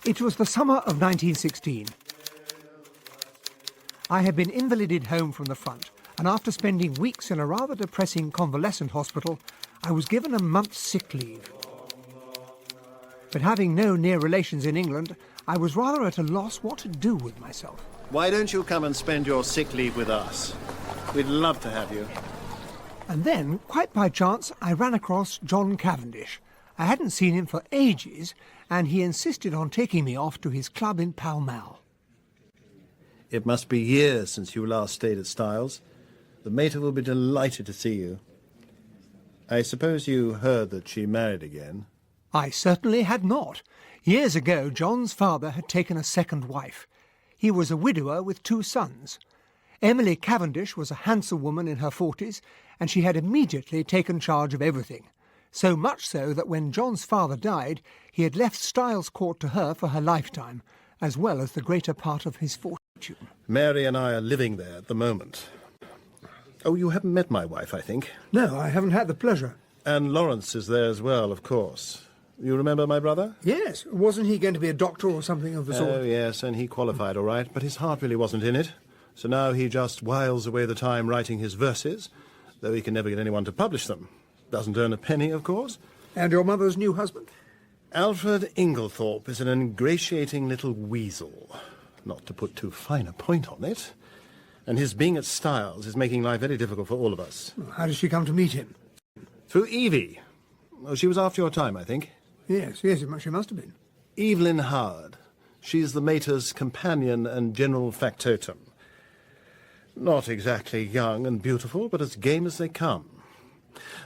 It was the summer of 1916. I had been invalided home from the front, and after spending weeks in a rather depressing convalescent hospital, I was given a month's sick leave. But having no near relations in England, I was rather at a loss what to do with myself. Why don't you come and spend your sick leave with us? We'd love to have you. And then, quite by chance, I ran across John Cavendish. I hadn't seen him for ages, and he insisted on taking me off to his club in Pall Mall. It must be years since you last stayed at Styles. The mater will be delighted to see you. I suppose you heard that she married again? I certainly had not. Years ago, John's father had taken a second wife. He was a widower with 2 sons. Emily Cavendish was a handsome woman in her 40s, and she had immediately taken charge of everything. So much so that when John's father died, he had left Styles Court to her for her lifetime, as well as the greater part of his fortune. Mary and I are living there at the moment. Oh, you haven't met my wife, I think. No, I haven't had the pleasure. And Lawrence is there as well, of course. You remember my brother? Yes. Wasn't he going to be a doctor or something of the sort? Oh, yes, and he qualified all right, but his heart really wasn't in it. So now he just whiles away the time writing his verses, though he can never get anyone to publish them. Doesn't earn a penny, of course. And your mother's new husband? Alfred Inglethorp is an ingratiating little weasel, not to put too fine a point on it. And his being at Styles is making life very difficult for all of us. How did she come to meet him? Through Evie. Oh, she was after your time, I think. Yes, she must have been. Evelyn Howard. She's the mater's companion and general factotum. Not exactly young and beautiful, but as game as they come.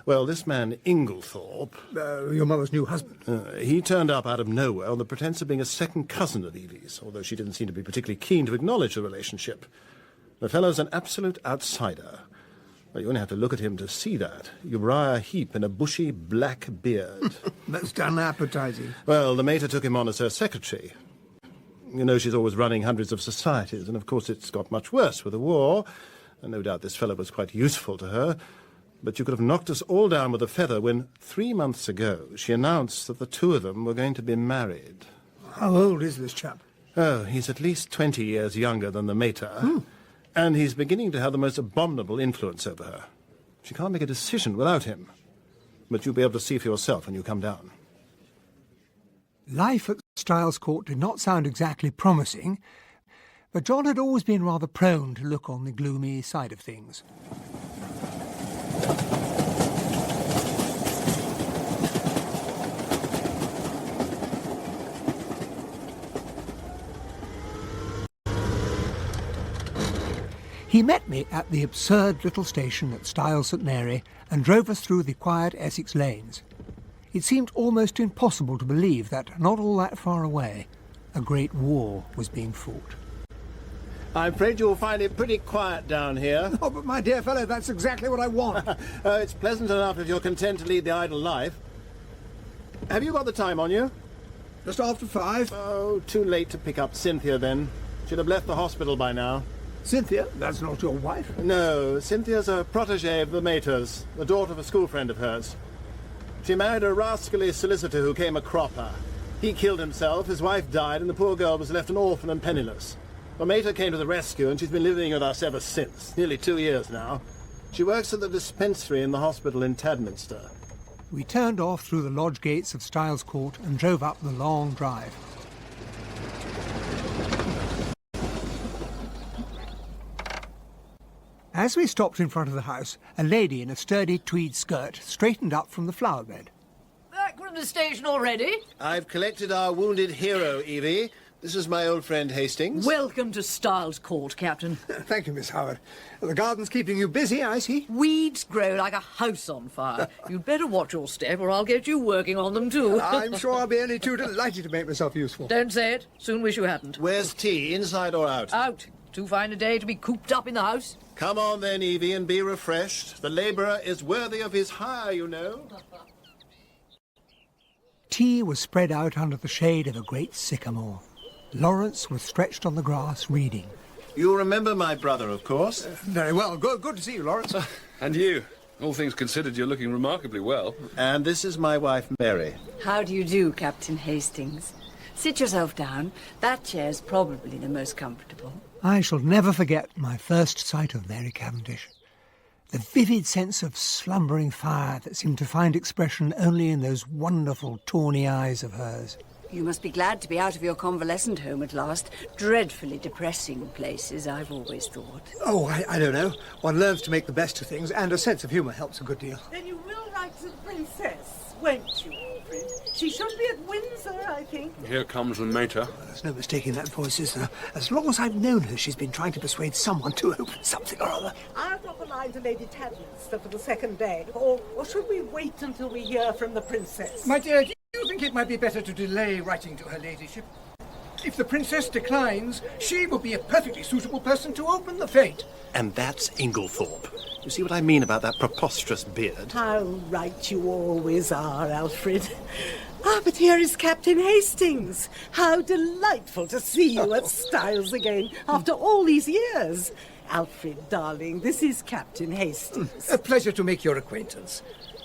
Well, this man, Inglethorp... your mother's new husband? He turned up out of nowhere on the pretense of being a second cousin of Evie's, although she didn't seem to be particularly keen to acknowledge the relationship. The fellow's an absolute outsider. Well, you only have to look at him to see that. Uriah Heep in a bushy black beard. Most unappetizing. Well, the mater took him on as her secretary. You know, she's always running hundreds of societies, and of course it's got much worse with the war, and no doubt this fellow was quite useful to her. But you could have knocked us all down with a feather when, 3 months ago, she announced that the 2 of them were going to be married. How old is this chap? Oh, he's at least 20 years younger than the mater. And he's beginning to have the most abominable influence over her. She can't make a decision without him. But you'll be able to see for yourself when you come down. Life at Styles Court did not sound exactly promising, but John had always been rather prone to look on the gloomy side of things. He met me at the absurd little station at Styles St Mary and drove us through the quiet Essex lanes. It seemed almost impossible to believe that, not all that far away, a great war was being fought. I'm afraid you'll find it pretty quiet down here. Oh, but my dear fellow, that's exactly what I want. It's pleasant enough if you're content to lead the idle life. Have you got the time on you? Just after 5. Oh, too late to pick up Cynthia then. She'd have left the hospital by now. Cynthia? That's not your wife? No, Cynthia's a protégée of the mater's, the daughter of a school friend of hers. She married a rascally solicitor who came a cropper. He killed himself, his wife died, and the poor girl was left an orphan and penniless. The mater came to the rescue, and she's been living with us ever since, nearly 2 years now. She works at the dispensary in the hospital in Tadminster. We turned off through the lodge gates of Styles Court and drove up the long drive. As we stopped in front of the house, a lady in a sturdy tweed skirt straightened up from the flower bed. Back from the station already? I've collected our wounded hero, Evie. This is my old friend Hastings. Welcome to Styles Court, Captain. Thank you, Miss Howard. The garden's keeping you busy, I see. Weeds grow like a house on fire. You'd better watch your step or I'll get you working on them too. I'm sure I'll be only too delighted to make myself useful. Don't say it. Soon wish you hadn't. Where's tea, inside or out? Out. Too fine a day to be cooped up in the house. Come on then, Evie, and be refreshed. The labourer is worthy of his hire, you know. Tea was spread out under the shade of a great sycamore. Lawrence was stretched on the grass reading. You remember my brother, of course. Very well. Good to see you, Lawrence. And you. All things considered, you're looking remarkably well. And this is my wife, Mary. How do you do, Captain Hastings? Sit yourself down. That chair's probably the most comfortable. I shall never forget my first sight of Mary Cavendish. The vivid sense of slumbering fire that seemed to find expression only in those wonderful tawny eyes of hers. You must be glad to be out of your convalescent home at last. Dreadfully depressing places, I've always thought. Oh, I don't know. One learns to make the best of things, and a sense of humour helps a good deal. Then you will write to the princess, won't you, Alfred? She should be at Windsor, I think. Here comes the mater. There's no mistaking that voice, is there? As long as I've known her, she's been trying to persuade someone to open something or other. I'll drop a line to Lady Tadminster for the second day. Or should we wait until we hear from the princess? My dear, do you think it might be better to delay writing to her ladyship? If the princess declines, she will be a perfectly suitable person to open the fate. And that's Inglethorp. You see what I mean about that preposterous beard? How right you always are, Alfred. Ah, but here is Captain Hastings. How delightful to see you at Styles again after all these years. Alfred, darling, this is Captain Hastings. A pleasure to make your acquaintance.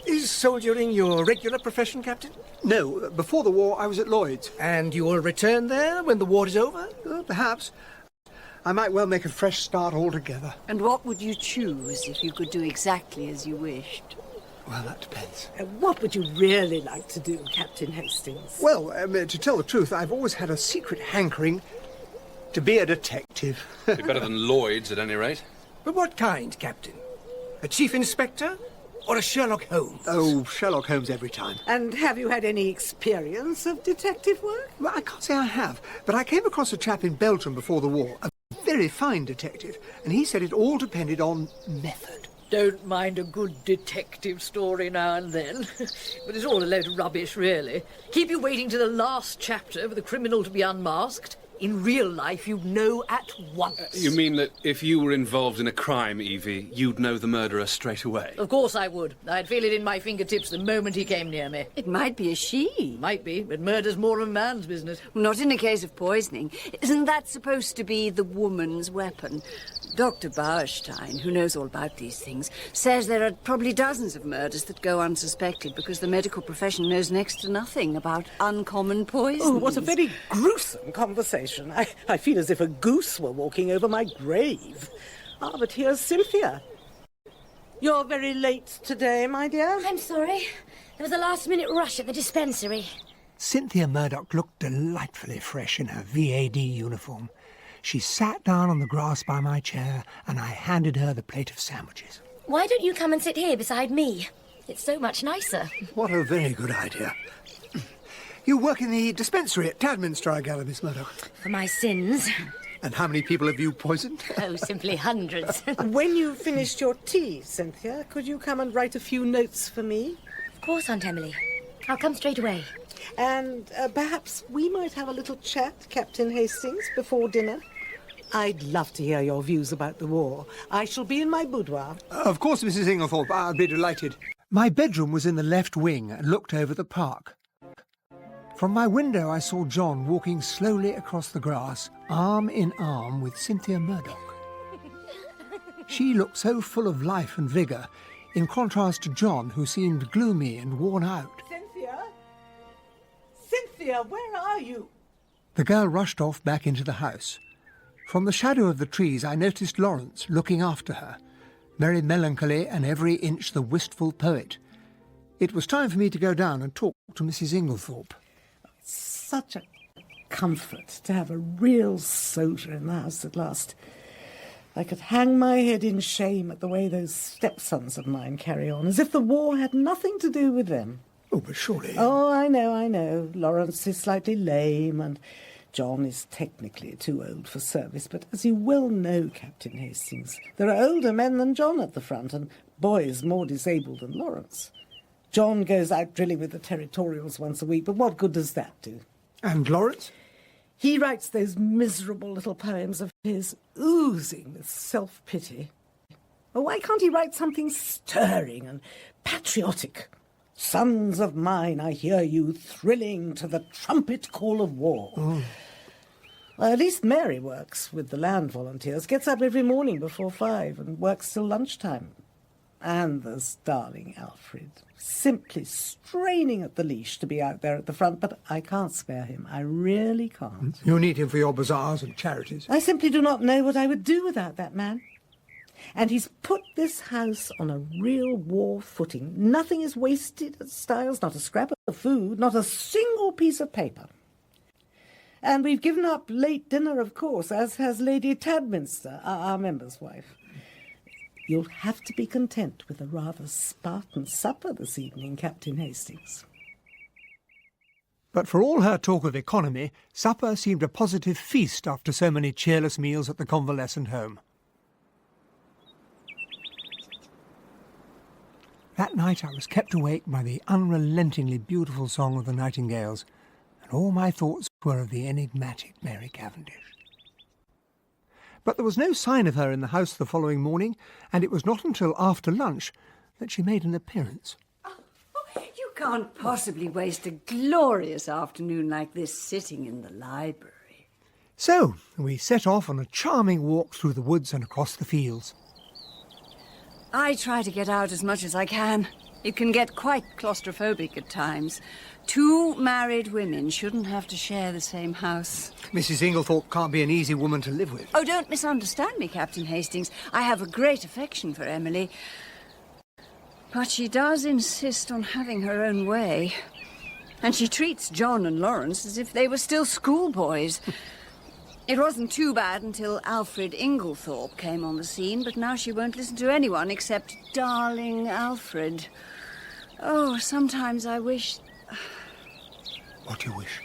Is soldiering your regular profession, Captain? No, before the war I was at Lloyd's. And you will return there when the war is over? Perhaps. I might well make a fresh start altogether. And what would you choose if you could do exactly as you wished? Well, that depends. What would you really like to do, Captain Hastings? Well, to tell the truth, I've always had a secret hankering to be a detective. Be better than Lloyd's, at any rate. But what kind, Captain? A chief inspector? Or a Sherlock Holmes? Oh, Sherlock Holmes every time. And have you had any experience of detective work? Well, I can't say I have, but I came across a chap in Belgium before the war, a very fine detective, and he said it all depended on method. Don't mind a good detective story now and then. But it's all a load of rubbish, really. Keep you waiting to the last chapter for the criminal to be unmasked. In real life, you'd know at once. You mean that if you were involved in a crime, Evie, you'd know the murderer straight away? Of course I would. I'd feel it in my fingertips the moment he came near me. It might be a she. Might be, but murder's more of a man's business. Not in a case of poisoning. Isn't that supposed to be the woman's weapon? Dr. Bauerstein, who knows all about these things, says there are probably dozens of murders that go unsuspected because the medical profession knows next to nothing about uncommon poisons. Oh, what a very gruesome conversation. I feel as if a goose were walking over my grave. Ah, but here's Cynthia. You're very late today, my dear. I'm sorry. There was a last-minute rush at the dispensary. Cynthia Murdoch looked delightfully fresh in her VAD uniform. She sat down on the grass by my chair, and I handed her the plate of sandwiches. Why don't you come and sit here beside me? It's so much nicer. What a very good idea. You work in the dispensary at Tadminster, I gather, Miss Murdoch. For my sins. And how many people have you poisoned? Oh, simply hundreds. When you've finished your tea, Cynthia, could you come and write a few notes for me? Of course, Aunt Emily. I'll come straight away. And perhaps we might have a little chat, Captain Hastings, before dinner. I'd love to hear your views about the war. I shall be in my boudoir. Of course, Mrs. Inglethorp, I'll be delighted. My bedroom was in the left wing and looked over the park. From my window, I saw John walking slowly across the grass, arm in arm with Cynthia Murdoch. She looked so full of life and vigour, in contrast to John, who seemed gloomy and worn out. Cynthia? Cynthia, where are you? The girl rushed off back into the house. From the shadow of the trees, I noticed Lawrence looking after her, very melancholy and every inch the wistful poet. It was time for me to go down and talk to Mrs. Inglethorp. Such a comfort to have a real soldier in the house at last. I could hang my head in shame at the way those stepsons of mine carry on, as if the war had nothing to do with them. Oh, but surely... Oh, I know. Lawrence is slightly lame, and John is technically too old for service, but as you well know, Captain Hastings, there are older men than John at the front, and boys more disabled than Lawrence. John goes out drilling with the territorials once a week, but what good does that do? And Lawrence? He writes those miserable little poems of his, oozing with self-pity. Oh, why can't he write something stirring and patriotic? Sons of mine, I hear you thrilling to the trumpet call of war. Oh. Well, at least Mary works with the land volunteers, gets up every morning before 5 and works till lunchtime. And there's darling Alfred, simply straining at the leash to be out there at the front, but I can't spare him. I really can't. You need him for your bazaars and charities. I simply do not know what I would do without that man. And he's put this house on a real war footing. Nothing is wasted at Styles, not a scrap of food, not a single piece of paper. And we've given up late dinner, of course, as has Lady Tadminster, our member's wife. You'll have to be content with a rather Spartan supper this evening, Captain Hastings. But for all her talk of economy, supper seemed a positive feast after so many cheerless meals at the convalescent home. That night I was kept awake by the unrelentingly beautiful song of the nightingales, and all my thoughts were of the enigmatic Mary Cavendish. But there was no sign of her in the house the following morning, and it was not until after lunch that she made an appearance. You can't possibly waste a glorious afternoon like this sitting in the library. So we set off on a charming walk through the woods and across the fields. I try to get out as much as I can. It can get quite claustrophobic at times. Two married women shouldn't have to share the same house. Mrs. Inglethorp can't be an easy woman to live with. Oh, don't misunderstand me, Captain Hastings. I have a great affection for Emily. But she does insist on having her own way. And she treats John and Lawrence as if they were still schoolboys. It wasn't too bad until Alfred Inglethorp came on the scene, but now she won't listen to anyone except darling Alfred. Oh, sometimes I wish... What do you wish?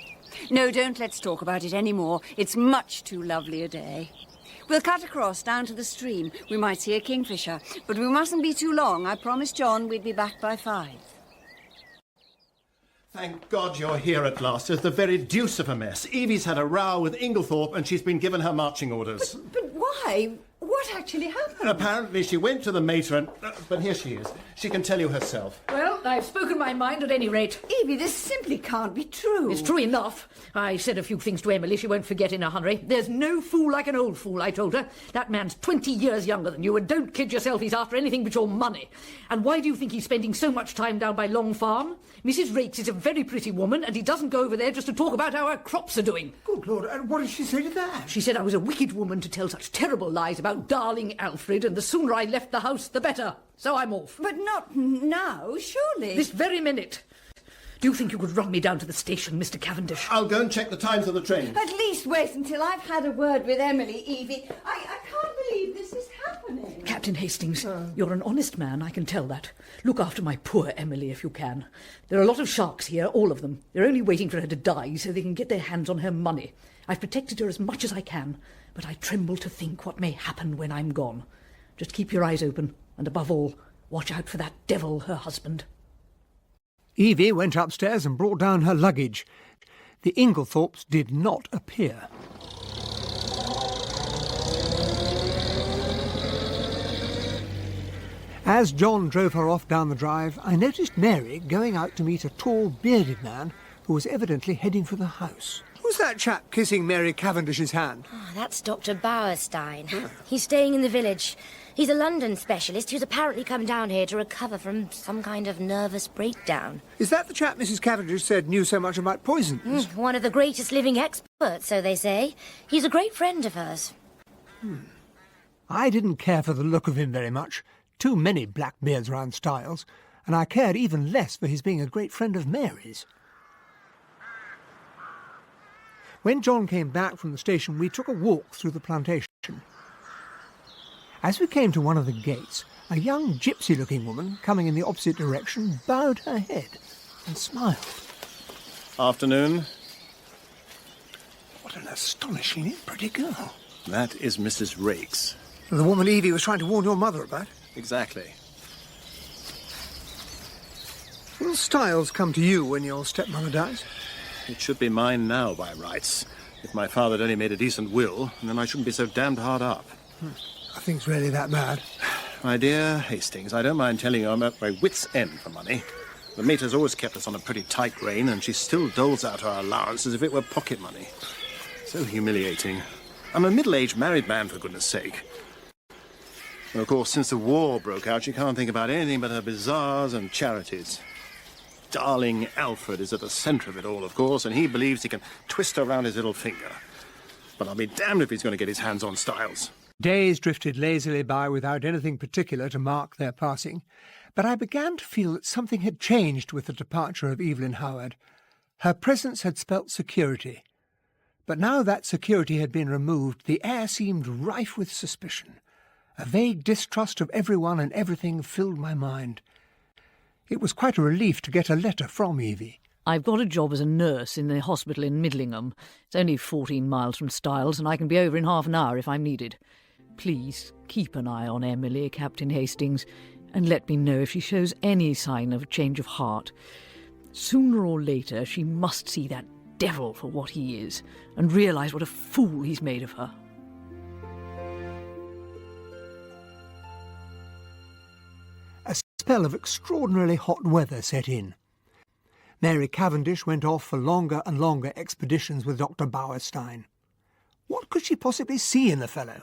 No, don't let's talk about it anymore. It's much too lovely a day. We'll cut across down to the stream. We might see a kingfisher, but we mustn't be too long. I promised John we'd be back by 5. Thank God you're here at last. It's the very deuce of a mess. Evie's had a row with Inglethorp and she's been given her marching orders. But why? What actually happened? Apparently she went to the mater and... but here she is. She can tell you herself. Well, I've spoken my mind at any rate. Evie, this simply can't be true. It's true enough. I said a few things to Emily she won't forget in a hurry. There's no fool like an old fool, I told her. That man's 20 years younger than you, and don't kid yourself he's after anything but your money. And why do you think he's spending so much time down by Long Farm? Mrs. Raikes is a very pretty woman, and he doesn't go over there just to talk about how her crops are doing. Good Lord, and what did she say to that? She said I was a wicked woman to tell such terrible lies about darling Alfred, and the sooner I left the house, the better. So I'm off. But not now, surely. This very minute. Do you think you could run me down to the station, Mr. Cavendish? I'll go and check the times of the train. At least wait until I've had a word with Emily, Evie. I can't believe this is happening. Captain Hastings, you're an honest man, I can tell that. Look after my poor Emily if you can. There are a lot of sharks here, all of them. They're only waiting for her to die so they can get their hands on her money. I've protected her as much as I can, but I tremble to think what may happen when I'm gone. Just keep your eyes open, and above all, watch out for that devil, her husband. Evie went upstairs and brought down her luggage. The Inglethorpes did not appear. As John drove her off down the drive, I noticed Mary going out to meet a tall, bearded man who was evidently heading for the house. Who's that chap kissing Mary Cavendish's hand? Oh, that's Dr. Bauerstein. He's staying in the village. He's a London specialist who's apparently come down here to recover from some kind of nervous breakdown. Is that the chap Mrs. Cavendish said knew so much about poisons? One of the greatest living experts, so they say. He's a great friend of hers. I didn't care for the look of him very much. Too many Blackbeards round Styles, and I cared even less for his being a great friend of Mary's. When John came back from the station, we took a walk through the plantation. As we came to one of the gates, a young gypsy-looking woman, coming in the opposite direction, bowed her head and smiled. Afternoon. What an astonishingly pretty girl. That is Mrs. Raikes. The woman Evie was trying to warn your mother about. Exactly. Will Styles come to you when your stepmother dies? It should be mine now by rights. If my father had only made a decent will, then I shouldn't be so damned hard up. I think it's really that bad. My dear Hastings, I don't mind telling you I'm at my wit's end for money. The mater's always kept us on a pretty tight rein, and she still doles out our allowance as if it were pocket money. So humiliating. I'm a middle-aged married man, for goodness sake. And of course, since the war broke out, she can't think about anything but her bazaars and charities. Darling Alfred is at the centre of it all, of course, and he believes he can twist her round his little finger. But I'll be damned if he's going to get his hands on Styles. Days drifted lazily by without anything particular to mark their passing, but I began to feel that something had changed with the departure of Evelyn Howard. Her presence had spelt security. But now that security had been removed, the air seemed rife with suspicion. A vague distrust of everyone and everything filled my mind. It was quite a relief to get a letter from Evie. I've got a job as a nurse in the hospital in Midlingham. It's only 14 miles from Styles, and I can be over in half an hour if I'm needed. Please keep an eye on Emily, Captain Hastings, and let me know if she shows any sign of a change of heart. Sooner or later, she must see that devil for what he is, and realise what a fool he's made of her. A spell of extraordinarily hot weather set in. Mary Cavendish went off for longer and longer expeditions with Dr. Bauerstein. What could she possibly see in the fellow?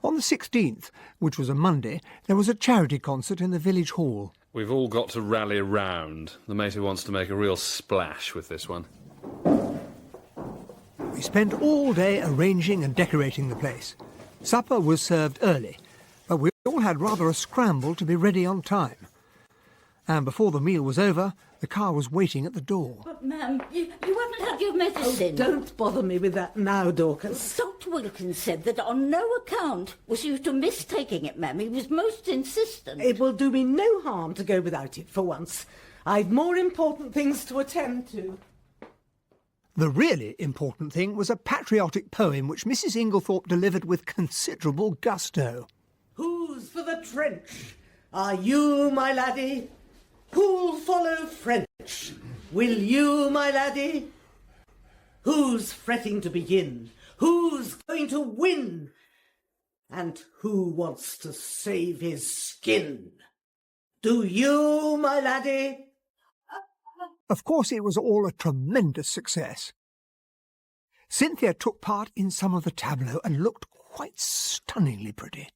On the 16th, which was a Monday, there was a charity concert in the village hall. We've all got to rally round. The mater wants to make a real splash with this one. We spent all day arranging and decorating the place. Supper was served early, but we all had rather a scramble to be ready on time. And before the meal was over, the car was waiting at the door. But, ma'am, you haven't had your medicine. Oh, don't bother me with that now, Dorcas. Dr. Wilkins said that on no account was you to miss taking it, ma'am. He was most insistent. It will do me no harm to go without it for once. I've more important things to attend to. The really important thing was a patriotic poem which Mrs. Inglethorp delivered with considerable gusto. Who's for the trench? Are you, my laddie? Who'll follow French? Will you, my laddie? Who's fretting to begin? Who's going to win? And who wants to save his skin? Do you, my laddie? Of course, it was all a tremendous success. Cynthia took part in some of the tableaux and looked quite stunningly pretty.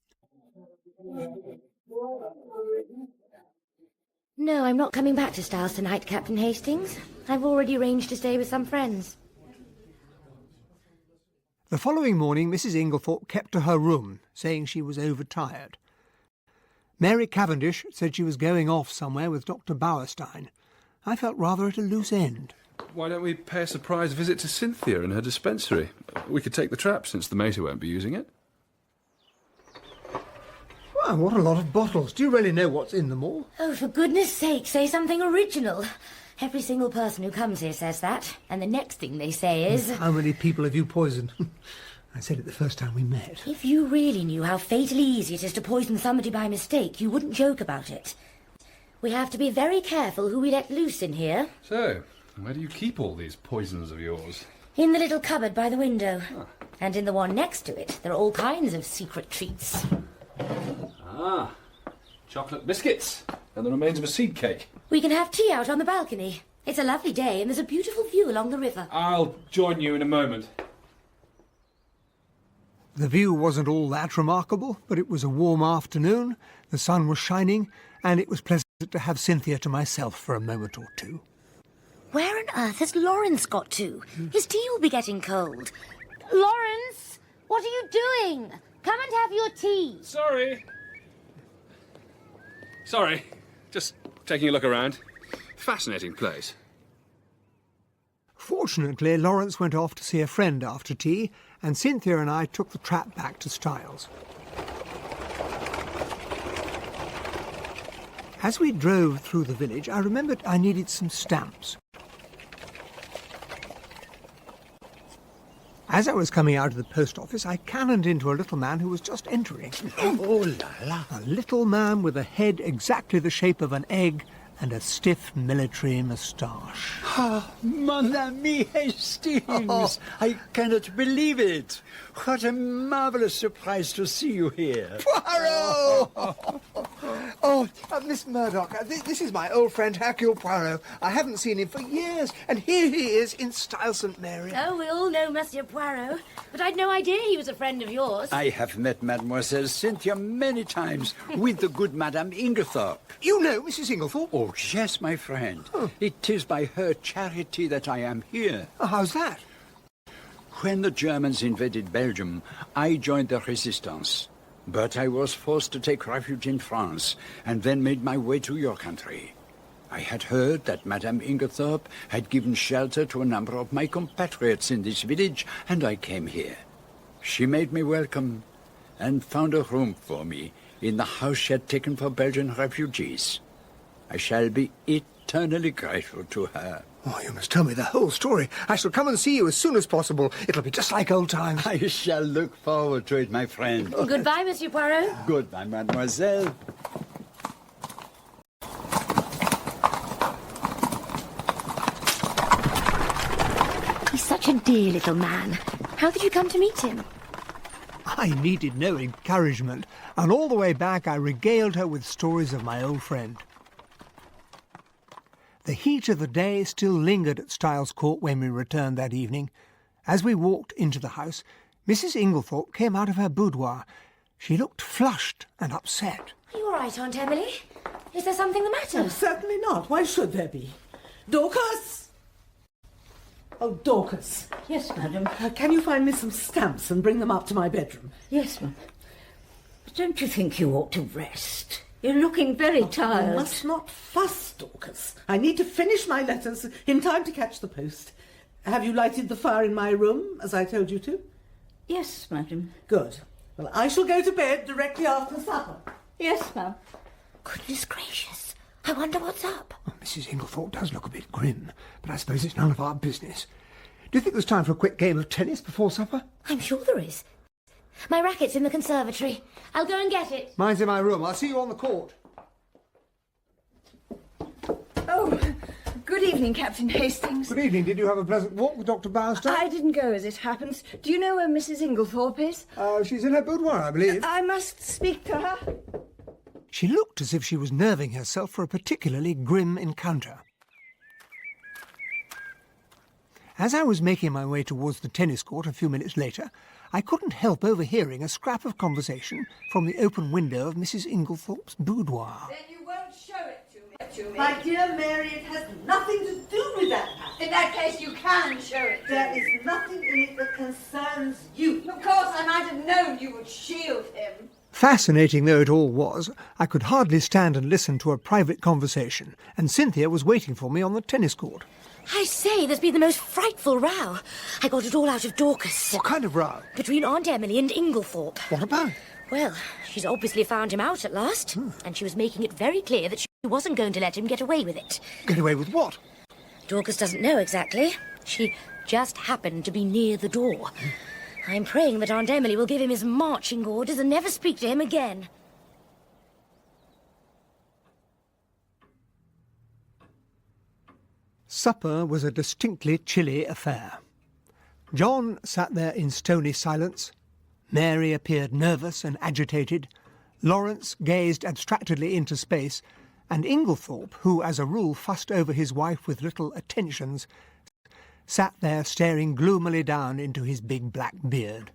No, I'm not coming back to Styles tonight, Captain Hastings. I've already arranged to stay with some friends. The following morning, Mrs. Inglethorp kept to her room, saying she was overtired. Mary Cavendish said she was going off somewhere with Dr. Bauerstein. I felt rather at a loose end. Why don't we pay a surprise visit to Cynthia in her dispensary? We could take the trap, since the mater won't be using it. Wow, what a lot of bottles. Do you really know what's in them all? Oh, for goodness sake, say something original. Every single person who comes here says that, and the next thing they say is... How many people have you poisoned? I said it the first time we met. If you really knew how fatally easy it is to poison somebody by mistake, you wouldn't joke about it. We have to be very careful who we let loose in here. So, where do you keep all these poisons of yours? In the little cupboard by the window. And in the one next to it, there are all kinds of secret treats. Ah, chocolate biscuits and the remains of a seed cake. We can have tea out on the balcony. It's a lovely day and there's a beautiful view along the river. I'll join you in a moment. The view wasn't all that remarkable, but it was a warm afternoon, the sun was shining, and it was pleasant to have Cynthia to myself for a moment or two. Where on earth has Lawrence got to? His tea will be getting cold. Lawrence, what are you doing? Come and have your tea. Sorry, just taking a look around. Fascinating place. Fortunately, Lawrence went off to see a friend after tea, and Cynthia and I took the trap back to Styles. As we drove through the village, I remembered I needed some stamps. As I was coming out of the post office, I cannoned into a little man who was just entering. Oh, la la. A little man with a head exactly the shape of an egg and a stiff military moustache. Ah, mon ami Hastings! Oh. I cannot believe it. What a marvellous surprise to see you here. Poirot! Oh, Miss Murdoch, this is my old friend Hercule Poirot. I haven't seen him for years, and here he is in style, St. Mary. Oh, we all know Monsieur Poirot, but I'd no idea he was a friend of yours. I have met Mademoiselle Cynthia many times with the good Madame Inglethorp. You know Mrs. Inglethorp? Oh, yes, my friend. Oh. It is by her charity that I am here. Oh, how's that? When the Germans invaded Belgium, I joined the resistance. But I was forced to take refuge in France, and then made my way to your country. I had heard that Madame Inglethorp had given shelter to a number of my compatriots in this village, and I came here. She made me welcome, and found a room for me in the house she had taken for Belgian refugees. I shall be eternally grateful to her. Oh, you must tell me the whole story. I shall come and see you as soon as possible. It'll be just like old times. I shall look forward to it, my friend. Goodbye, Monsieur Poirot. Goodbye, mademoiselle. He's such a dear little man. How did you come to meet him? I needed no encouragement, and all the way back I regaled her with stories of my old friend. The heat of the day still lingered at Styles Court when we returned that evening. As we walked into the house, Mrs. Inglethorp came out of her boudoir. She looked flushed and upset. Are you all right, Aunt Emily? Is there something the matter? Oh, certainly not. Why should there be? Dorcas! Oh, Dorcas. Yes, madam. Can you find me some stamps and bring them up to my bedroom? Yes, ma'am. But don't you think you ought to rest? You're looking very tired. You must not fuss, Dorcas. I need to finish my letters in time to catch the post. Have you lighted the fire in my room, as I told you to? Yes, madam. Good. Well, I shall go to bed directly after supper. Yes, ma'am. Goodness gracious. I wonder what's up. Oh, Mrs. Inglethorp does look a bit grim, but I suppose it's none of our business. Do you think there's time for a quick game of tennis before supper? I'm sure there is. My racket's in the conservatory. I'll go and get it. Mine's in my room. I'll see you on the court. Oh, good evening, Captain Hastings. Good evening. Did you have a pleasant walk with Dr. Bowerstone? I didn't go, as it happens. Do you know where Mrs. Inglethorp is? She's in her boudoir, I believe. I must speak to her. She looked as if she was nerving herself for a particularly grim encounter. As I was making my way towards the tennis court a few minutes later, I couldn't help overhearing a scrap of conversation from the open window of Mrs. Inglethorp's boudoir. Then you won't show it to me. My dear Mary, it has nothing to do with that matter. In that case, you can show it to There me. is nothing in it that concerns you. Of course, I might have known you would shield him. Fascinating though it all was, I could hardly stand and listen to a private conversation, and Cynthia was waiting for me on the tennis court. I say, there's been the most frightful row. I got it all out of Dorcas. What kind of row? Between Aunt Emily and Inglethorp. What about? Well, she's obviously found him out at last, and she was making it very clear that she wasn't going to let him get away with it. Get away with what? Dorcas doesn't know exactly. She just happened to be near the door. I'm praying that Aunt Emily will give him his marching orders and never speak to him again. Supper was a distinctly chilly affair. John sat there in stony silence. Mary appeared nervous and agitated. Lawrence gazed abstractedly into space, and Inglethorp, who as a rule fussed over his wife with little attentions, sat there staring gloomily down into his big black beard.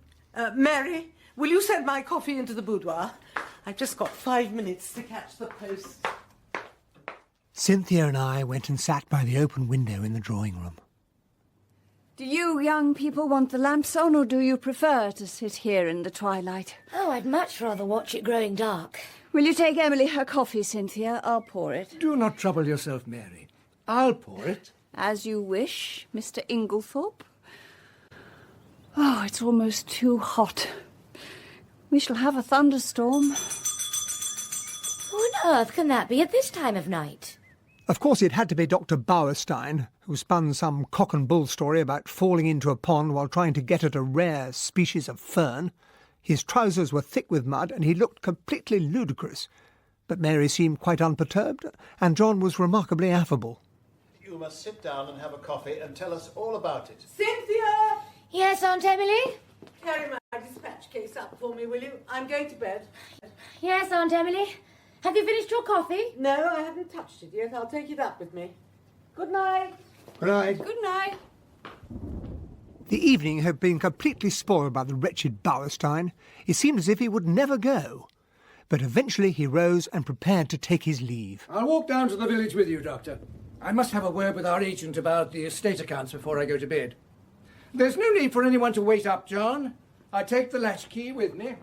Mary, will you send my coffee into the boudoir? I've just got 5 minutes to catch the post. Cynthia and I went and sat by the open window in the drawing-room. Do you young people want the lamps on, or do you prefer to sit here in the twilight? Oh, I'd much rather watch it growing dark. Will you take Emily her coffee, Cynthia? I'll pour it. Do not trouble yourself, Mary. I'll pour it. As you wish, Mr. Inglethorp. Oh, it's almost too hot. We shall have a thunderstorm. Who on earth can that be at this time of night? Of course, it had to be Dr. Bowerstone, who spun some cock-and-bull story about falling into a pond while trying to get at a rare species of fern. His trousers were thick with mud, and he looked completely ludicrous. But Mary seemed quite unperturbed, and John was remarkably affable. You must sit down and have a coffee and tell us all about it. Cynthia! Yes, Aunt Emily? Carry my dispatch case up for me, will you? I'm going to bed. Yes, Aunt Emily. Have you finished your coffee? No, I haven't touched it yet. I'll take it up with me. Good night. Good night. Good night. The evening had been completely spoiled by the wretched Bauerstein. It seemed as if he would never go. But eventually he rose and prepared to take his leave. I'll walk down to the village with you, Doctor. I must have a word with our agent about the estate accounts before I go to bed. There's no need for anyone to wait up, John. I take the latchkey with me.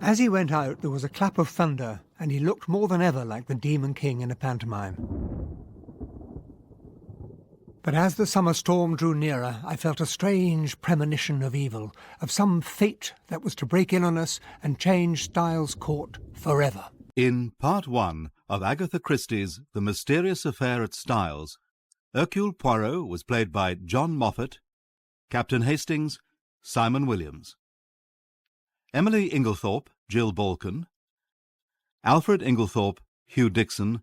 As he went out, there was a clap of thunder, and he looked more than ever like the Demon King in a pantomime. But as the summer storm drew nearer, I felt a strange premonition of evil, of some fate that was to break in on us and change Styles Court forever. In Part 1 of Agatha Christie's The Mysterious Affair at Styles, Hercule Poirot was played by John Moffat, Captain Hastings, Simon Williams. Emily Inglethorp, Jill Balkan, Alfred Inglethorp, Hugh Dixon,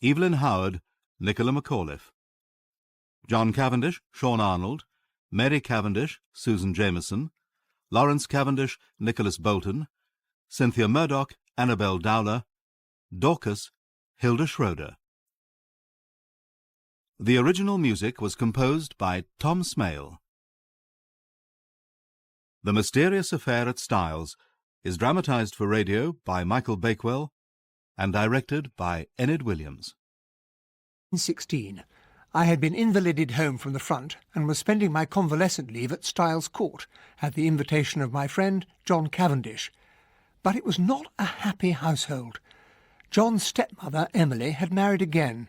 Evelyn Howard, Nicola McAuliffe. John Cavendish, Sean Arnold, Mary Cavendish, Susan Jameson, Lawrence Cavendish, Nicholas Bolton, Cynthia Murdoch, Annabel Dowler, Dorcas, Hilda Schroeder. The original music was composed by Tom Smale. The Mysterious Affair at Styles is dramatized for radio by Michael Bakewell and directed by Enid Williams. In 16, I had been invalided home from the front and was spending my convalescent leave at Styles Court at the invitation of my friend John Cavendish. But it was not a happy household. John's stepmother, Emily, had married again,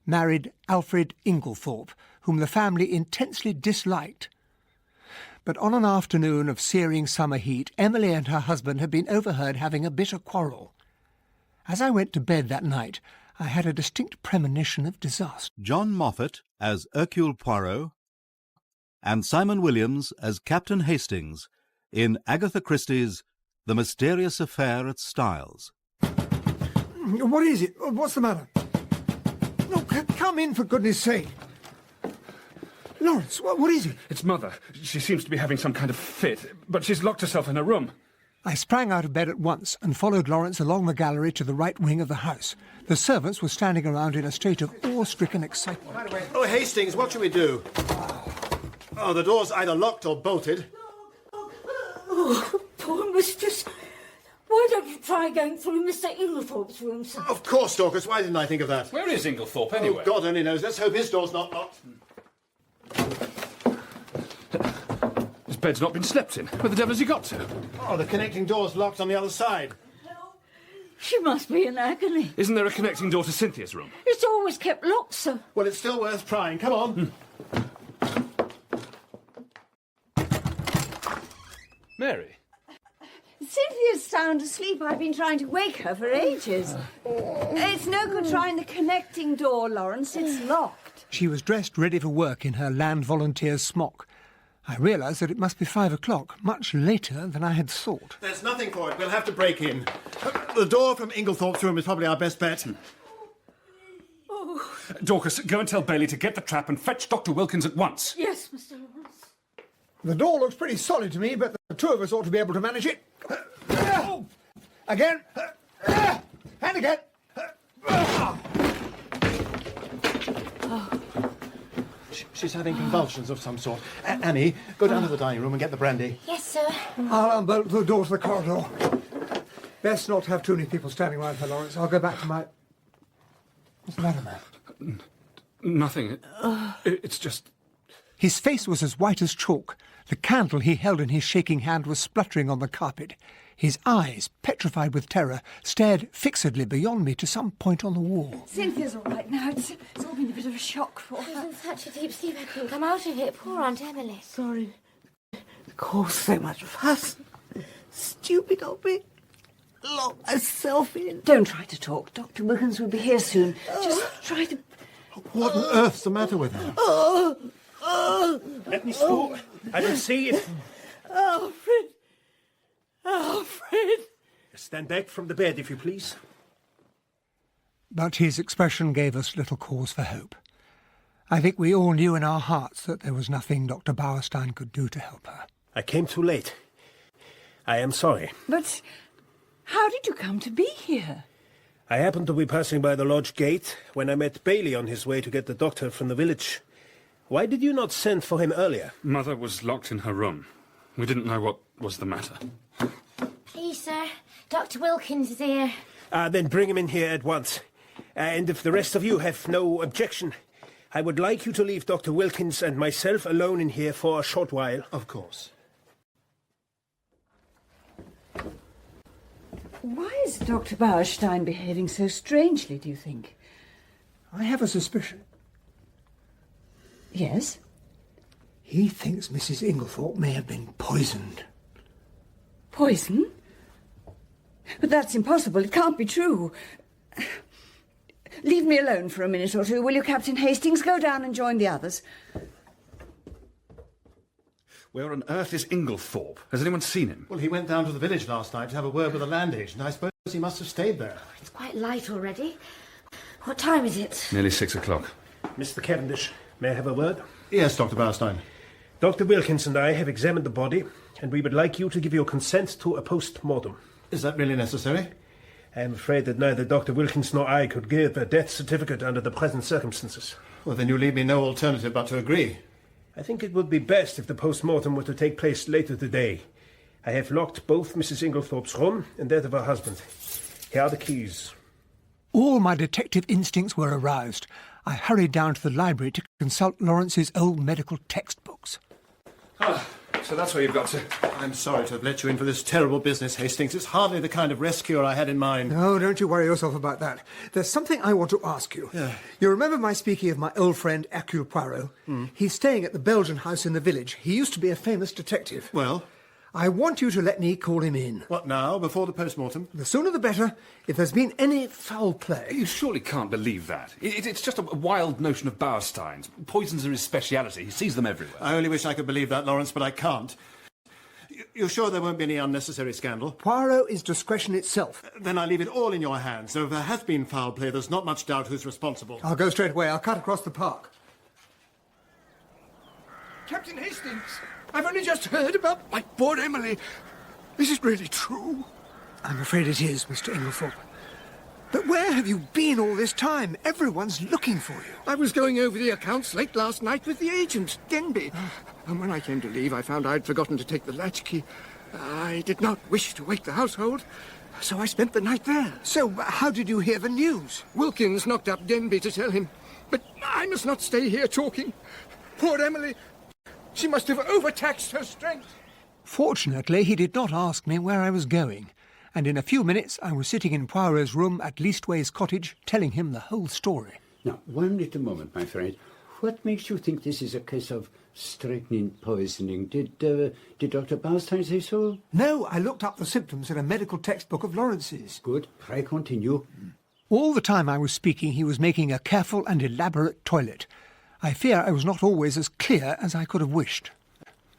married Alfred Inglethorp, whom the family intensely disliked. But on an afternoon of searing summer heat, Emily and her husband had been overheard having a bitter quarrel. As I went to bed that night, I had a distinct premonition of disaster. John Moffat as Hercule Poirot and Simon Williams as Captain Hastings in Agatha Christie's The Mysterious Affair at Styles. What is it? What's the matter? No, come in, for goodness sake. Lawrence, what is it? It's Mother. She seems to be having some kind of fit, but she's locked herself in her room. I sprang out of bed at once and followed Lawrence along the gallery to the right wing of the house. The servants were standing around in a state of awe-stricken excitement. Oh, Hastings, what shall we do? Oh, the door's either locked or bolted. Oh, poor mistress. Why don't you try going through Mr. Inglethorpe's room, sir? Of course, Dorcas. Why didn't I think of that? Where is Inglethorpe, anyway? Oh, God only knows. Let's hope his door's not locked. His bed's not been slept in. Where the devil has he got to? Oh, the connecting door's locked on the other side. She must be in agony. Isn't there a connecting door to Cynthia's room? It's always kept locked, sir. Well, it's still worth trying. Come on. Mary? Cynthia's sound asleep. I've been trying to wake her for ages. It's no good trying the connecting door, Lawrence. It's locked. She was dressed ready for work in her land volunteer's smock. I realised that it must be 5 o'clock, much later than I had thought. There's nothing for it. We'll have to break in. The door from Inglethorpe's room is probably our best bet. Oh. Dorcas, go and tell Bailey to get the trap and fetch Dr. Wilkins at once. Yes, Mr. Lawrence. The door looks pretty solid to me, but the two of us ought to be able to manage it. Again. And again. She's having convulsions of some sort. Annie, go down to the dining room and get the brandy. Yes, sir. I'll unbolt the door to the corridor. Best not to have too many people standing around her, Lawrence. I'll go back to my... What's the matter, man? Nothing. It's just... His face was as white as chalk. The candle he held in his shaking hand was spluttering on the carpet. His eyes, petrified with terror, stared fixedly beyond me to some point on the wall. Cynthia's all right now. It's all been a bit of a shock for I was her. in such a deep sleep I couldn't come out of it. Poor Aunt Emily. Sorry. It caused so much fuss. Stupid of me. Lock myself in. Don't try to talk. Dr. Wilkins will be here soon. Just try to... What on earth's the matter with her? Let me spook. I will see it. Alfred! Alfred! Stand back from the bed, if you please. But his expression gave us little cause for hope. I think we all knew in our hearts that there was nothing Dr. Bauerstein could do to help her. I came too late. I am sorry. But how did you come to be here? I happened to be passing by the lodge gate when I met Bailey on his way to get the doctor from the village. Why did you not send for him earlier? Mother was locked in her room. We didn't know what was the matter. Please, sir. Dr. Wilkins is here. Then bring him in here at once. And if the rest of you have no objection, I would like you to leave Dr. Wilkins and myself alone in here for a short while. Of course. Why is Dr. Bauerstein behaving so strangely, do you think? I have a suspicion. Yes? He thinks Mrs. Inglethorp may have been poisoned. Poison? But that's impossible. It can't be true. Leave me alone for a minute or two, will you, Captain Hastings? Go down and join the others. Where on earth is Inglethorp? Has anyone seen him? Well, he went down to the village last night to have a word with the land agent. I suppose he must have stayed there. It's quite light already. What time is it? Nearly 6 o'clock. Mr. Cavendish, may I have a word? Yes, Dr. Bauerstein. Dr. Wilkins and I have examined the body, and we would like you to give your consent to a post-mortem. Is that really necessary? I am afraid that neither Dr. Wilkins nor I could give a death certificate under the present circumstances. Well, then you leave me no alternative but to agree. I think it would be best if the post-mortem were to take place later today. I have locked both Mrs. Inglethorpe's room and that of her husband. Here are the keys. All my detective instincts were aroused. I hurried down to the library to consult Lawrence's old medical textbooks. So that's where you've got to. I'm sorry to have let you in for this terrible business, Hastings. It's hardly the kind of rescue I had in mind. No, don't you worry yourself about that. There's something I want to ask you. Yeah. You remember my speaking of my old friend Hercule Poirot? He's staying at the Belgian house in the village. He used to be a famous detective. Well? I want you to let me call him in. What now, before the post-mortem? The sooner the better. If there's been any foul play... You surely can't believe that. It's just a wild notion of Bauerstein's. Poisons are his speciality. He sees them everywhere. I only wish I could believe that, Lawrence, but I can't. You're sure there won't be any unnecessary scandal? Poirot is discretion itself. Then I leave it all in your hands. So if there has been foul play, there's not much doubt who's responsible. I'll go straight away. I'll cut across the park. Captain Hastings, I've only just heard about my poor Emily. This is really true. I'm afraid it is, Mr. Inglethorpe. But where have you been all this time? Everyone's looking for you. I was going over the accounts late last night with the agent, Denby. And when I came to leave, I found I'd forgotten to take the latchkey. I did not wish to wake the household, so I spent the night there. So, how did you hear the news? Wilkins knocked up Denby to tell him. But I must not stay here talking. Poor Emily. She must have overtaxed her strength. Fortunately, he did not ask me where I was going. And in a few minutes I was sitting in Poirot's room at Leastways Cottage, telling him the whole story. Now, one little moment, my friend. What makes you think this is a case of strychnine poisoning? Did Dr. Bauerstein say so? No, I looked up the symptoms in a medical textbook of Lawrence's. Good. Pray continue. All the time I was speaking, he was making a careful and elaborate toilet. I fear I was not always as clear as I could have wished.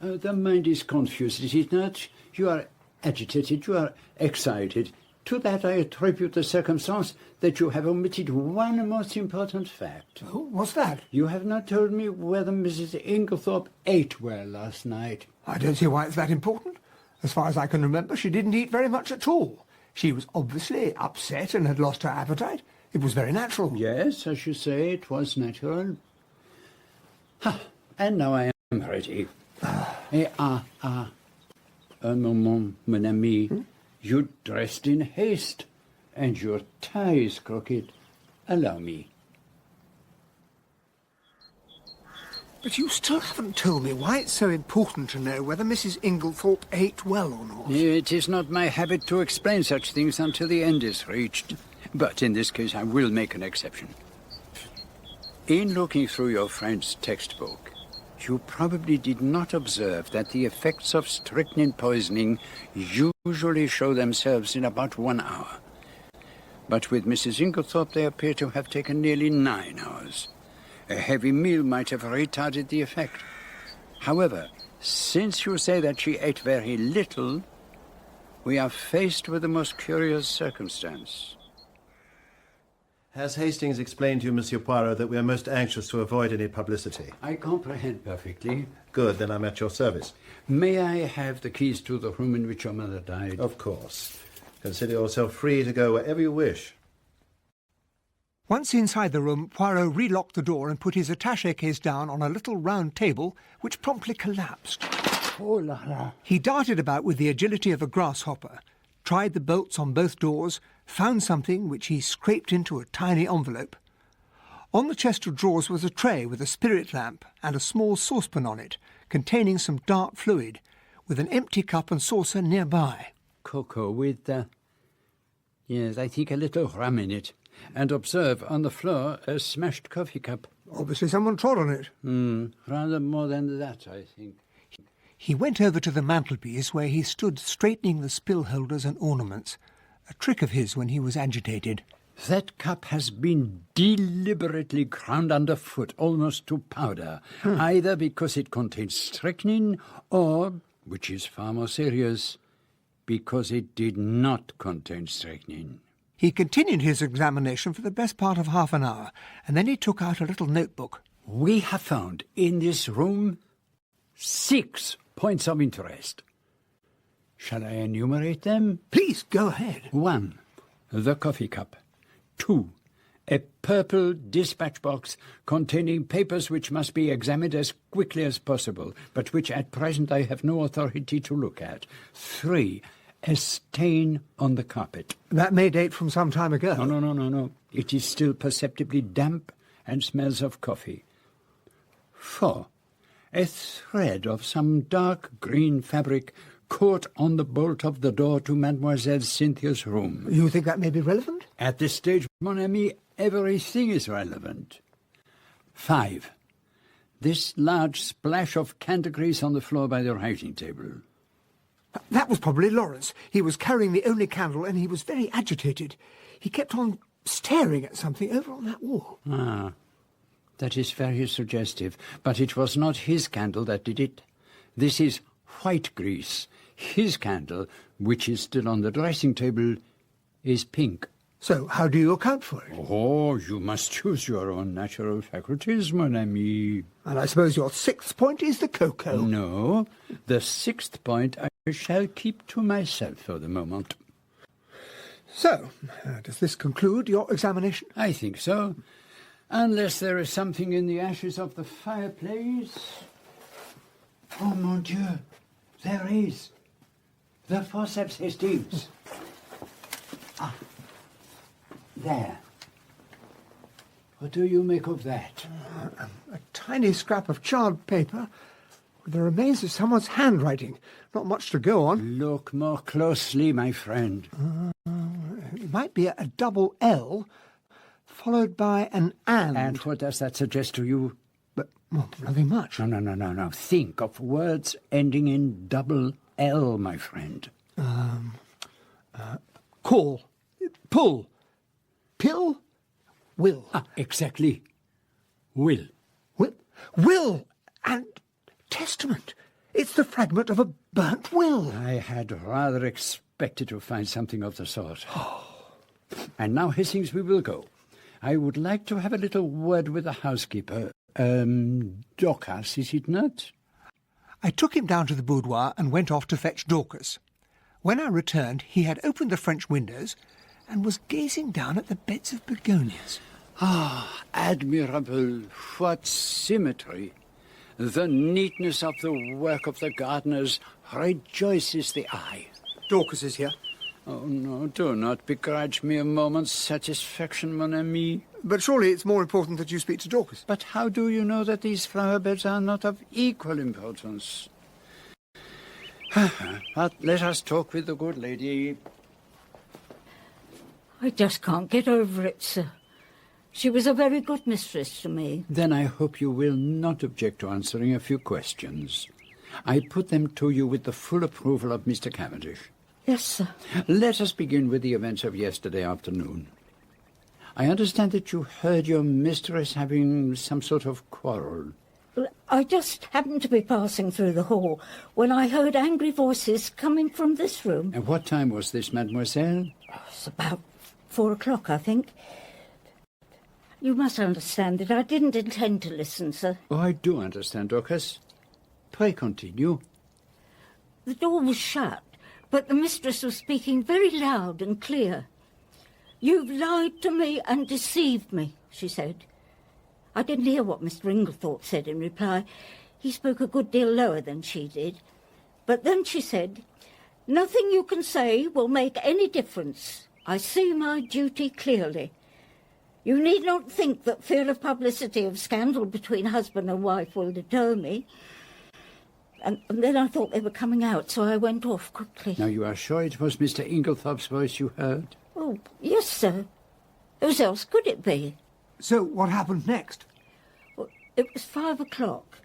The mind is confused, is it not? You are agitated, you are excited. To that I attribute the circumstance that you have omitted one most important fact. Oh, what's that? You have not told me whether Mrs. Inglethorpe ate well last night. I don't see why it's that important. As far as I can remember, she didn't eat very much at all. She was obviously upset and had lost her appetite. It was very natural. Yes, as you say, it was natural. And now I am ready. Un moment, mon ami. You dressed in haste, and your tie is crooked. Allow me. But you still haven't told me why it's so important to know whether Mrs. Inglethorpe ate well or not. It is not my habit to explain such things until the end is reached. But in this case, I will make an exception. In looking through your friend's textbook, you probably did not observe that the effects of strychnine poisoning usually show themselves in about 1 hour. But with Mrs. Inglethorpe, they appear to have taken nearly 9 hours. A heavy meal might have retarded the effect. However, since you say that she ate very little, we are faced with the most curious circumstance. Has Hastings explained to you, Monsieur Poirot, that we are most anxious to avoid any publicity? I comprehend perfectly. Good, then I'm at your service. May I have the keys to the room in which your mother died? Of course. Consider yourself free to go wherever you wish. Once inside the room, Poirot relocked the door and put his attaché case down on a little round table, which promptly collapsed. Oh la la. He darted about with the agility of a grasshopper, tried the bolts on both doors, found something which he scraped into a tiny envelope. On the chest of drawers was a tray with a spirit lamp and a small saucepan on it, containing some dark fluid, with an empty cup and saucer nearby. Cocoa with, yes, I think a little rum in it. And observe, on the floor, a smashed coffee cup. Obviously someone trod on it. Rather more than that, I think. He went over to the mantelpiece where he stood straightening the spill holders and ornaments, a trick of his when he was agitated. That cup has been deliberately ground underfoot, almost to powder, either because it contains strychnine or, which is far more serious, because it did not contain strychnine. He continued his examination for the best part of half an hour, and then he took out a little notebook. We have found in this room 6 points of interest. Shall I enumerate them? Please, go ahead. 1. The coffee cup. 2. A purple dispatch box containing papers which must be examined as quickly as possible, but which at present I have no authority to look at. 3. A stain on the carpet. That may date from some time ago. No. It is still perceptibly damp and smells of coffee. 4. A thread of some dark green fabric caught on the bolt of the door to Mademoiselle Cynthia's room. You think that may be relevant? At this stage, mon ami, everything is relevant. 5. This large splash of cantergrease on the floor by the writing table. That was probably Lawrence. He was carrying the only candle and he was very agitated. He kept on staring at something over on that wall. That is very suggestive, but it was not his candle that did it. This is white grease. His candle, which is still on the dressing table, is pink. So how do you account for it? Oh, you must choose your own natural faculties, mon ami. And I suppose your 6th point is the cocoa. No, the 6th point I shall keep to myself for the moment. So, does this conclude your examination? I think so. Unless there is something in the ashes of the fireplace. Oh, mon Dieu, there is. The forceps Hastings. There. What do you make of that? A tiny scrap of charred paper with the remains of someone's handwriting. Not much to go on. Look more closely, my friend. It might be a double L, followed by an and. And what does that suggest to you? But, well, nothing much. No. Think of words ending in double L, my friend. Call. Pull. Pill? Will. Exactly. Will. Will and testament. It's the fragment of a burnt will. I had rather expected to find something of the sort. And now, Hastings, we will go. I would like to have a little word with the housekeeper. Dorcas, is it not? I took him down to the boudoir and went off to fetch Dorcas. When I returned, he had opened the French windows and was gazing down at the beds of begonias. Admirable. What symmetry. The neatness of the work of the gardeners rejoices the eye. Dorcas is here. Oh, no, do not begrudge me a moment's satisfaction, mon ami. But surely it's more important that you speak to Dorcas. But how do you know that these flower beds are not of equal importance? But let us talk with the good lady. I just can't get over it, sir. She was a very good mistress to me. Then I hope you will not object to answering a few questions. I put them to you with the full approval of Mr. Cavendish. Yes, sir. Let us begin with the events of yesterday afternoon. I understand that you heard your mistress having some sort of quarrel. I just happened to be passing through the hall when I heard angry voices coming from this room. And what time was this, mademoiselle? It was about 4 o'clock, I think. You must understand that I didn't intend to listen, sir. Oh, I do understand, Dorcas. Pray continue. The door was shut, but the mistress was speaking very loud and clear. "You've lied to me and deceived me," she said. I didn't hear what Mr. Inglethorp said in reply. He spoke a good deal lower than she did. But then she said, "Nothing you can say will make any difference. I see my duty clearly. You need not think that fear of publicity of scandal between husband and wife will deter me." And then I thought they were coming out, so I went off quickly. Now, you are sure it was Mr. Inglethorp's voice you heard? Oh, yes, sir. Whose else could it be? So what happened next? Well, it was 5 o'clock.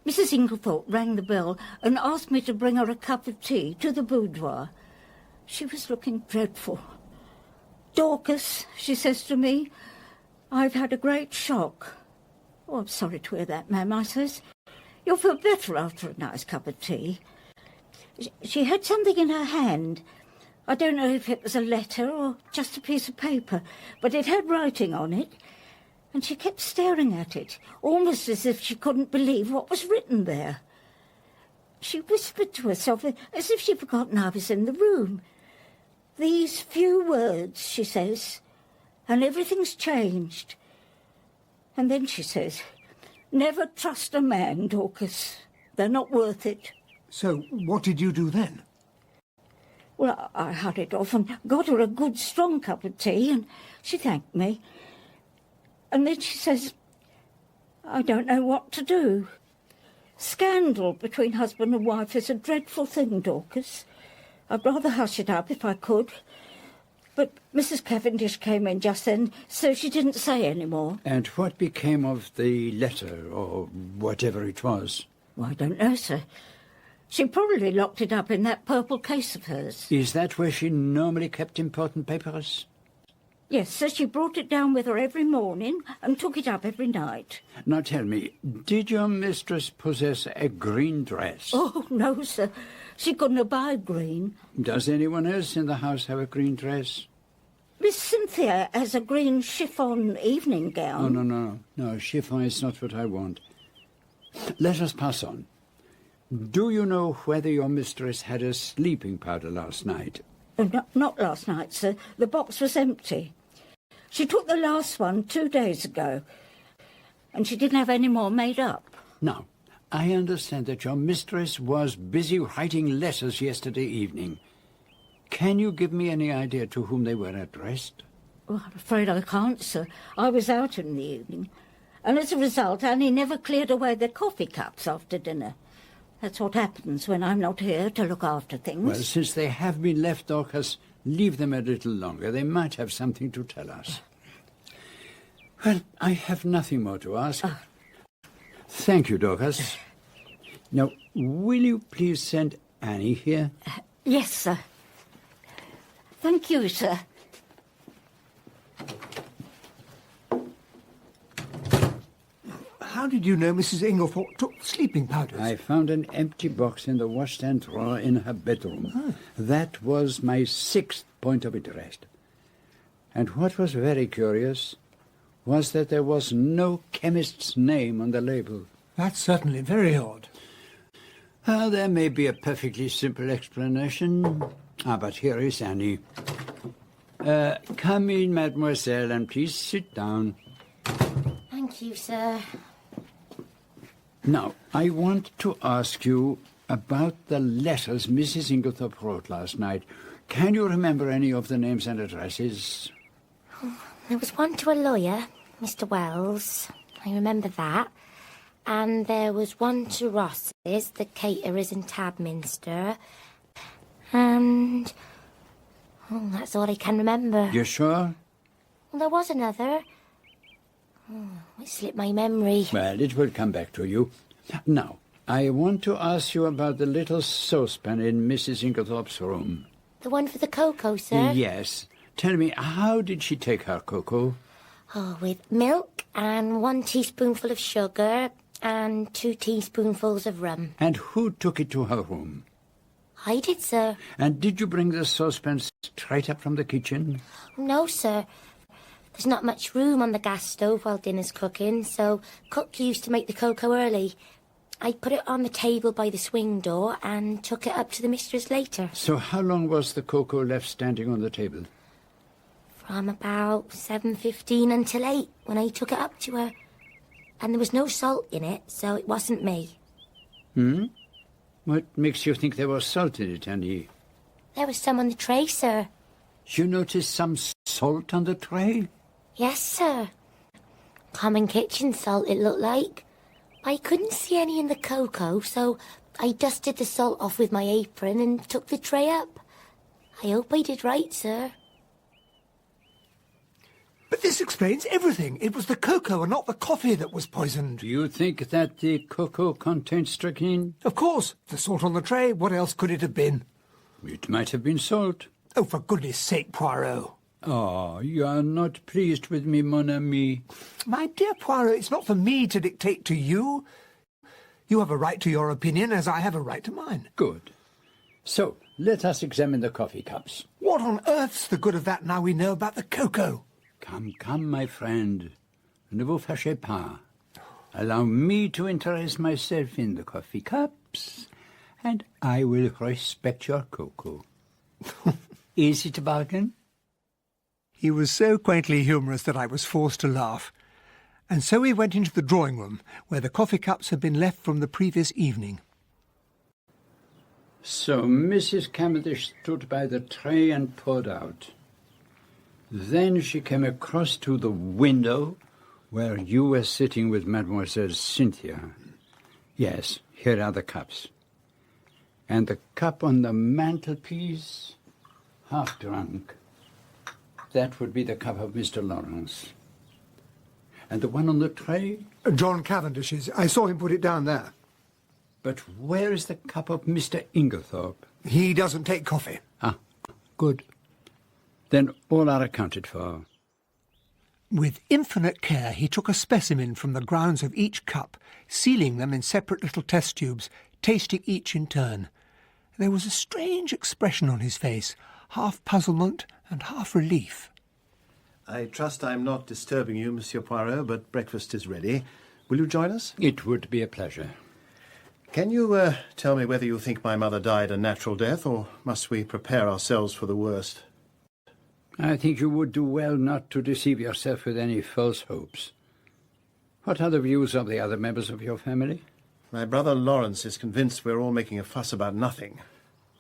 Mrs. Inglethorp rang the bell and asked me to bring her a cup of tea to the boudoir. She was looking dreadful. "Dorcas," she says to me, "I've had a great shock." "Oh, I'm sorry to hear that, ma'am," I says. "You'll feel better after a nice cup of tea." She had something in her hand. I don't know if it was a letter or just a piece of paper, but it had writing on it, and she kept staring at it, almost as if she couldn't believe what was written there. She whispered to herself, as if she'd forgotten I was in the room. "These few words," she says, "and everything's changed." And then she says, "Never trust a man, Dorcas. They're not worth it." So what did you do then? Well, I hurried off and got her a good strong cup of tea, and she thanked me. And then she says, "I don't know what to do. Scandal between husband and wife is a dreadful thing, Dorcas. I'd rather hush it up if I could. But Mrs. Cavendish came in just then, so she didn't say any more." And what became of the letter, or whatever it was? Well, I don't know, sir. She probably locked it up in that purple case of hers. Is that where she normally kept important papers? Yes, sir, she brought it down with her every morning and took it up every night. Now tell me, did your mistress possess a green dress? Oh, no, sir. She couldn't abide green. Does anyone else in the house have a green dress? Miss Cynthia has a green chiffon evening gown. Oh, no, chiffon is not what I want. Let us pass on. Do you know whether your mistress had a sleeping powder last night? Oh, not last night, sir. The box was empty. She took the last one 2 days ago, and she didn't have any more made up. Now, I understand that your mistress was busy writing letters yesterday evening. Can you give me any idea to whom they were addressed? Oh, I'm afraid I can't, sir. I was out in the evening, and as a result, Annie never cleared away the coffee cups after dinner. That's what happens when I'm not here to look after things. Well, since they have been left, Dorcas, leave them a little longer. They might have something to tell us. Well, I have nothing more to ask. Thank you, Dorcas. Now, will you please send Annie here? Yes, sir. Thank you, sir. How did you know Mrs. Inglethorp took sleeping powders? I found an empty box in the washstand drawer in her bedroom. That was my 6th point of interest. And what was very curious was that there was no chemist's name on the label. That's certainly very odd. There may be a perfectly simple explanation. But here is Annie. Come in, mademoiselle, and please sit down. Thank you, sir. Now, I want to ask you about the letters Mrs. Inglethorp wrote last night. Can you remember any of the names and addresses? There was one to a lawyer, Mr. Wells. I remember that. And there was one to Ross's, the caterers in Tabminster. And... oh, that's all I can remember. You're sure? Well, there was another. Oh, it slipped my memory. Well, it will come back to you. Now, I want to ask you about the little saucepan in Mrs. Inglethorp's room. The one for the cocoa, sir? Yes. Tell me, how did she take her cocoa? Oh, with milk and 1 teaspoonful of sugar and 2 teaspoonfuls of rum. And who took it to her room? I did, sir. And did you bring the saucepan straight up from the kitchen? No, sir. There's not much room on the gas stove while dinner's cooking, so Cook used to make the cocoa early. I put it on the table by the swing door and took it up to the mistress later. So how long was the cocoa left standing on the table? From about 7:15 until 8, when I took it up to her. And there was no salt in it, so it wasn't me. What makes you think there was salt in it, Annie? There was some on the tray, sir. You noticed some salt on the tray? Yes, sir. Common kitchen salt, it looked like. I couldn't see any in the cocoa, so I dusted the salt off with my apron and took the tray up. I hope I did right, sir. But this explains everything. It was the cocoa and not the coffee that was poisoned. Do you think that the cocoa contained strychnine? Of course. The salt on the tray, what else could it have been? It might have been salt. Oh, for goodness sake, Poirot. Oh, you are not pleased with me, mon ami. My dear Poirot, it's not for me to dictate to you. You have a right to your opinion, as I have a right to mine. Good. So, let us examine the coffee cups. What on earth's the good of that now we know about the cocoa? Come, come, my friend. Ne vous fâchez pas. Allow me to interest myself in the coffee cups, and I will respect your cocoa. Is it a bargain? He was so quaintly humorous that I was forced to laugh. And so we went into the drawing-room, where the coffee cups had been left from the previous evening. So Mrs. Cavendish stood by the tray and poured out. Then she came across to the window where you were sitting with Mademoiselle Cynthia. Yes, here are the cups. And the cup on the mantelpiece, half drunk. That would be the cup of Mr. Lawrence. And the one on the tray? John Cavendish's. I saw him put it down there. But where is the cup of Mr. Inglethorp? He doesn't take coffee. Ah, good. Then all are accounted for. With infinite care, he took a specimen from the grounds of each cup, sealing them in separate little test tubes, tasting each in turn. There was a strange expression on his face, half puzzlement and half relief. I trust I'm not disturbing you, Monsieur Poirot, but breakfast is ready. Will you join us? It would be a pleasure. Can you tell me whether you think my mother died a natural death, or must we prepare ourselves for the worst? I think you would do well not to deceive yourself with any false hopes. What are the views of the other members of your family? My brother Lawrence is convinced we're all making a fuss about nothing.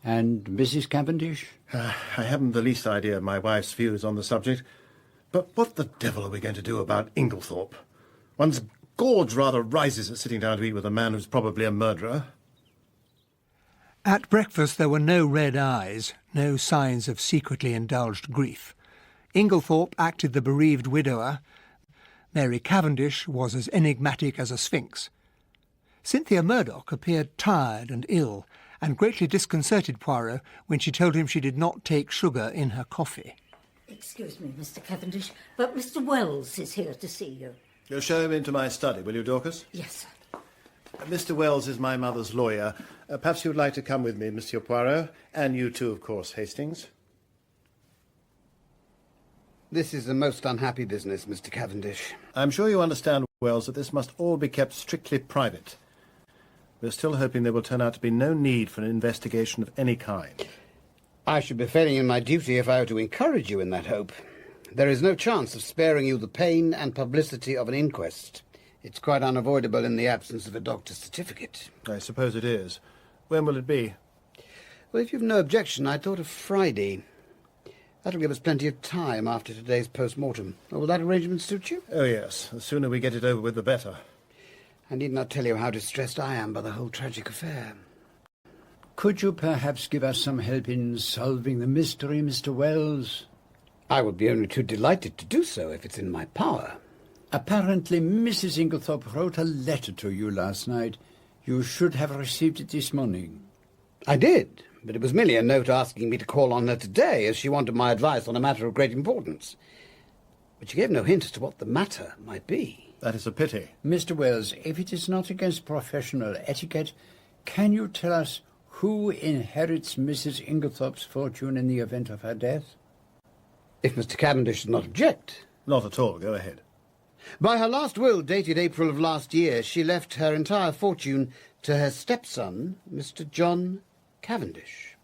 And Mrs. Cavendish? I haven't the least idea of my wife's views on the subject. But what the devil are we going to do about Inglethorp? One's gorge rather rises at sitting down to eat with a man who's probably a murderer. At breakfast there were no red eyes, no signs of secretly indulged grief. Inglethorp acted the bereaved widower. Mary Cavendish was as enigmatic as a sphinx. Cynthia Murdoch appeared tired and ill, and greatly disconcerted Poirot when she told him she did not take sugar in her coffee. Excuse me, Mr. Cavendish, but Mr. Wells is here to see you. You'll show him into my study, will you, Dorcas? Yes, sir. Mr. Wells is my mother's lawyer. Perhaps you'd like to come with me, Monsieur Poirot, and you too, of course, Hastings. This is a most unhappy business, Mr. Cavendish. I'm sure you understand, Wells, that this must all be kept strictly private. We're still hoping there will turn out to be no need for an investigation of any kind. I should be failing in my duty if I were to encourage you in that hope. There is no chance of sparing you the pain and publicity of an inquest. It's quite unavoidable in the absence of a doctor's certificate. I suppose it is. When will it be? Well, if you've no objection, I thought of Friday. That'll give us plenty of time after today's post-mortem. Will that arrangement suit you? Oh, yes. The sooner we get it over with, the better. I need not tell you how distressed I am by the whole tragic affair. Could you perhaps give us some help in solving the mystery, Mr. Wells? I would be only too delighted to do so if it's in my power. Apparently, Mrs. Inglethorp wrote a letter to you last night. You should have received it this morning. I did, but it was merely a note asking me to call on her today, as she wanted my advice on a matter of great importance. But she gave no hint as to what the matter might be. That is a pity. Mr. Wells, if it is not against professional etiquette, can you tell us who inherits Mrs. Inglethorp's fortune in the event of her death? If Mr. Cavendish does not object, Not at all. Go ahead. By her last will, dated April of last year, she left her entire fortune to her stepson, Mr. John Cavendish.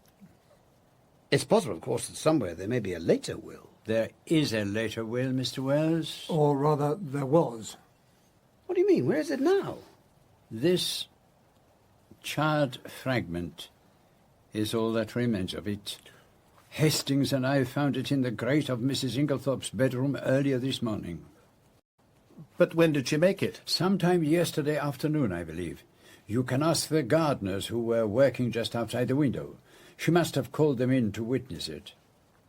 It's possible, of course, that somewhere there may be a later will. There is a later will, Mr. Wells. Or rather, there was. What do you mean? Where is it now? This charred fragment is all that remains of it. Hastings and I found it in the grate of Mrs. Inglethorp's bedroom earlier this morning. But when did she make it? Sometime yesterday afternoon, I believe. You can ask the gardeners who were working just outside the window. She must have called them in to witness it.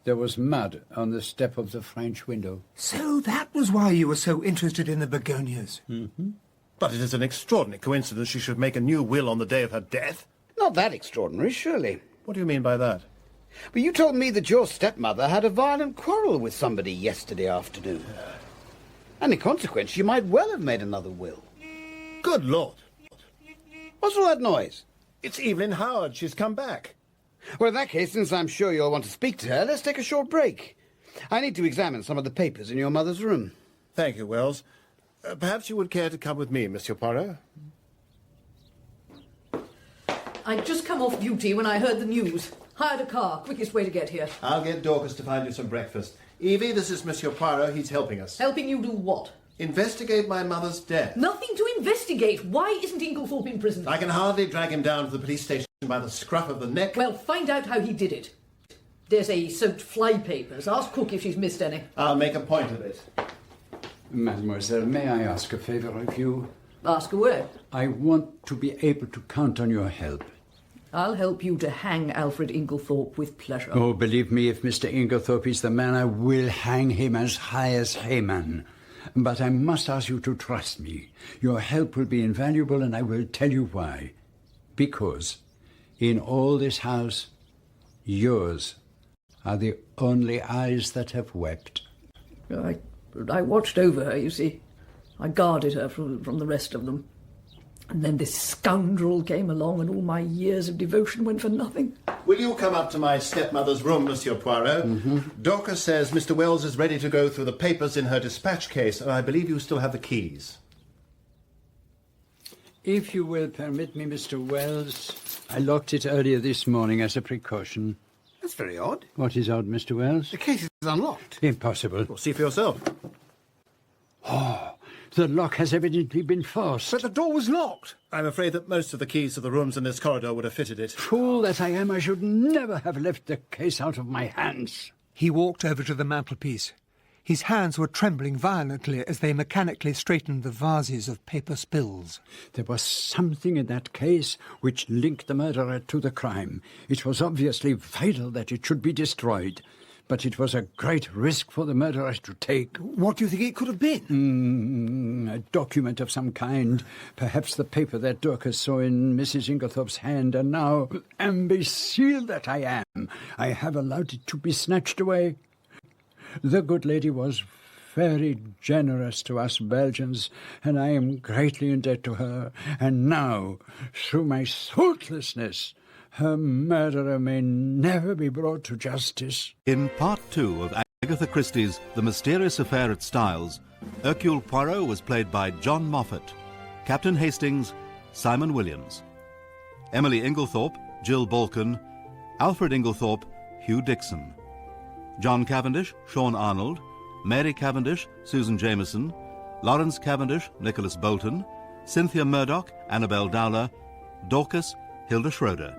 There was mud on the step of the French window. So that was why you were so interested in the begonias. Mm-hmm. But it is an extraordinary coincidence she should make a new will on the day of her death. Not that extraordinary, surely. What do you mean by that? But you told me that your stepmother had a violent quarrel with somebody yesterday afternoon. And in consequence, she might well have made another will. Good Lord. What's all that noise? It's Evelyn Howard. She's come back. Well, in that case, since I'm sure you'll want to speak to her, let's take a short break. I need to examine some of the papers in your mother's room. Thank you, Wells. Perhaps you would care to come with me, Monsieur Poirot? I'd just come off duty when I heard the news. Hired a car. Quickest way to get here. I'll get Dorcas to find you some breakfast. Evie, this is Monsieur Poirot. He's helping us. Helping you do what? Investigate my mother's death. Nothing to investigate. Why isn't Inglethorp in prison? I can hardly drag him down to the police station by the scruff of the neck. Well, find out how he did it. There's a soaked flypapers. Ask Cook if she's missed any. I'll make a point of it. Mademoiselle, may I ask a favour of you? Ask away. I want to be able to count on your help. I'll help you to hang Alfred Inglethorp with pleasure. Oh, believe me, if Mr. Inglethorp is the man, I will hang him as high as Haman. But I must ask you to trust me. Your help will be invaluable, and I will tell you why. Because in all this house, yours are the only eyes that have wept. I watched over her, you see. I guarded her from the rest of them. And then this scoundrel came along and all my years of devotion went for nothing. Will you come up to my stepmother's room, Monsieur Poirot? Mm-hmm. Dorcas says Mr. Wells is ready to go through the papers in her dispatch case, and I believe you still have the keys. If you will permit me, Mr. Wells, I locked it earlier this morning as a precaution. That's very odd. What is odd, Mr. Wells? The case is unlocked. Impossible. Well, see for yourself. Oh, the lock has evidently been forced. But the door was locked. I'm afraid that most of the keys to the rooms in this corridor would have fitted it. Fool that I am, I should never have left the case out of my hands. He walked over to the mantelpiece. His hands were trembling violently as they mechanically straightened the vases of paper spills. There was something in that case which linked the murderer to the crime. It was obviously vital that it should be destroyed. But it was a great risk for the murderer to take. What do you think it could have been? A document of some kind. Perhaps the paper that Dorcas saw in Mrs. Inglethorp's hand. And now, imbecile that I am, I have allowed it to be snatched away. The good lady was very generous to us Belgians, and I am greatly in debt to her. And now, through my thoughtlessness, her murderer may never be brought to justice. In Part 2 of Agatha Christie's The Mysterious Affair at Styles, Hercule Poirot was played by John Moffat, Captain Hastings, Simon Williams, Emily Inglethorp, Jill Balkan, Alfred Inglethorp, Hugh Dixon, John Cavendish, Sean Arnold, Mary Cavendish, Susan Jameson, Lawrence Cavendish, Nicholas Bolton, Cynthia Murdoch, Annabel Dowler, Dorcas, Hilda Schroeder,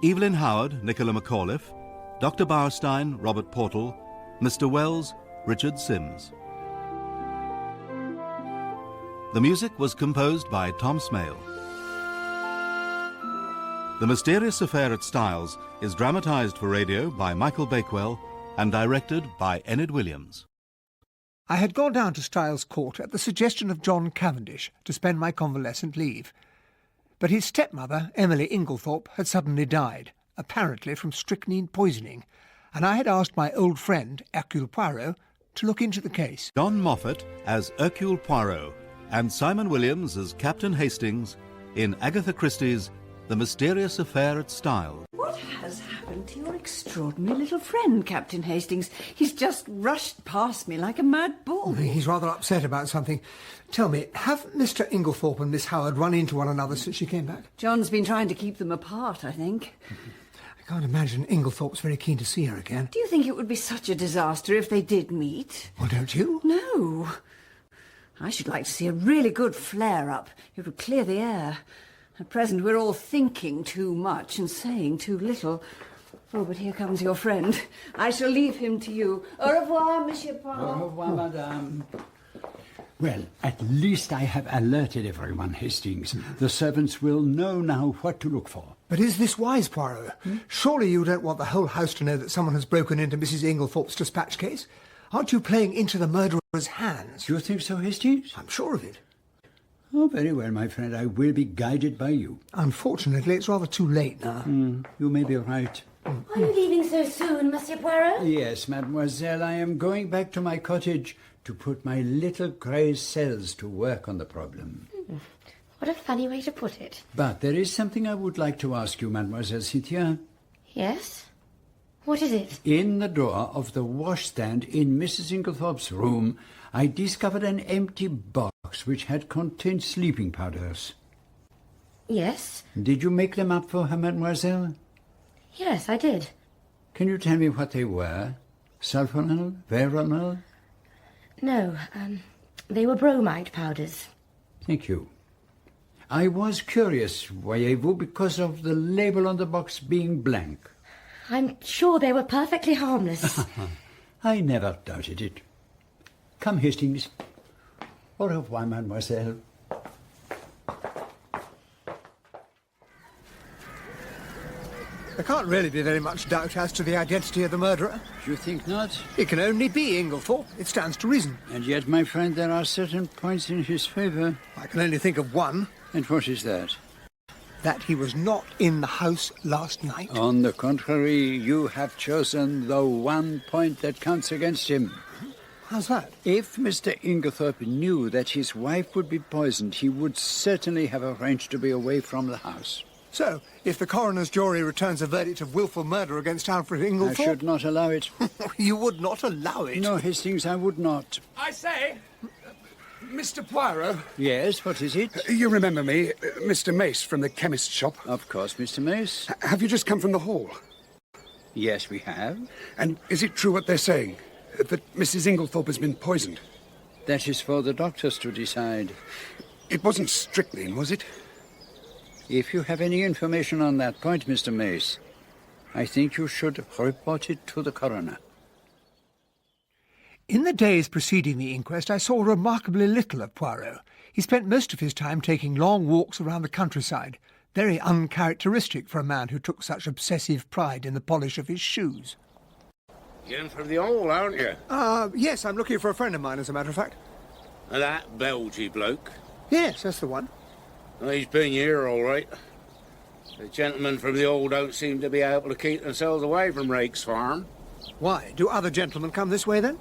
Evelyn Howard, Nicola McAuliffe, Dr. Bauerstein, Robert Portal, Mr. Wells, Richard Sims. The music was composed by Tom Smale. The Mysterious Affair at Styles is dramatised for radio by Michael Bakewell and directed by Enid Williams. I had gone down to Styles Court at the suggestion of John Cavendish to spend my convalescent leave. But his stepmother, Emily Inglethorp, had suddenly died, apparently from strychnine poisoning, and I had asked my old friend, Hercule Poirot, to look into the case. John Moffat as Hercule Poirot and Simon Williams as Captain Hastings in Agatha Christie's The Mysterious Affair at Styles. What has happened happened to your extraordinary little friend, Captain Hastings? He's just rushed past me like a mad bull. He's rather upset about something. Tell me, have Mr. Inglethorp and Miss Howard run into one another since she came back? John's been trying to keep them apart, I think. I can't imagine Inglethorp's very keen to see her again. Do you think it would be such a disaster if they did meet? Well, don't you? No. I should like to see a really good flare-up. It would clear the air. At present, we're all thinking too much and saying too little. Oh, but here comes your friend. I shall leave him to you. Au revoir, Monsieur Poirot. Au revoir, madame. Well, at least I have alerted everyone, Hastings. The servants will know now what to look for. But is this wise, Poirot? Surely you don't want the whole house to know that someone has broken into Mrs. Inglethorpe's dispatch case? Aren't you playing into the murderer's hands? Do you think so, Hastings? I'm sure of it. Oh, very well, my friend. I will be guided by you. Unfortunately, it's rather too late now. You may be right. Are you leaving so soon, Monsieur Poirot? Yes, mademoiselle. I am going back to my cottage to put my little grey cells to work on the problem. What a funny way to put it. But there is something I would like to ask you, mademoiselle Cynthia. Yes? What is it? In the drawer of the washstand in Mrs. Inglethorpe's room, I discovered an empty box which had contained sleeping powders. Yes? Did you make them up for her, mademoiselle? Yes, I did. Can you tell me what they were? Sulfonal? Veronal? No, they were bromide powders. Thank you. I was curious, voyez-vous, because of the label on the box being blank. I'm sure they were perfectly harmless. I never doubted it. Come, Hastings. Au revoir, mademoiselle. There can't really be very much doubt as to the identity of the murderer. You think not? It can only be Inglethorpe. It stands to reason. And yet, my friend, there are certain points in his favour. I can only think of one. And what is that? That he was not in the house last night. On the contrary, you have chosen the one point that counts against him. How's that? If Mr. Inglethorpe knew that his wife would be poisoned, he would certainly have arranged to be away from the house. So, if the coroner's jury returns a verdict of wilful murder against Alfred Inglethorpe... I should not allow it. You would not allow it? No, Hastings, I would not. I say, Mr. Poirot. Yes, what is it? You remember me, Mr. Mace from the chemist's shop? Of course, Mr. Mace. Have you just come from the hall? Yes, we have. And is it true what they're saying? That Mrs. Inglethorpe has been poisoned? That is for the doctors to decide. It wasn't strychnine, was it? If you have any information on that point, Mr. Mace, I think you should report it to the coroner. In the days preceding the inquest, I saw remarkably little of Poirot. He spent most of his time taking long walks around the countryside, very uncharacteristic for a man who took such obsessive pride in the polish of his shoes. You're in from the hall, aren't you? Yes, I'm looking for a friend of mine, as a matter of fact. And that Belgian bloke? Yes, that's the one. Well, he's been here, all right. The gentlemen from the hall don't seem to be able to keep themselves away from Rake's farm. Why? Do other gentlemen come this way, then?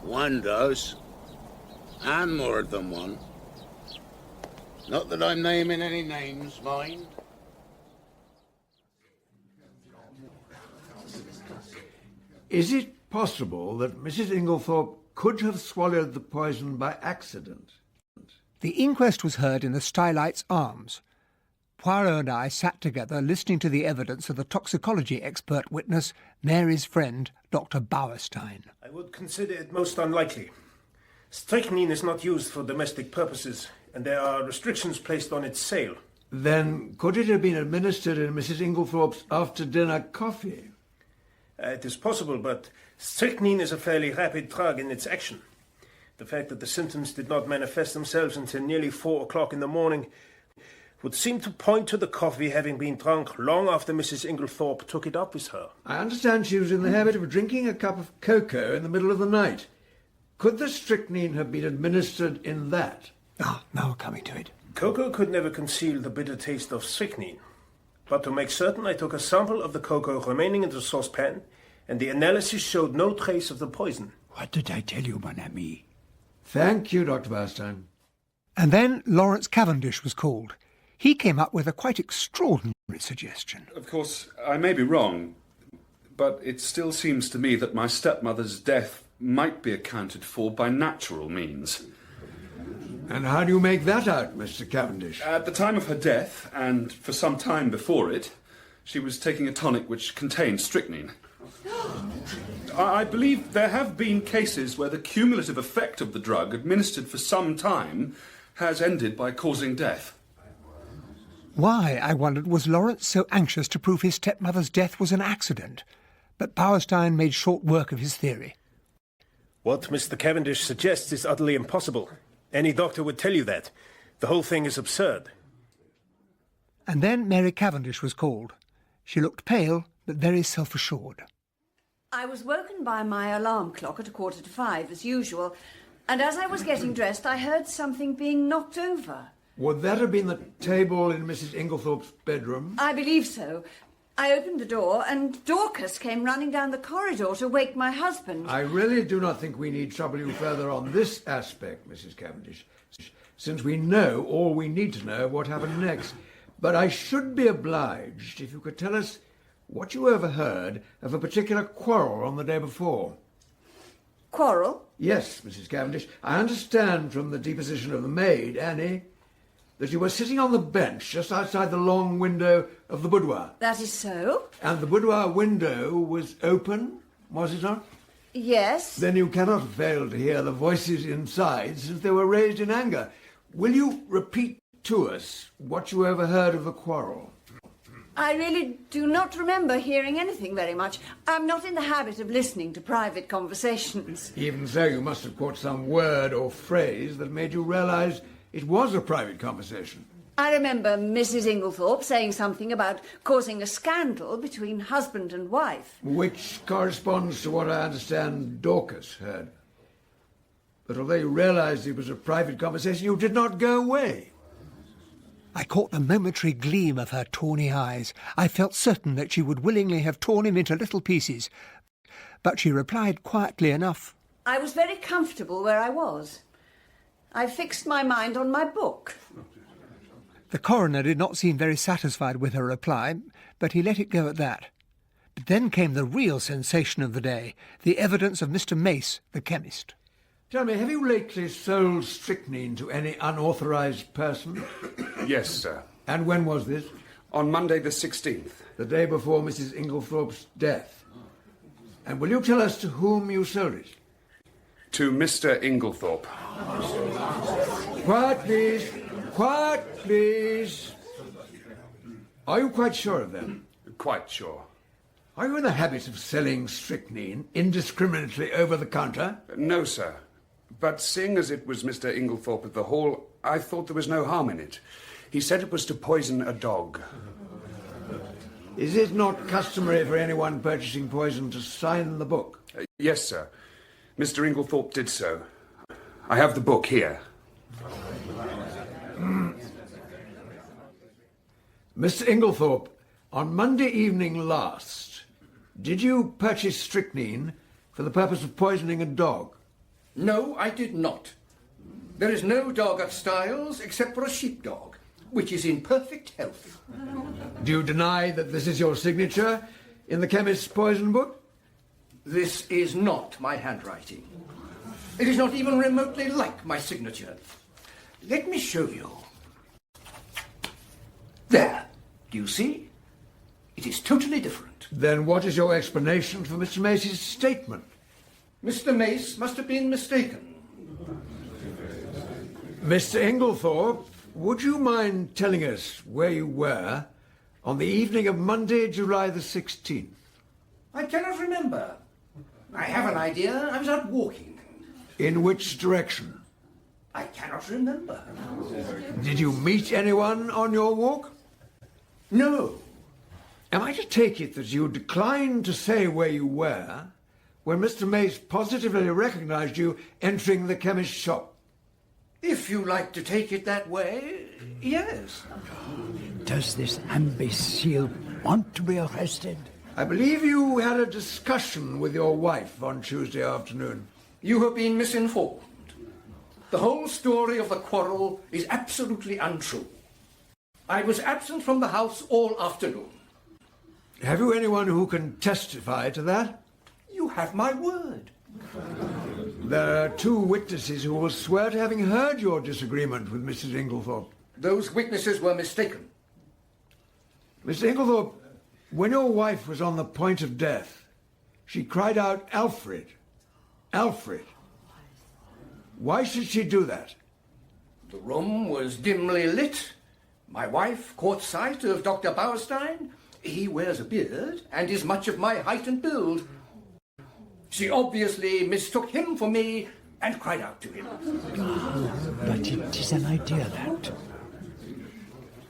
One does. And more than one. Not that I'm naming any names, mind. Is it possible that Mrs. Inglethorpe could have swallowed the poison by accident? The inquest was heard in the Stylites Arms. Poirot and I sat together listening to the evidence of the toxicology expert witness, Mary's friend, Dr. Bauerstein. I would consider it most unlikely. Strychnine is not used for domestic purposes, and there are restrictions placed on its sale. Then could it have been administered in Mrs. Inglethorpe's after-dinner coffee? It is possible, but strychnine is a fairly rapid drug in its action. The fact that the symptoms did not manifest themselves until nearly 4 o'clock in the morning would seem to point to the coffee having been drunk long after Mrs. Inglethorpe took it up with her. I understand she was in the habit of drinking a cup of cocoa in the middle of the night. Could the strychnine have been administered in that? Now we're coming to it. Cocoa could never conceal the bitter taste of strychnine. But to make certain, I took a sample of the cocoa remaining in the saucepan, and the analysis showed no trace of the poison. What did I tell you, mon ami? Thank you, Dr. Bauerstein. And then Lawrence Cavendish was called. He came up with a quite extraordinary suggestion. Of course, I may be wrong, but it still seems to me that my stepmother's death might be accounted for by natural means. And how do you make that out, Mr. Cavendish? At the time of her death, and for some time before it, she was taking a tonic which contained strychnine. I believe there have been cases where the cumulative effect of the drug administered for some time has ended by causing death. Why, I wondered, was Lawrence so anxious to prove his stepmother's death was an accident? But Bauerstein made short work of his theory. What Mr. Cavendish suggests is utterly impossible. Any doctor would tell you that. The whole thing is absurd. And then Mary Cavendish was called. She looked pale, but very self-assured. I was woken by my alarm clock at 5:15, as usual, and as I was getting dressed, I heard something being knocked over. Would that have been the table in Mrs. Inglethorpe's bedroom? I believe so. I opened the door, and Dorcas came running down the corridor to wake my husband. I really do not think we need trouble you further on this aspect, Mrs. Cavendish, since we know all we need to know of what happened next. But I should be obliged if you could tell us what you overheard of a particular quarrel on the day before. Quarrel? Yes, Mrs. Cavendish. I understand from the deposition of the maid, Annie, that you were sitting on the bench just outside the long window of the boudoir. That is so. And the boudoir window was open, was it not? Yes. Then you cannot fail to hear the voices inside, since they were raised in anger. Will you repeat to us what you overheard of the quarrel? I really do not remember hearing anything very much. I'm not in the habit of listening to private conversations. Even so, you must have caught some word or phrase that made you realise it was a private conversation. I remember Mrs. Inglethorpe saying something about causing a scandal between husband and wife. Which corresponds to what I understand Dorcas heard. But although you realised it was a private conversation, you did not go away. I caught the momentary gleam of her tawny eyes. I felt certain that she would willingly have torn him into little pieces. But she replied quietly enough. I was very comfortable where I was. I fixed my mind on my book. The coroner did not seem very satisfied with her reply, but he let it go at that. But then came the real sensation of the day, the evidence of Mr. Mace, the chemist. Tell me, have you lately sold strychnine to any unauthorised person? Yes, sir. And when was this? On Monday the 16th. The day before Mrs. Inglethorpe's death. And will you tell us to whom you sold it? To Mr. Inglethorpe. Quiet, please. Quiet, please. Are you quite sure of that? Quite sure. Are you in the habit of selling strychnine indiscriminately over the counter? No, sir. But seeing as it was Mr. Inglethorpe at the Hall, I thought there was no harm in it. He said it was to poison a dog. Is it not customary for anyone purchasing poison to sign the book? Yes, sir. Mr. Inglethorpe did so. I have the book here. Mr. Inglethorpe, on Monday evening last, did you purchase strychnine for the purpose of poisoning a dog? No, I did not. There is no dog at Styles except for a sheepdog, which is in perfect health. Do you deny that this is your signature in the chemist's poison book? This is not my handwriting. It is not even remotely like my signature. Let me show you. There. Do you see? It is totally different. Then what is your explanation for Mr. Mace's statement? Mr. Mace must have been mistaken. Mr. Inglethorpe, would you mind telling us where you were on the evening of Monday, July the 16th? I cannot remember. I have an idea. I was out walking. In which direction? I cannot remember. Did you meet anyone on your walk? No. Am I to take it that you declined to say where you were when Mr. Mace positively recognised you entering the chemist's shop? If you like to take it that way, yes. Does this imbecile want to be arrested? I believe you had a discussion with your wife on Tuesday afternoon. You have been misinformed. The whole story of the quarrel is absolutely untrue. I was absent from the house all afternoon. Have you anyone who can testify to that? You have my word. There are 2 witnesses who will swear to having heard your disagreement with Mrs. Inglethorp. Those witnesses were mistaken. Mr. Inglethorp, when your wife was on the point of death, she cried out, "Alfred! Alfred!" Why should she do that? The room was dimly lit. My wife caught sight of Dr. Bauerstein. He wears a beard and is much of my height and build. She obviously mistook him for me and cried out to him. But it is an idea, that.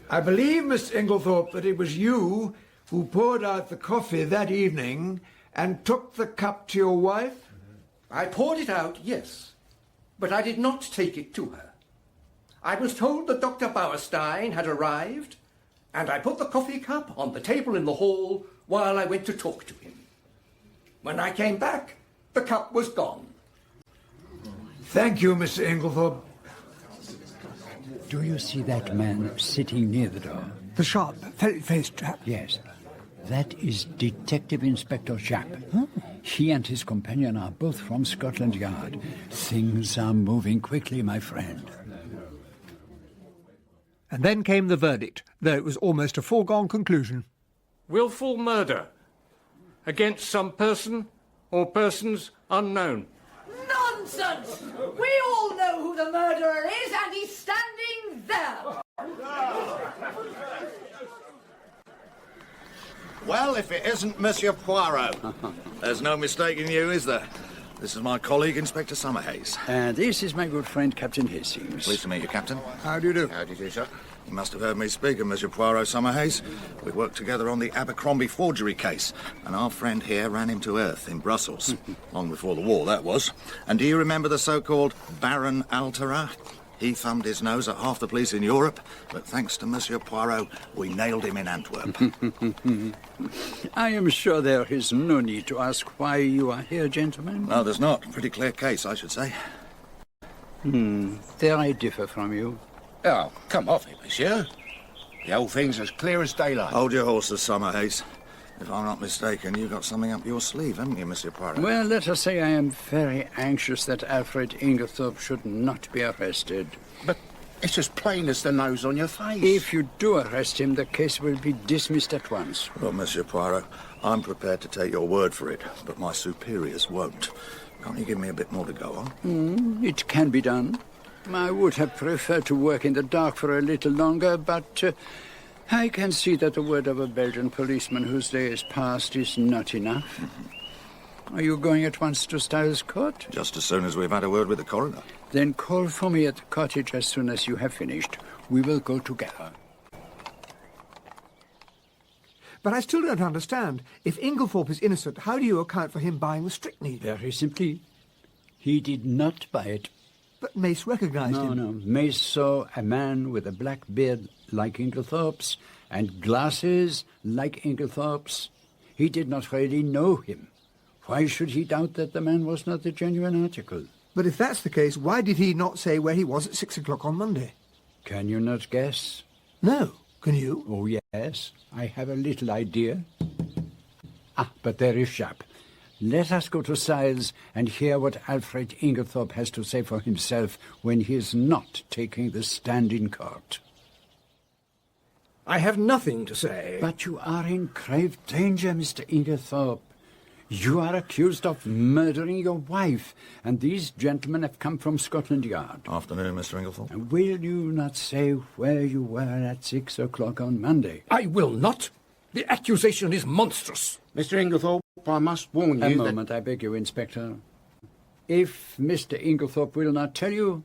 I believe, Mr. Inglethorp, that it was you who poured out the coffee that evening and took the cup to your wife? I poured it out, yes, but I did not take it to her. I was told that Dr. Bauerstein had arrived, and I put the coffee cup on the table in the hall while I went to talk to him. When I came back, the cup was gone. Thank you, Mr. Inglethorp. Do you see that man sitting near the door? The sharp, ferret-faced chap? Yes. That is Detective Inspector Japp. Huh? He and his companion are both from Scotland Yard. Things are moving quickly, my friend. And then came the verdict, though it was almost a foregone conclusion. Willful murder against some person or persons unknown. Nonsense! We all know who the murderer is, and he's standing there. Well, if it isn't Monsieur Poirot. There's no mistaking you, is there? This is my colleague, Inspector Summerhays. And this is my good friend, Captain Hastings. Pleased to meet you, Captain. How do you do? How do you do, sir? You must have heard me speak of Monsieur Poirot, Summerhays. We worked together on the Abercrombie forgery case, and our friend here ran him to earth in Brussels. Long before the war, that was. And do you remember the so-called Baron Alterat? He thumbed his nose at half the police in Europe, but thanks to Monsieur Poirot, we nailed him in Antwerp. I am sure there is no need to ask why you are here, gentlemen. No, there's not. Pretty clear case, I should say. There I differ from you. Oh, come off it, monsieur. The whole thing's as clear as daylight. Hold your horses, Summerhays. If I'm not mistaken, you've got something up your sleeve, haven't you, Monsieur Poirot? Well, let us say I am very anxious that Alfred Inglethorp should not be arrested. But it's as plain as the nose on your face. If you do arrest him, the case will be dismissed at once. Well, Monsieur Poirot, I'm prepared to take your word for it, but my superiors won't. Can't you give me a bit more to go on? It can be done. I would have preferred to work in the dark for a little longer, but I can see that the word of a Belgian policeman whose day is past is not enough. Are you going at once to Styles Court? Just as soon as we've had a word with the coroner. Then call for me at the cottage as soon as you have finished. We will go together. But I still don't understand. If Inglethorpe is innocent, how do you account for him buying the strychnine? Very simply. He did not buy it. But Mace recognised him. No. Mace saw a man with a black beard like Inglethorpe's and glasses like Inglethorpe's. He did not really know him. Why should he doubt that the man was not the genuine article? But if that's the case, why did he not say where he was at 6 o'clock on Monday? Can you not guess? No. Can you? Oh, yes. I have a little idea. But there is Japp. Let us go to Siles and hear what Alfred Inglethorpe has to say for himself when he is not taking the stand in court. I have nothing to say. But you are in grave danger, Mr. Inglethorpe. You are accused of murdering your wife, and these gentlemen have come from Scotland Yard. Afternoon, Mr. Inglethorpe. And will you not say where you were at 6 o'clock on Monday? I will not. The accusation is monstrous. Mr. Inglethorpe, I must warn you A moment, I beg you, Inspector. If Mr. Inglethorpe will not tell you,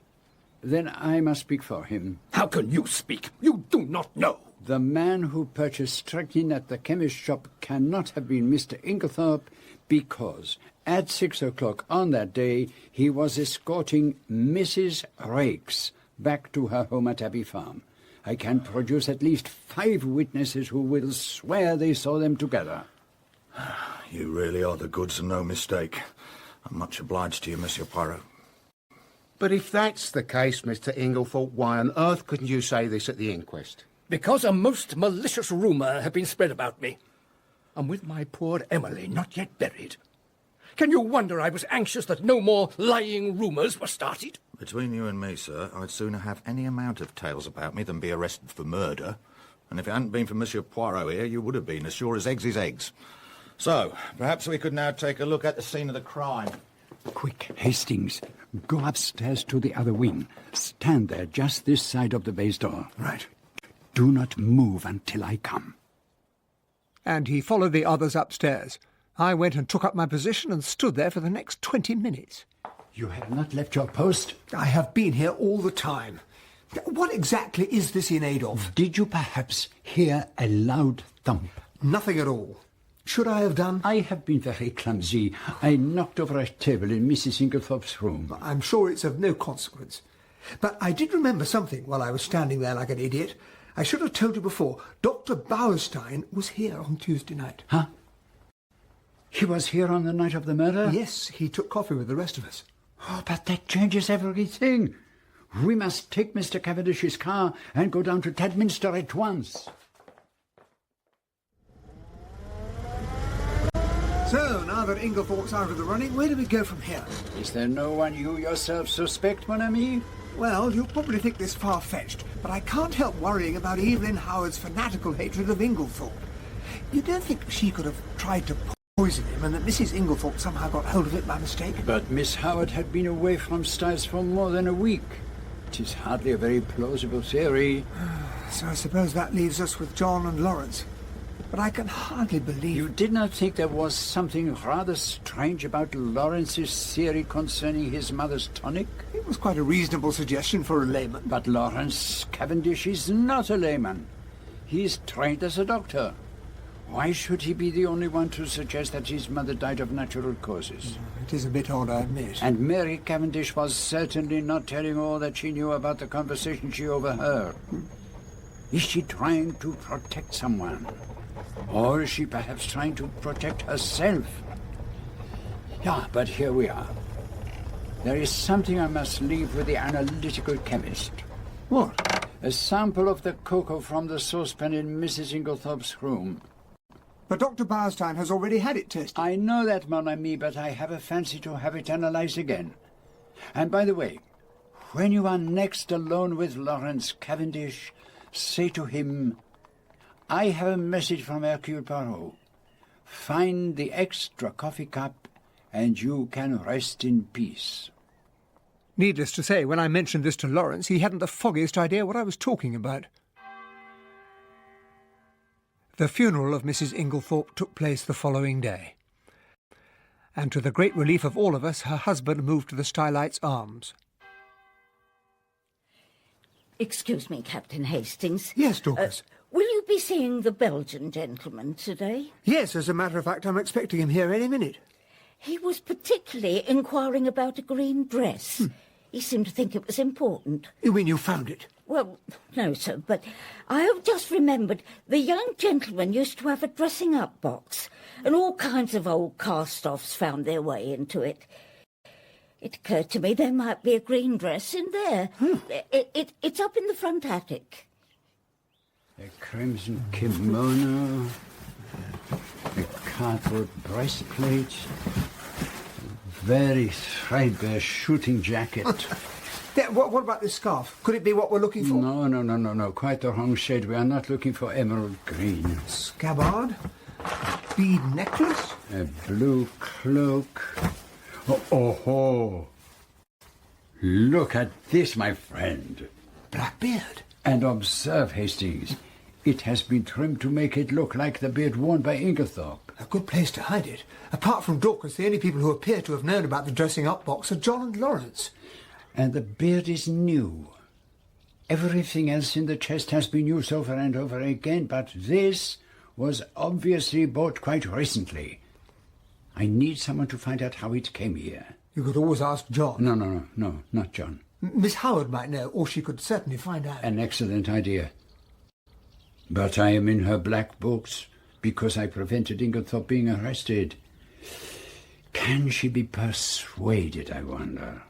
then I must speak for him. How can you speak? You do not know. The man who purchased strychnine at the chemist shop cannot have been Mr. Inglethorpe because at 6 o'clock on that day he was escorting Mrs. Rakes back to her home at Abbey Farm. I can produce at least 5 witnesses who will swear they saw them together. You really are the goods and no mistake. I'm much obliged to you, Monsieur Poirot. But if that's the case, Mr. Inglethorpe, why on earth couldn't you say this at the inquest? Because a most malicious rumour had been spread about me. and with my poor Emily not yet buried. Can you wonder I was anxious that no more lying rumours were started? Between you and me, sir, I'd sooner have any amount of tales about me than be arrested for murder. And if it hadn't been for Monsieur Poirot here, you would have been as sure as eggs is eggs. So, perhaps we could now take a look at the scene of the crime. Quick, Hastings. Go upstairs to the other wing. Stand there just this side of the base door. Right. Do not move until I come. And he followed the others upstairs. I went and took up my position and stood there for the next 20 minutes. You have not left your post? I have been here all the time. What exactly is this in aid of? Did you perhaps hear a loud thump? Nothing at all. Should I have done? I have been very clumsy. I knocked over a table in Mrs. Inglethorp's room. I'm sure it's of no consequence. But I did remember something while I was standing there like an idiot. I should have told you before. Dr. Bauerstein was here on Tuesday night. Huh? He was here on the night of the murder? Yes, he took coffee with the rest of us. Oh, but that changes everything. We must take Mr. Cavendish's car and go down to Tadminster at once. So, now that Inglethorpe's out of the running, where do we go from here? Is there no one you yourself suspect, mon ami? Well, you'll probably think this far-fetched, but I can't help worrying about Evelyn Howard's fanatical hatred of Inglethorpe. You don't think she could have tried to poison him and that Mrs. Inglethorpe somehow got hold of it by mistake? But Miss Howard had been away from Styles for more than a week. It is hardly a very plausible theory. So I suppose that leaves us with John and Lawrence. But I can hardly believe... You did not think there was something rather strange about Lawrence's theory concerning his mother's tonic? It was quite a reasonable suggestion for a layman. But Lawrence Cavendish is not a layman. He is trained as a doctor. Why should he be the only one to suggest that his mother died of natural causes? It is a bit odd, I admit. And Mary Cavendish was certainly not telling all that she knew about the conversation she overheard. Is she trying to protect someone? Or is she perhaps trying to protect herself? Yeah, but here we are. There is something I must leave with the analytical chemist. What? A sample of the cocoa from the saucepan in Mrs. Inglethorpe's room. But Dr. Bauerstein has already had it tested. I know that, mon ami, but I have a fancy to have it analyzed again. And by the way, when you are next alone with Lawrence Cavendish, say to him, I have a message from Hercule Poirot. Find the extra coffee cup and you can rest in peace. Needless to say, when I mentioned this to Lawrence, he hadn't the foggiest idea what I was talking about. The funeral of Mrs. Inglethorpe took place the following day. And to the great relief of all of us, her husband moved to the Stylites' Arms. Excuse me, Captain Hastings. Yes, Dorcas. Will you be seeing the Belgian gentleman today? Yes, as a matter of fact, I'm expecting him here any minute. He was particularly inquiring about a green dress. He seemed to think it was important. You mean you found it? Well, no, sir, but I have just remembered the young gentleman used to have a dressing-up box, and all kinds of old cast-offs found their way into it. It occurred to me there might be a green dress in there. It's up in the front attic. A crimson kimono, a cardboard breastplate, a very threadbare shooting jacket. What about this scarf? Could it be what we're looking for? No. Quite the wrong shade. We are not looking for emerald green. Scabbard? Bead necklace? A blue cloak. Oh. Look at this, my friend. Black beard. And observe, Hastings, it has been trimmed to make it look like the beard worn by Inglethorpe. A good place to hide it. Apart from Dorcas, the only people who appear to have known about the dressing-up box are John and Lawrence. And the beard is new. Everything else in the chest has been used over and over again, but this was obviously bought quite recently. I need someone to find out how it came here. You could always ask John. No, not John. Miss Howard might know, or she could certainly find out. An excellent idea. But I am in her black books because I prevented Inglethorpe being arrested. Can she be persuaded, I wonder?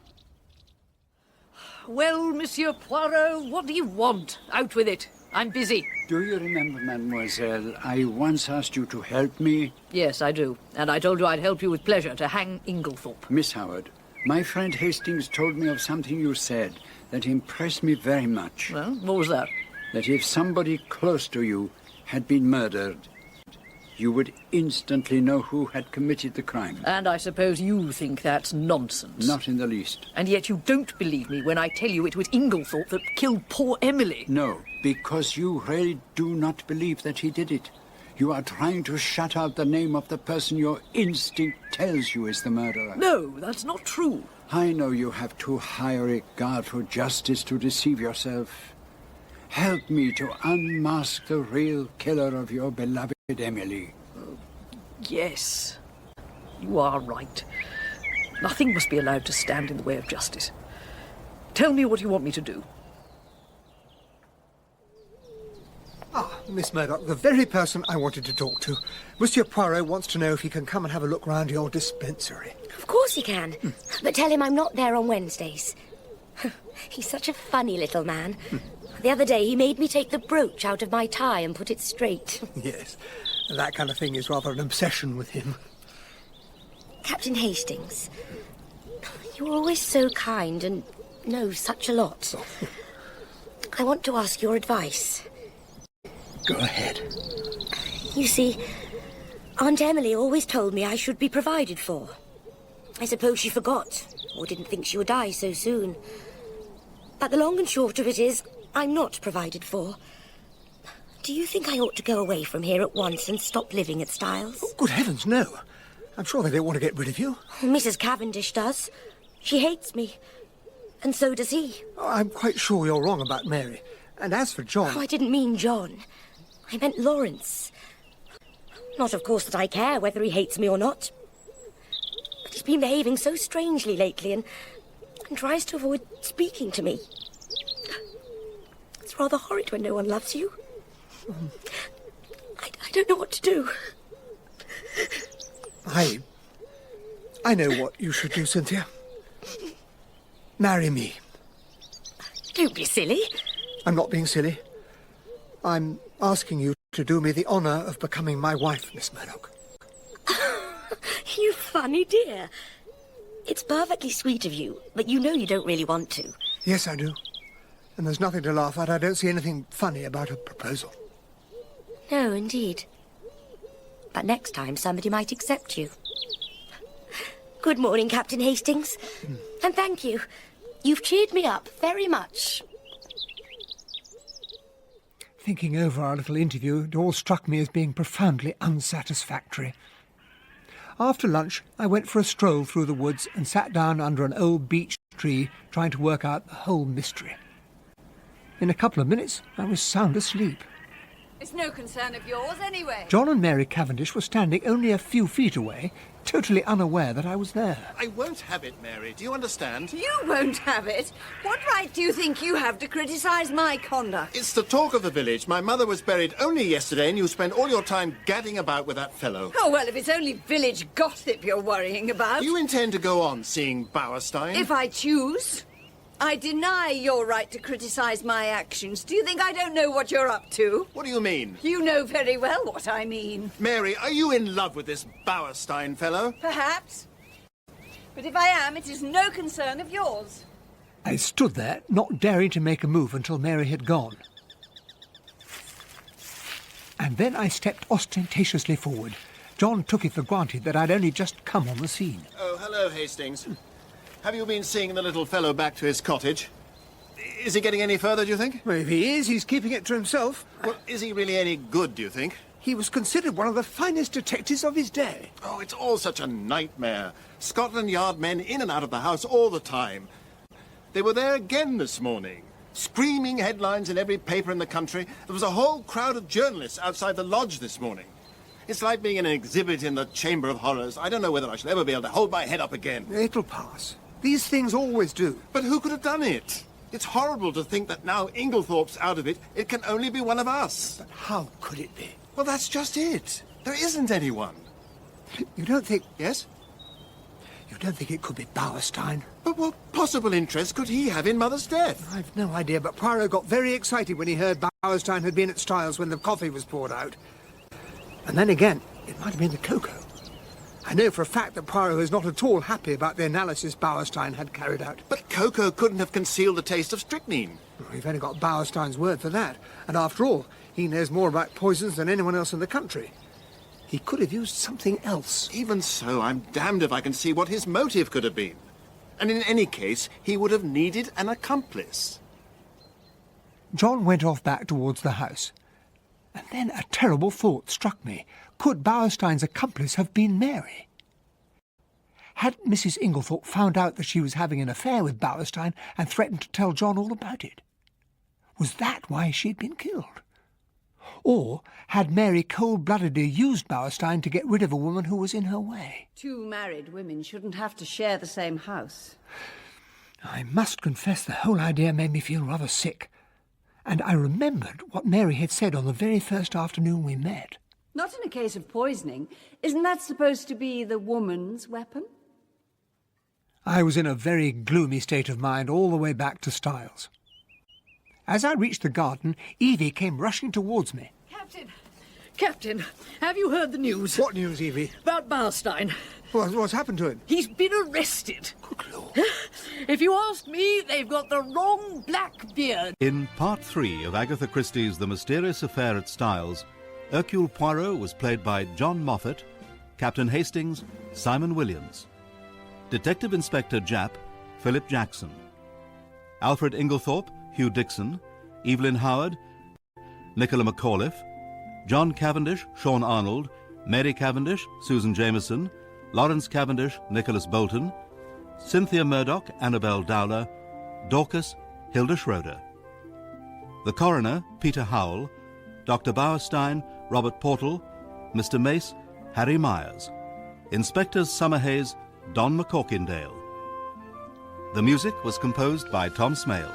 Well, Monsieur Poirot, what do you want? Out with it. I'm busy. Do you remember, mademoiselle, I once asked you to help me? Yes, I do. And I told you I'd help you with pleasure to hang Inglethorp. Miss Howard, my friend Hastings told me of something you said that impressed me very much. Well, what was that? That if somebody close to you had been murdered, you would instantly know who had committed the crime. And I suppose you think that's nonsense. Not in the least. And yet you don't believe me when I tell you it was Inglethorp that killed poor Emily. No, because you really do not believe that he did it. You are trying to shut out the name of the person your instinct tells you is the murderer. No, that's not true. I know you have too high a regard for justice to deceive yourself. Help me to unmask the real killer of your beloved Emily. Yes, you are right. Nothing must be allowed to stand in the way of justice. Tell me what you want me to do. Ah, Miss Murdoch, the very person I wanted to talk to. Monsieur Poirot wants to know if he can come and have a look round your dispensary. Of course he can. But tell him I'm not there on Wednesdays. He's such a funny little man. The other day he made me take the brooch out of my tie and put it straight. Yes, that kind of thing is rather an obsession with him. Captain Hastings, you're always so kind and know such a lot. I want to ask your advice. Go ahead. You see, Aunt Emily always told me I should be provided for. I suppose she forgot, or didn't think she would die so soon. But the long and short of it is, I'm not provided for. Do you think I ought to go away from here at once and stop living at Styles? Oh, good heavens, no. I'm sure they don't want to get rid of you. Mrs. Cavendish does. She hates me. And so does he. Oh, I'm quite sure you're wrong about Mary. And as for John... Oh, I didn't mean John. I meant Lawrence. Not, of course, that I care whether he hates me or not. But he's been behaving so strangely lately and tries to avoid speaking to me. It's rather horrid when no one loves you. I don't know what to do. I know what you should do, Cynthia. Marry me. Don't be silly. I'm not being silly. I'm asking you to do me the honour of becoming my wife, Miss Murdoch. You funny dear. It's perfectly sweet of you, but you know you don't really want to. Yes, I do. And there's nothing to laugh at. I don't see anything funny about a proposal. No, indeed. But next time somebody might accept you. Good morning, Captain Hastings. And thank you. You've cheered me up very much. Thinking over our little interview, it all struck me as being profoundly unsatisfactory. After lunch, I went for a stroll through the woods and sat down under an old beech tree, trying to work out the whole mystery. In a couple of minutes, I was sound asleep. It's no concern of yours, anyway. John and Mary Cavendish were standing only a few feet away, totally unaware that I was there. I won't have it, Mary. Do you understand? You won't have it. What right do you think you have to criticise my conduct? It's the talk of the village. My mother was buried only yesterday, and you spend all your time gadding about with that fellow. Oh, well, if it's only village gossip you're worrying about... Do you intend to go on seeing Bowerstein? If I choose. I deny your right to criticise my actions. Do you think I don't know what you're up to? What do you mean? You know very well what I mean. Mary, are you in love with this Bowerstein fellow? Perhaps. But if I am, it is no concern of yours. I stood there, not daring to make a move until Mary had gone. And then I stepped ostentatiously forward. John took it for granted that I'd only just come on the scene. Oh, hello, Hastings. Have you been seeing the little fellow back to his cottage? Is he getting any further, do you think? Well, if he is, he's keeping it to himself. Well, is he really any good, do you think? He was considered one of the finest detectives of his day. Oh, it's all such a nightmare. Scotland Yard men in and out of the house all the time. They were there again this morning. Screaming headlines in every paper in the country. There was a whole crowd of journalists outside the lodge this morning. It's like being in an exhibit in the Chamber of Horrors. I don't know whether I shall ever be able to hold my head up again. It'll pass. These things always do. But who could have done it? It's horrible to think that now Inglethorpe's out of it, it can only be one of us. But how could it be? Well, that's just it. There isn't anyone. You don't think... Yes? You don't think it could be Bowerstein? But what possible interest could he have in Mother's death? I've no idea, but Poirot got very excited when he heard Bowerstein had been at Styles when the coffee was poured out. And then again, it might have been the cocoa. I know for a fact that Poirot is not at all happy about the analysis Bowerstein had carried out. But cocoa couldn't have concealed the taste of strychnine. We've only got Bowerstein's word for that. And after all, he knows more about poisons than anyone else in the country. He could have used something else. Even so, I'm damned if I can see what his motive could have been. And in any case, he would have needed an accomplice. John went off back towards the house. And then a terrible thought struck me. Could Bowerstein's accomplice have been Mary? Had Mrs. Inglethorp found out that she was having an affair with Bowerstein and threatened to tell John all about it? Was that why she had been killed? Or had Mary cold-bloodedly used Bowerstein to get rid of a woman who was in her way? Two married women shouldn't have to share the same house. I must confess the whole idea made me feel rather sick. And I remembered what Mary had said on the very first afternoon we met. Not in a case of poisoning. Isn't that supposed to be the woman's weapon? I was in a very gloomy state of mind all the way back to Styles. As I reached the garden, Evie came rushing towards me. Captain, have you heard the news? What news, Evie? About Bowerstein. What's happened to him? He's been arrested. Good Lord. If you ask me, they've got the wrong black beard. In Part 3 of Agatha Christie's The Mysterious Affair at Styles, Hercule Poirot was played by John Moffat, Captain Hastings, Simon Williams, Detective Inspector Japp, Philip Jackson, Alfred Inglethorp, Hugh Dixon, Evelyn Howard, Nicola McAuliffe, John Cavendish, Sean Arnold, Mary Cavendish, Susan Jameson, Lawrence Cavendish, Nicholas Bolton, Cynthia Murdoch, Annabel Dowler, Dorcas, Hilda Schroeder. The coroner, Peter Howell, Dr. Bowerstein, Robert Portal, Mr. Mace, Harry Myers, Inspectors Summerhays, Don McCorkindale. The music was composed by Tom Smale.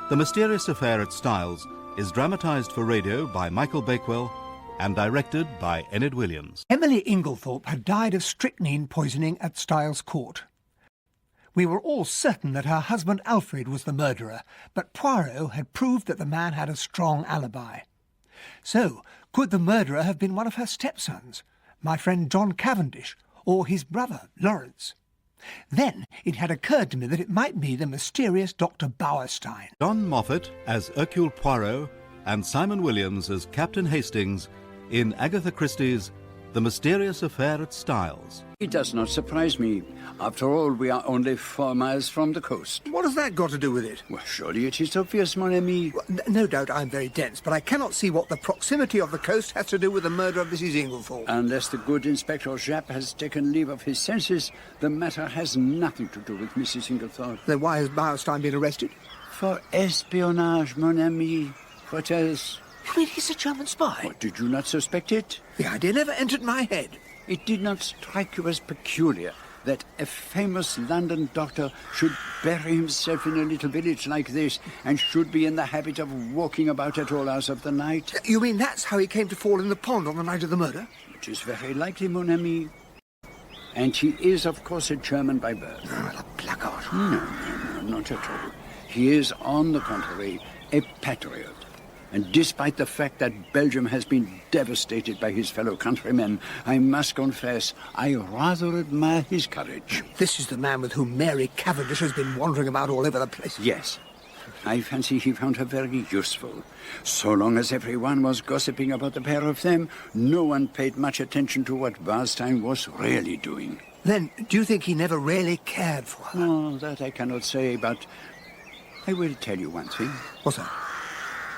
The Mysterious Affair at Styles is dramatised for radio by Michael Bakewell and directed by Enid Williams. Emily Inglethorp had died of strychnine poisoning at Styles Court. We were all certain that her husband Alfred was the murderer, but Poirot had proved that the man had a strong alibi. So, could the murderer have been one of her stepsons, my friend John Cavendish, or his brother, Lawrence? Then it had occurred to me that it might be the mysterious Dr. Bowerstein. John Moffat as Hercule Poirot and Simon Williams as Captain Hastings in Agatha Christie's The Mysterious Affair at Styles. It does not surprise me. After all, we are only 4 miles from the coast. What has that got to do with it? Well, surely it is obvious, mon ami. Well, no doubt I'm very dense, but I cannot see what the proximity of the coast has to do with the murder of Mrs. Inglethorp. Unless the good Inspector Japp has taken leave of his senses, the matter has nothing to do with Mrs. Inglethorp. Then why has Bowerstein been arrested? For espionage, mon ami. What else? You mean he's a German spy? What, did you not suspect it? The idea never entered my head. It did not strike you as peculiar that a famous London doctor should bury himself in a little village like this and should be in the habit of walking about at all hours of the night? You mean that's how he came to fall in the pond on the night of the murder? Which is very likely, mon ami. And he is, of course, a German by birth. A blackguard. No, not at all. He is, on the contrary, a patriot. And despite the fact that Belgium has been devastated by his fellow countrymen, I must confess I rather admire his courage. This is the man with whom Mary Cavendish has been wandering about all over the place. Yes. I fancy he found her very useful. So long as everyone was gossiping about the pair of them, no one paid much attention to what Bowerstein was really doing. Then, do you think he never really cared for her? No, that I cannot say, but I will tell you one thing. What's that?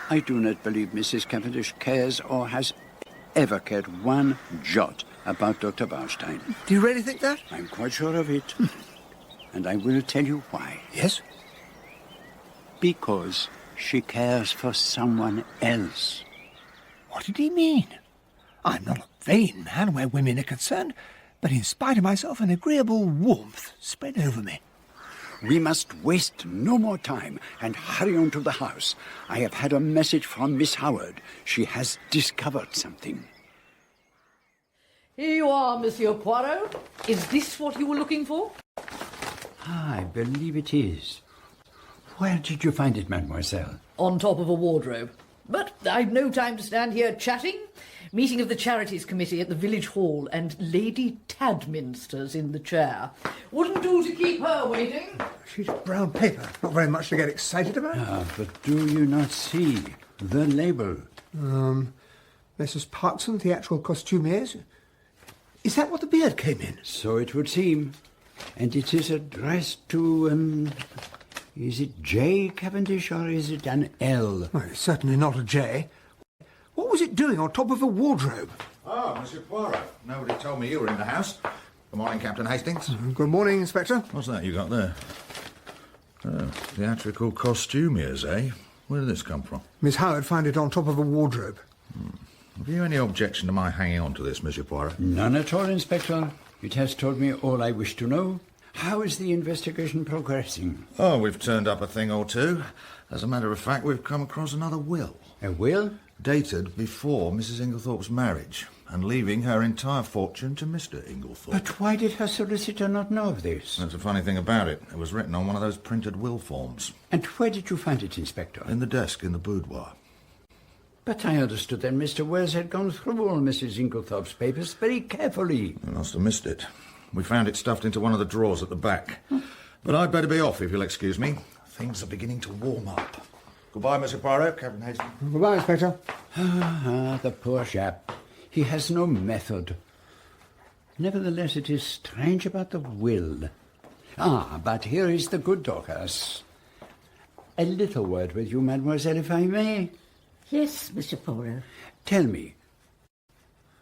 I do not believe Mrs. Cavendish cares or has ever cared one jot about Dr. Bowerstein. Do you really think that? I'm quite sure of it. And I will tell you why. Yes? Because she cares for someone else. What did he mean? I'm not a vain man where women are concerned, but in spite of myself an agreeable warmth spread over me. We must waste no more time and hurry on to the house. I have had a message from Miss Howard. She has discovered something. Here you are, Monsieur Poirot. Is this what you were looking for? I believe it is. Where did you find it, mademoiselle? On top of a wardrobe. But I've no time to stand here chatting. Meeting of the Charities Committee at the village hall, and Lady Tadminster's in the chair. Wouldn't do to keep her waiting. She's brown paper. Not very much to get excited about. Ah, but do you not see the label? Messrs. Parkson, theatrical costumiers. Is that what the beard came in? So it would seem. And it is addressed to, is it J. Cavendish or is it an L? Well, it's certainly not a J. What was it doing on top of a wardrobe? Ah, Monsieur Poirot. Nobody told me you were in the house. Good morning, Captain Hastings. Good morning, Inspector. What's that you got there? Oh, theatrical costumiers, eh? Where did this come from? Miss Howard found it on top of a wardrobe. Have you any objection to my hanging on to this, Monsieur Poirot? None at all, Inspector. It has told me all I wish to know. How is the investigation progressing? Oh, we've turned up a thing or two. As a matter of fact, we've come across another will. A will? Dated before Mrs. Inglethorpe's marriage, and leaving her entire fortune to Mr. Inglethorpe. But why did her solicitor not know of this? That's the funny thing about it. It was written on one of those printed will forms. And where did you find it, Inspector? In the desk in the boudoir. But I understood that Mr. Wells had gone through all Mrs. Inglethorpe's papers very carefully. You must have missed it. We found it stuffed into one of the drawers at the back. But I'd better be off, if you'll excuse me. Things are beginning to warm up. Goodbye, Mr. Poirot, Captain Hastings. Goodbye, Inspector. The poor chap. He has no method. Nevertheless, it is strange about the will. But here is the good Dorcas. A little word with you, mademoiselle, if I may. Yes, Mr. Poirot. Tell me,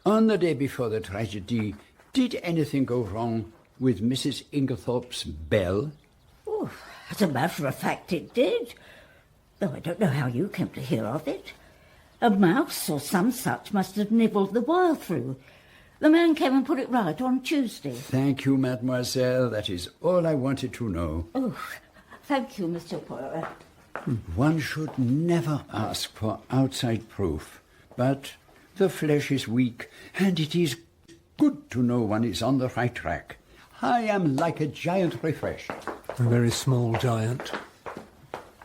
on the day before the tragedy, did anything go wrong with Mrs. Inglethorpe's bell? Oh, as a matter of fact, it did. Though I don't know how you came to hear of it. A mouse or some such must have nibbled the wire through. The man came and put it right on Tuesday. Thank you, mademoiselle. That is all I wanted to know. Oh, thank you, Mr. Poirot. One should never ask for outside proof. But the flesh is weak, and it is good to know one is on the right track. I am like a giant refreshed. A very small giant.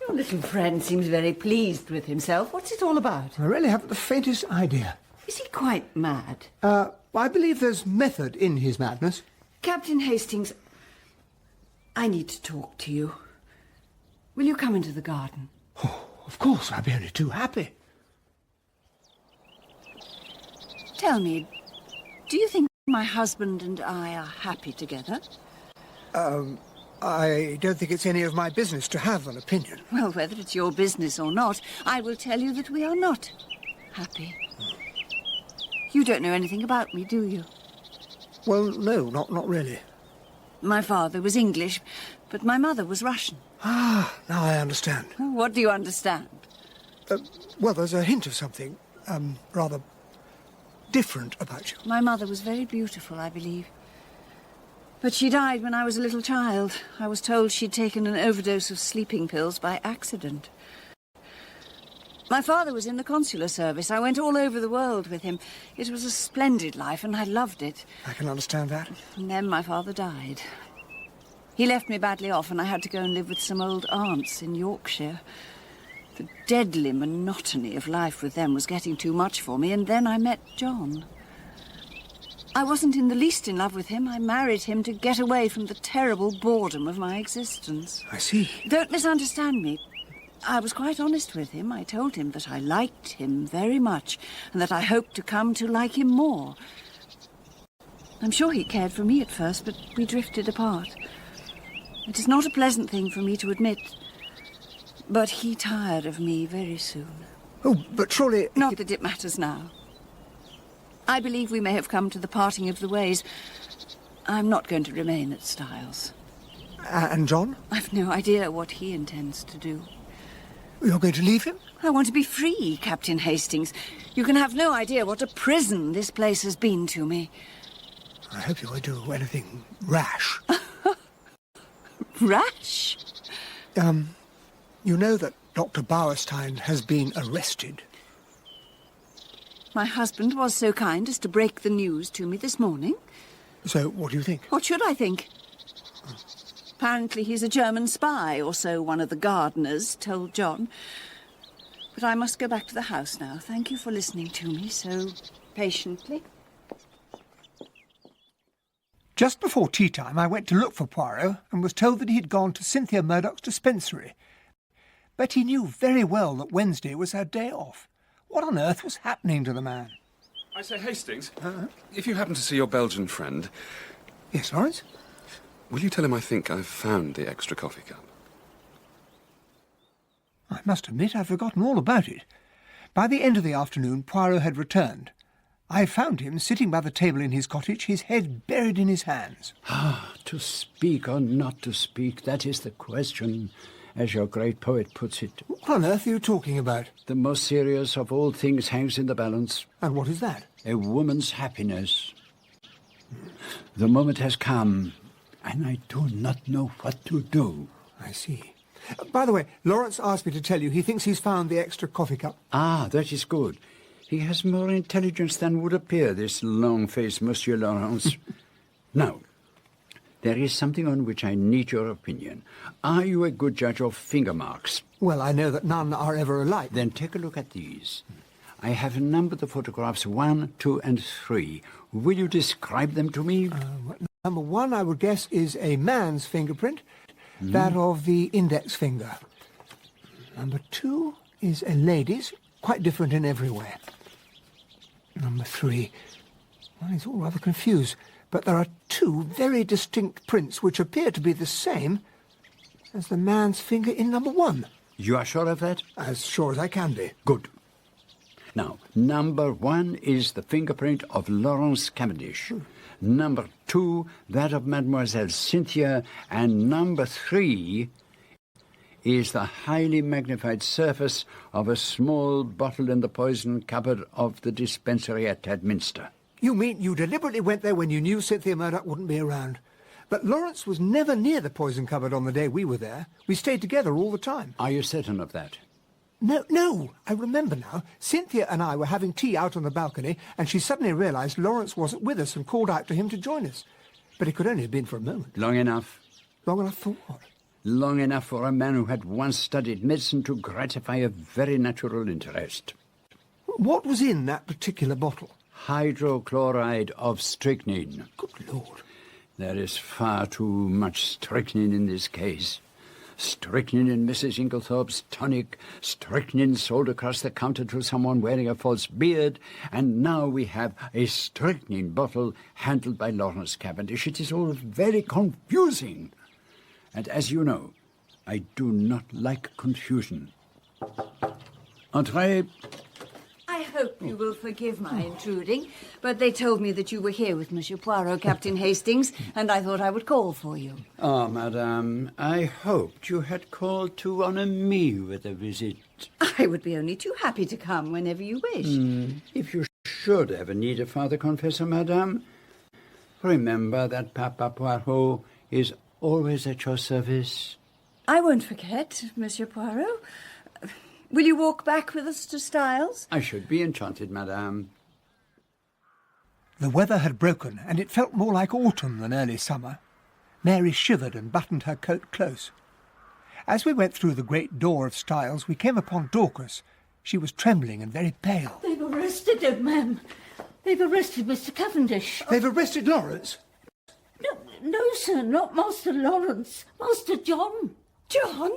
Your little friend seems very pleased with himself. What's it all about? I really haven't the faintest idea. Is he quite mad? I believe there's method in his madness. Captain Hastings, I need to talk to you. Will you come into the garden? Oh, of course, I'd be only too happy. Tell me, do you think my husband and I are happy together? I don't think it's any of my business to have an opinion. Well, whether it's your business or not, I will tell you that we are not happy. You don't know anything about me, do you? Well, no, not really. My father was English, but my mother was Russian. Ah, now I understand. What do you understand? Well, there's a hint of something, rather different about you. My mother was very beautiful, I believe. But she died when I was a little child. I was told she'd taken an overdose of sleeping pills by accident. My father was in the consular service. I went all over the world with him. It was a splendid life, and I loved it. I can understand that. And then my father died. He left me badly off, and I had to go and live with some old aunts in Yorkshire. The deadly monotony of life with them was getting too much for me, and then I met John. I wasn't in the least in love with him. I married him to get away from the terrible boredom of my existence. I see. Don't misunderstand me. I was quite honest with him. I told him that I liked him very much and that I hoped to come to like him more. I'm sure he cared for me at first, but we drifted apart. It is not a pleasant thing for me to admit, but he tired of me very soon. Oh, but surely... Not that it matters now. I believe we may have come to the parting of the ways. I'm not going to remain at Styles. And John? I've no idea what he intends to do. You're going to leave him? I want to be free, Captain Hastings. You can have no idea what a prison this place has been to me. I hope you won't do anything rash. Rash? You know that Dr. Bauerstein has been arrested. My husband was so kind as to break the news to me this morning. So, what do you think? What should I think? Apparently he's a German spy, or so one of the gardeners told John. But I must go back to the house now. Thank you for listening to me so patiently. Just before tea time, I went to look for Poirot and was told that he had gone to Cynthia Murdoch's dispensary. But he knew very well that Wednesday was her day off. What on earth was happening to the man? I say, Hastings, if you happen to see your Belgian friend... Yes, Lawrence? Will you tell him I think I've found the extra coffee cup? I must admit I'd forgotten all about it. By the end of the afternoon, Poirot had returned. I found him sitting by the table in his cottage, his head buried in his hands. Ah, to speak or not to speak, that is the question, as your great poet puts it. What on earth are you talking about? The most serious of all things hangs in the balance. And what is that? A woman's happiness. The moment has come, and I do not know what to do. I see. By the way, Lawrence asked me to tell you he thinks he's found the extra coffee cup. Ah, that is good. He has more intelligence than would appear, this long-faced Monsieur Lawrence. Now, there is something on which I need your opinion. Are you a good judge of finger marks? Well, I know that none are ever alike. Then take a look at these. I have numbered the photographs 1, 2, and 3. Will you describe them to me? Number 1, I would guess, is a man's fingerprint, that of the index finger. Number 2 is a lady's, quite different in every way. Number 3, well, it's all rather confused, but there are 2 very distinct prints which appear to be the same as the man's finger in number 1. You are sure of that? As sure as I can be. Good. Now, number 1 is the fingerprint of Lawrence Cavendish. Number 2, that of Mademoiselle Cynthia. And number 3 is the highly magnified surface of a small bottle in the poison cupboard of the dispensary at Tadminster. You mean you deliberately went there when you knew Cynthia Murdoch wouldn't be around? But Lawrence was never near the poison cupboard on the day we were there. We stayed together all the time. Are you certain of that? No, I remember now. Cynthia and I were having tea out on the balcony, and she suddenly realised Lawrence wasn't with us and called out to him to join us. But it could only have been for a moment. Long enough. Long enough for what? Long enough for a man who had once studied medicine to gratify a very natural interest. What was in that particular bottle? Hydrochloride of strychnine. Good Lord. There is far too much strychnine in this case. Strychnine in Mrs. Inglethorp's tonic, strychnine sold across the counter to someone wearing a false beard, and now we have a strychnine bottle handled by Lawrence Cavendish. It is all very confusing. And as you know, I do not like confusion. Entrez. I hope you will forgive my intruding, but they told me that you were here with Monsieur Poirot, Captain Hastings, and I thought I would call for you. Oh, madame, I hoped you had called to honour me with a visit. I would be only too happy to come whenever you wish. If you should ever need a father confessor, madame, remember that Papa Poirot is always at your service. I won't forget, Monsieur Poirot. Will you walk back with us to Styles? I should be enchanted, madame. The weather had broken, and it felt more like autumn than early summer. Mary shivered and buttoned her coat close. As we went through the great door of Styles, we came upon Dorcas. She was trembling and very pale. They've arrested him, ma'am. They've arrested Mr. Cavendish. They've arrested Lawrence? No, sir, not Master Lawrence. Master John. John?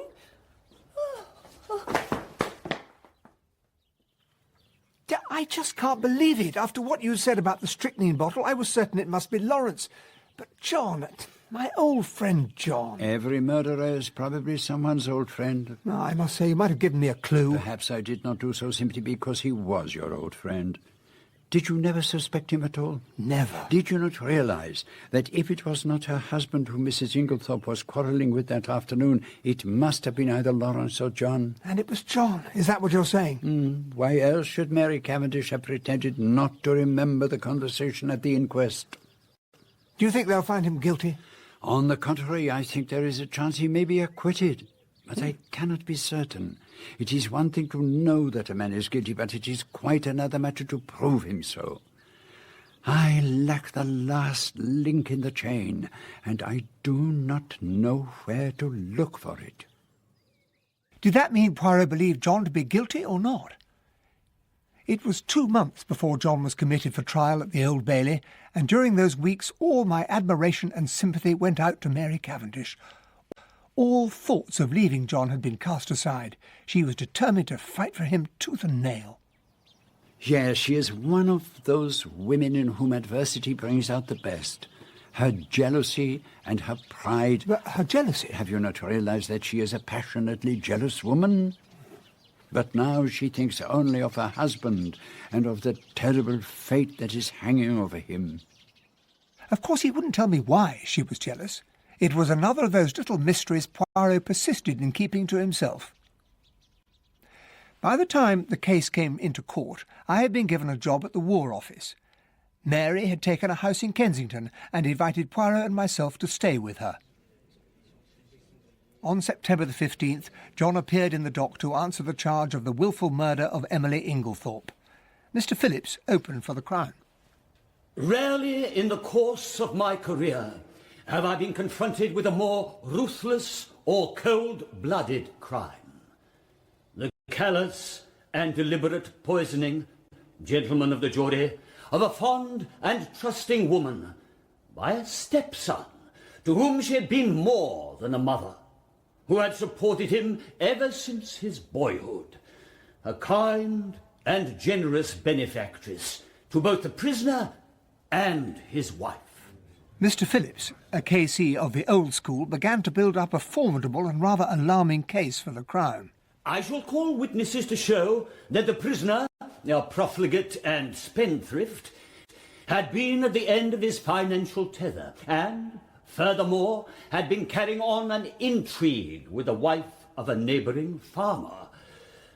I just can't believe it. After what you said about the strychnine bottle, I was certain it must be Lawrence. But John, my old friend John. Every murderer is probably someone's old friend. No, I must say, you might have given me a clue. Perhaps I did not do so simply because he was your old friend. Did you never suspect him at all? Never. Did you not realize that if it was not her husband who Mrs. Inglethorp was quarrelling with that afternoon, it must have been either Lawrence or John? And it was John. Is that what you're saying? Why else should Mary Cavendish have pretended not to remember the conversation at the inquest? Do you think they'll find him guilty? On the contrary, I think there is a chance he may be acquitted. But I cannot be certain. It is one thing to know that a man is guilty, but it is quite another matter to prove him so. I lack the last link in the chain, and I do not know where to look for it. Did that mean Poirot believed John to be guilty or not? It was 2 months before John was committed for trial at the Old Bailey, and during those weeks all my admiration and sympathy went out to Mary Cavendish. All thoughts of leaving John had been cast aside. She was determined to fight for him tooth and nail. Yes, she is one of those women in whom adversity brings out the best. Her jealousy and her pride... But her jealousy? Have you not realized that she is a passionately jealous woman? But now she thinks only of her husband and of the terrible fate that is hanging over him. Of course he wouldn't tell me why she was jealous. It was another of those little mysteries Poirot persisted in keeping to himself. By the time the case came into court, I had been given a job at the War Office. Mary had taken a house in Kensington and invited Poirot and myself to stay with her. On September the 15th, John appeared in the dock to answer the charge of the wilful murder of Emily Inglethorp. Mr. Phillips opened for the Crown. Rarely in the course of my career have I been confronted with a more ruthless or cold-blooded crime. The callous and deliberate poisoning, gentlemen of the jury, of a fond and trusting woman by a stepson to whom she had been more than a mother, who had supported him ever since his boyhood, a kind and generous benefactress to both the prisoner and his wife. Mr. Phillips, a KC of the old school, began to build up a formidable and rather alarming case for the Crown. I shall call witnesses to show that the prisoner, a profligate and spendthrift, had been at the end of his financial tether and, furthermore, had been carrying on an intrigue with the wife of a neighbouring farmer,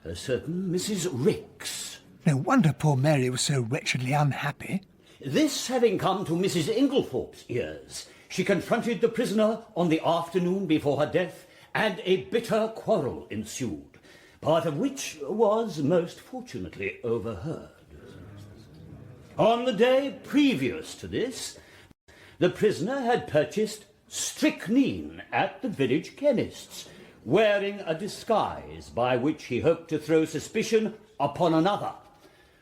a certain Mrs. Ricks. No wonder poor Mary was so wretchedly unhappy. This having come to Mrs. Inglethorp's ears, she confronted the prisoner on the afternoon before her death, and a bitter quarrel ensued, part of which was most fortunately overheard. On the day previous to this, the prisoner had purchased strychnine at the village chemist's, wearing a disguise by which he hoped to throw suspicion upon another.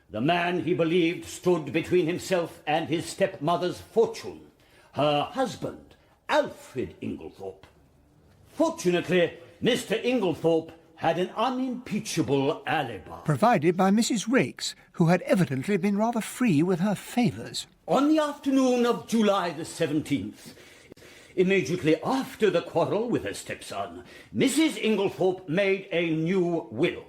The man, he believed, stood between himself and his stepmother's fortune, her husband, Alfred Inglethorp. Fortunately, Mr. Inglethorp had an unimpeachable alibi. Provided by Mrs. Rakes, who had evidently been rather free with her favours. On the afternoon of July the 17th, immediately after the quarrel with her stepson, Mrs. Inglethorp made a new will.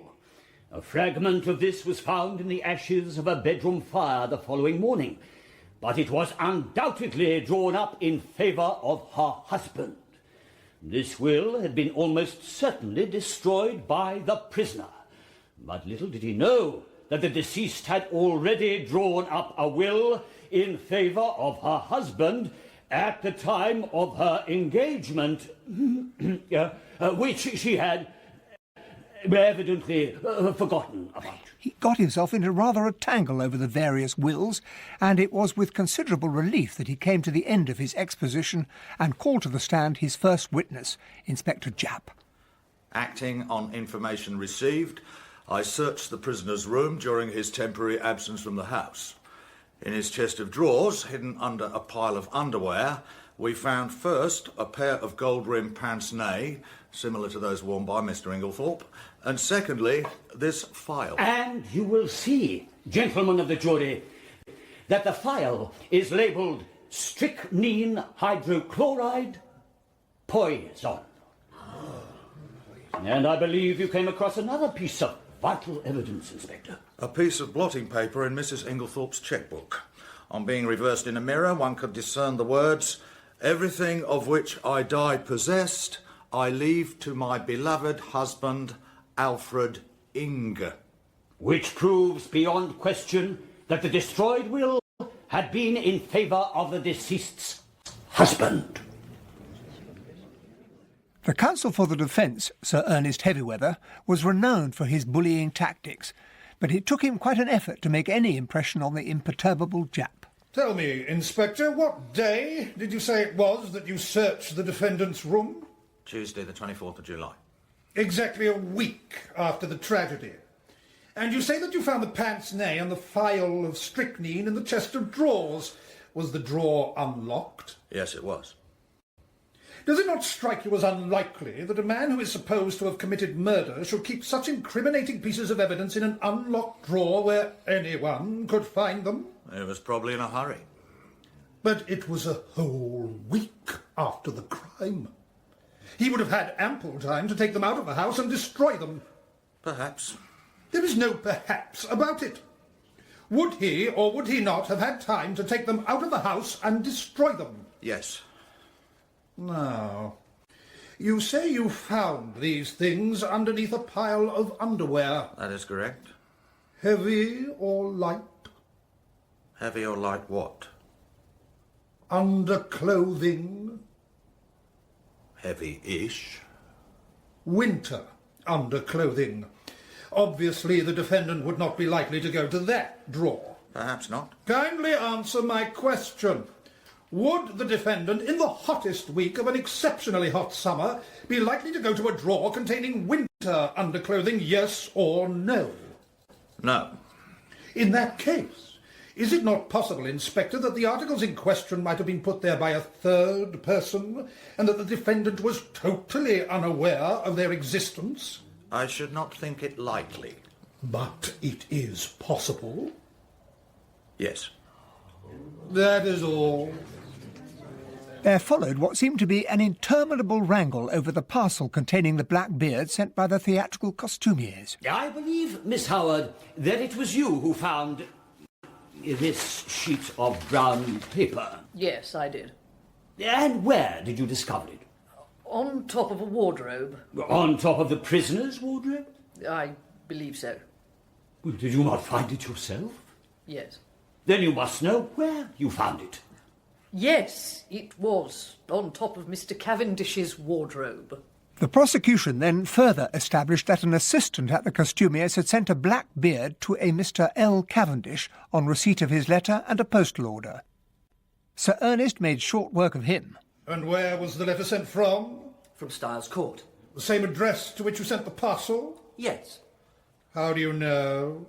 A fragment of this was found in the ashes of a bedroom fire the following morning, but it was undoubtedly drawn up in favour of her husband. This will had been almost certainly destroyed by the prisoner, but little did he know that the deceased had already drawn up a will in favour of her husband at the time of her engagement, which she had evidently forgotten about. He got himself into rather a tangle over the various wills, and it was with considerable relief that he came to the end of his exposition and called to the stand his first witness, Inspector Japp. Acting on information received, I searched the prisoner's room during his temporary absence from the house. In his chest of drawers, hidden under a pile of underwear, we found first a pair of gold-rimmed pince-nez, similar to those worn by Mr. Inglethorp, and secondly, this file. And you will see, gentlemen of the jury, that the file is labelled strychnine hydrochloride poison. And I believe you came across another piece of vital evidence, Inspector. A piece of blotting paper in Mrs. Inglethorp's chequebook. On being reversed in a mirror, one could discern the words, "Everything of which I die possessed, I leave to my beloved husband, Alfred Ing." Which proves beyond question that the destroyed will had been in favour of the deceased's husband. The counsel for the defence, Sir Ernest Heavyweather, was renowned for his bullying tactics, but it took him quite an effort to make any impression on the imperturbable Jap. Tell me, Inspector, what day did you say it was that you searched the defendant's room? Tuesday, the 24th of July. Exactly a week after the tragedy. And you say that you found the pince-nez and the phial of strychnine in the chest of drawers. Was the drawer unlocked? Yes, it was. Does it not strike you as unlikely that a man who is supposed to have committed murder should keep such incriminating pieces of evidence in an unlocked drawer where anyone could find them? He was probably in a hurry. But it was a whole week after the crime. He would have had ample time to take them out of the house and destroy them. Perhaps. There is no perhaps about it. Would he or would he not have had time to take them out of the house and destroy them? Yes. Now, you say you found these things underneath a pile of underwear. That is correct. Heavy or light? Heavy or light what? Underclothing? Heavy-ish. Winter underclothing. Obviously, the defendant would not be likely to go to that drawer. Perhaps not. Kindly answer my question. Would the defendant, in the hottest week of an exceptionally hot summer, be likely to go to a drawer containing winter underclothing, yes or no? No. In that case, is it not possible, Inspector, that the articles in question might have been put there by a third person, and that the defendant was totally unaware of their existence? I should not think it likely. But it is possible? Yes. That is all. There followed what seemed to be an interminable wrangle over the parcel containing the black beard sent by the theatrical costumiers. I believe, Miss Howard, that it was you who found this sheet of brown paper. Yes, I did. And where did you discover it? On top of a wardrobe. On top of the prisoner's wardrobe? I believe so. Well, did you not find it yourself? Yes. Then you must know where you found it. Yes, it was on top of Mr. Cavendish's wardrobe. The prosecution then further established that an assistant at the costumiers had sent a black beard to a Mr. L. Cavendish on receipt of his letter and a postal order. Sir Ernest made short work of him. And where was the letter sent from? From Styles Court. The same address to which you sent the parcel? Yes. How do you know?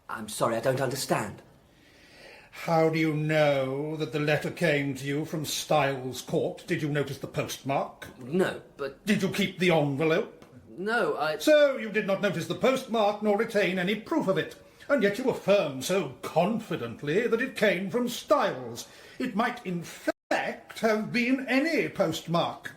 I'm sorry, I don't understand. How do you know that the letter came to you from Styles Court? Did you notice the postmark? No, but... Did you keep the envelope? No, I... So you did not notice the postmark nor retain any proof of it. And yet you affirm so confidently that it came from Styles. It might in fact have been any postmark.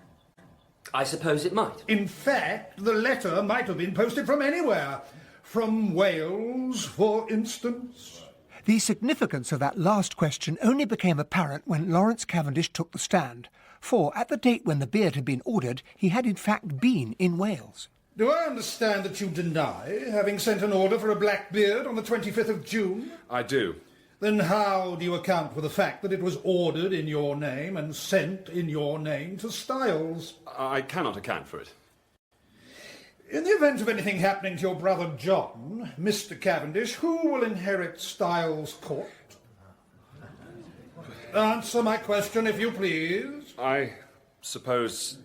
I suppose it might. In fact, the letter might have been posted from anywhere. From Wales, for instance. The significance of that last question only became apparent when Lawrence Cavendish took the stand, for at the date when the beard had been ordered, he had in fact been in Wales. Do I understand that you deny having sent an order for a black beard on the 25th of June? I do. Then how do you account for the fact that it was ordered in your name and sent in your name to Styles? I cannot account for it. In the event of anything happening to your brother John, Mr. Cavendish, who will inherit Styles Court? Answer my question, if you please. I suppose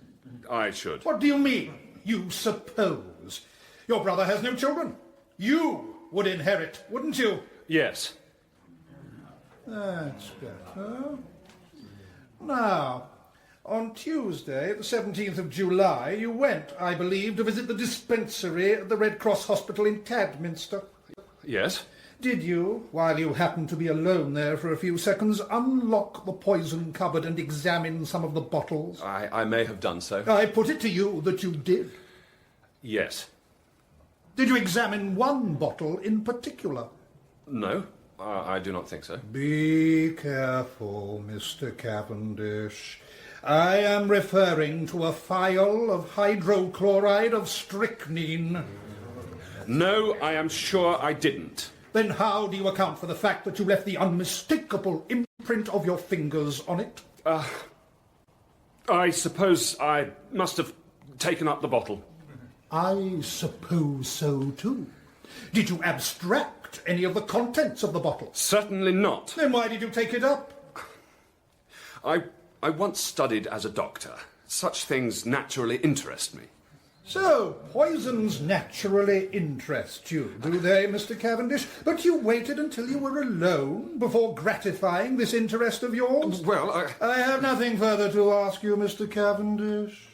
I should. What do you mean, you suppose? Your brother has no children. You would inherit, wouldn't you? Yes. That's better. Now, on Tuesday, the 17th of July, you went, I believe, to visit the dispensary at the Red Cross Hospital in Tadminster. Yes. Did you, while you happened to be alone there for a few seconds, unlock the poison cupboard and examine some of the bottles? I may have done so. I put it to you that you did. Yes. Did you examine one bottle in particular? No, I do not think so. Be careful, Mr. Cavendish. I am referring to a phial of hydrochloride of strychnine. No, I am sure I didn't. Then how do you account for the fact that you left the unmistakable imprint of your fingers on it? I suppose I must have taken up the bottle. I suppose so too. Did you abstract any of the contents of the bottle? Certainly not. Then why did you take it up? I once studied as a doctor. Such things naturally interest me. So, poisons naturally interest you, do they, Mr. Cavendish? But you waited until you were alone before gratifying this interest of yours? Well, I have nothing further to ask you, Mr. Cavendish.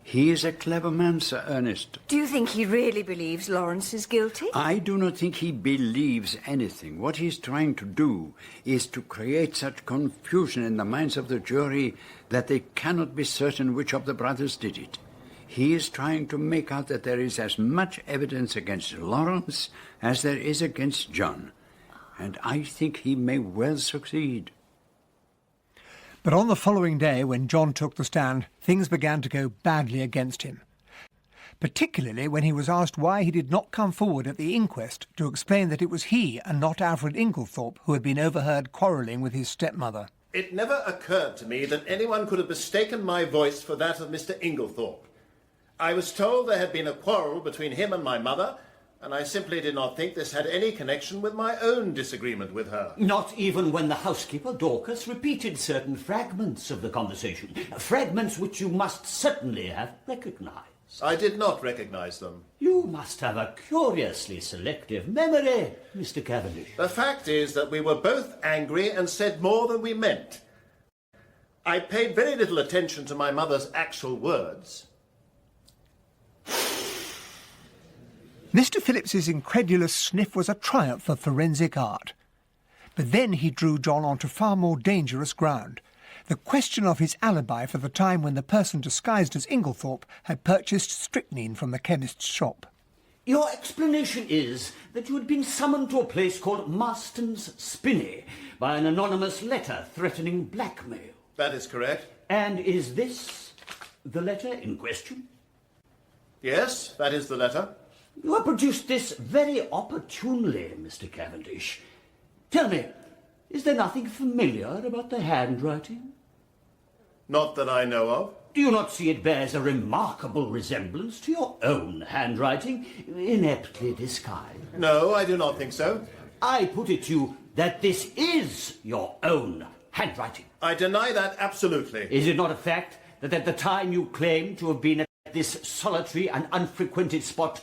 He is a clever man, Sir Ernest. Do you think he really believes Lawrence is guilty? I do not think he believes anything. What he is trying to do is to create such confusion in the minds of the jury that they cannot be certain which of the brothers did it. He is trying to make out that there is as much evidence against Lawrence as there is against John. And I think he may well succeed. But on the following day, when John took the stand, things began to go badly against him. Particularly when he was asked why he did not come forward at the inquest to explain that it was he and not Alfred Inglethorp who had been overheard quarrelling with his stepmother. It never occurred to me that anyone could have mistaken my voice for that of Mr. Inglethorp. I was told there had been a quarrel between him and my mother, and I simply did not think this had any connection with my own disagreement with her. Not even when the housekeeper, Dorcas, repeated certain fragments of the conversation. Fragments which you must certainly have recognised. I did not recognise them. You must have a curiously selective memory, Mr. Cavendish. The fact is that we were both angry and said more than we meant. I paid very little attention to my mother's actual words. Mr. Phillips's incredulous sniff was a triumph of forensic art. But then he drew John onto far more dangerous ground. The question of his alibi for the time when the person disguised as Inglethorp had purchased strychnine from the chemist's shop. Your explanation is that you had been summoned to a place called Marston's Spinney by an anonymous letter threatening blackmail. That is correct. And is this the letter in question? Yes, that is the letter. You have produced this very opportunely, Mr. Cavendish. Tell me, is there nothing familiar about the handwriting? Not that I know of. Do you not see it bears a remarkable resemblance to your own handwriting, ineptly disguised? No, I do not think so. I put it to you that this is your own handwriting. I deny that absolutely. Is it not a fact that at the time you claim to have been at this solitary and unfrequented spot,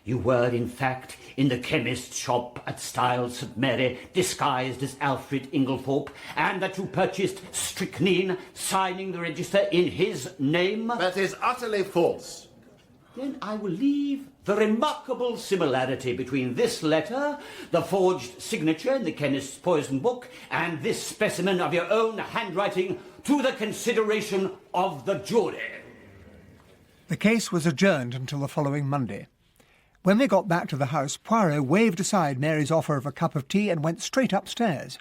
you were, in fact, in the chemist's shop at Styles St. Mary, disguised as Alfred Inglethorp, and that you purchased strychnine, signing the register in his name? That is utterly false. Then I will leave the remarkable similarity between this letter, the forged signature in the chemist's poison book, and this specimen of your own handwriting to the consideration of the jury. The case was adjourned until the following Monday. When we got back to the house, Poirot waved aside Mary's offer of a cup of tea and went straight upstairs.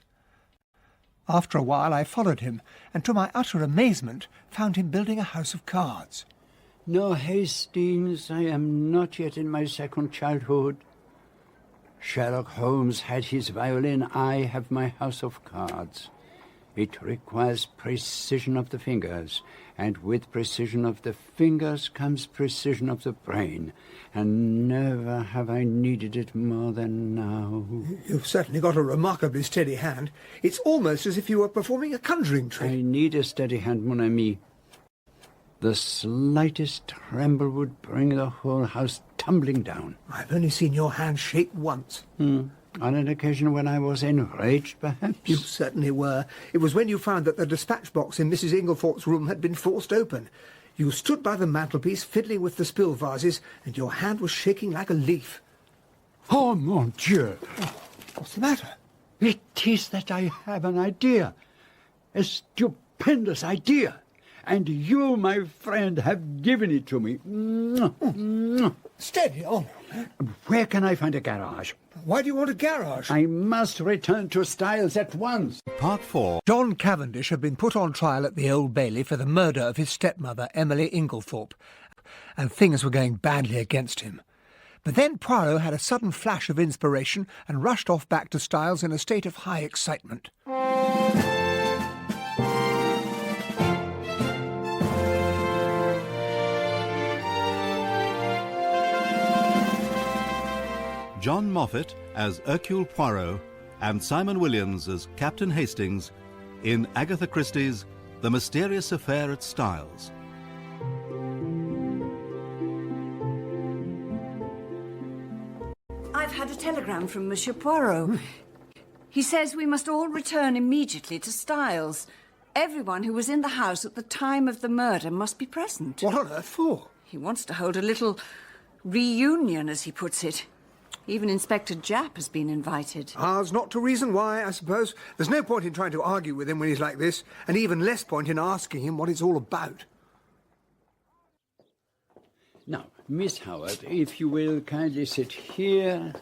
After a while I followed him, and to my utter amazement found him building a house of cards. No, Hastings, I am not yet in my second childhood. Sherlock Holmes had his violin, I have my house of cards. It requires precision of the fingers, and with precision of the fingers comes precision of the brain, and never have I needed it more than now. You've certainly got a remarkably steady hand. It's almost as if you were performing a conjuring trick. I need a steady hand, mon ami. The slightest tremble would bring the whole house tumbling down. I've only seen your hand shake once. On an occasion when I was enraged, perhaps? You certainly were. It was when you found that the dispatch box in Mrs. Inglethorpe's room had been forced open. You stood by the mantelpiece fiddling with the spill vases, and your hand was shaking like a leaf. Oh, mon Dieu! What's the matter? It is that I have an idea. A stupendous idea. And you, my friend, have given it to me. Steady on. Where can I find a garage? Why do you want a garage? I must return to Styles at once. Part 4. John Cavendish had been put on trial at the Old Bailey for the murder of his stepmother, Emily Inglethorp, and things were going badly against him. But then Poirot had a sudden flash of inspiration and rushed off back to Styles in a state of high excitement. John Moffat as Hercule Poirot and Simon Williams as Captain Hastings in Agatha Christie's The Mysterious Affair at Styles. I've had a telegram from Monsieur Poirot. He says we must all return immediately to Styles. Everyone who was in the house at the time of the murder must be present. What on earth for? He wants to hold a little reunion, as he puts it. Even Inspector Japp has been invited. Ours not to reason why, I suppose. There's no point in trying to argue with him when he's like this, and even less point in asking him what it's all about. Now, Miss Howard, if you will kindly sit here.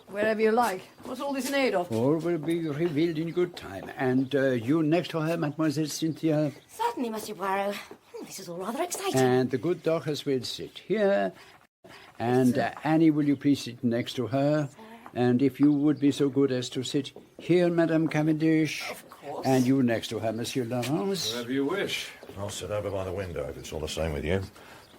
Wherever you like. What's all this in aid of? All will be revealed in good time. And you next to her, Mademoiselle Cynthia. Certainly, Monsieur Poirot. This is all rather exciting. And the good Dorcas will sit here. And Annie, will you please sit next to her? And if you would be so good as to sit here, Madame Cavendish. Of course. And you next to her, Monsieur Laurence. Wherever you wish. I'll sit over by the window if it's all the same with you.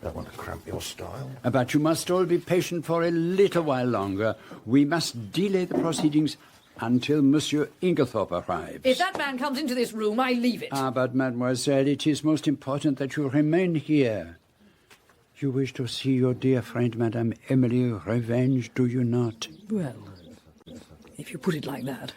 Don't want to cramp your style. But you must all be patient for a little while longer. We must delay the proceedings until Monsieur Inglethorp arrives. If that man comes into this room, I leave it. But mademoiselle, it is most important that you remain here. You wish to see your dear friend, Madame Emily, revenged, do you not? Well, if you put it like that.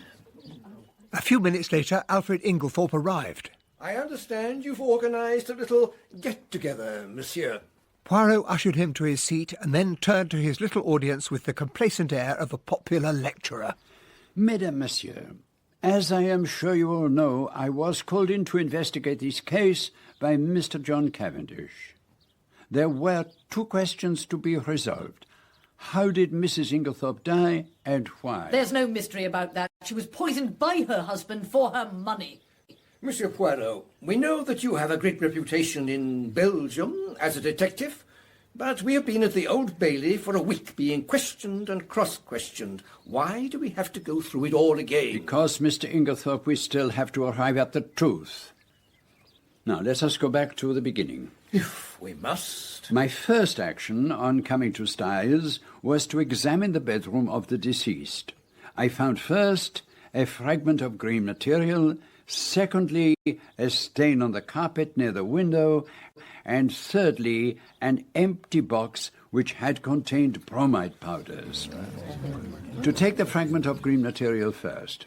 A few minutes later, Alfred Inglethorp arrived. I understand you've organised a little get-together, monsieur. Poirot ushered him to his seat and then turned to his little audience with the complacent air of a popular lecturer. Mesdames, Monsieur, as I am sure you all know, I was called in to investigate this case by Mr. John Cavendish. There were two questions to be resolved. How did Mrs. Inglethorp die, and why? There's no mystery about that. She was poisoned by her husband for her money. Monsieur Poirot, we know that you have a great reputation in Belgium as a detective, but we have been at the Old Bailey for a week being questioned and cross-questioned. Why do we have to go through it all again? Because, Mr. Inglethorp, we still have to arrive at the truth. Now, let us go back to the beginning. If we must. My first action on coming to Styles was to examine the bedroom of the deceased. I found first a fragment of green material, secondly a stain on the carpet near the window, and thirdly an empty box which had contained bromide powders. To take the fragment of green material first,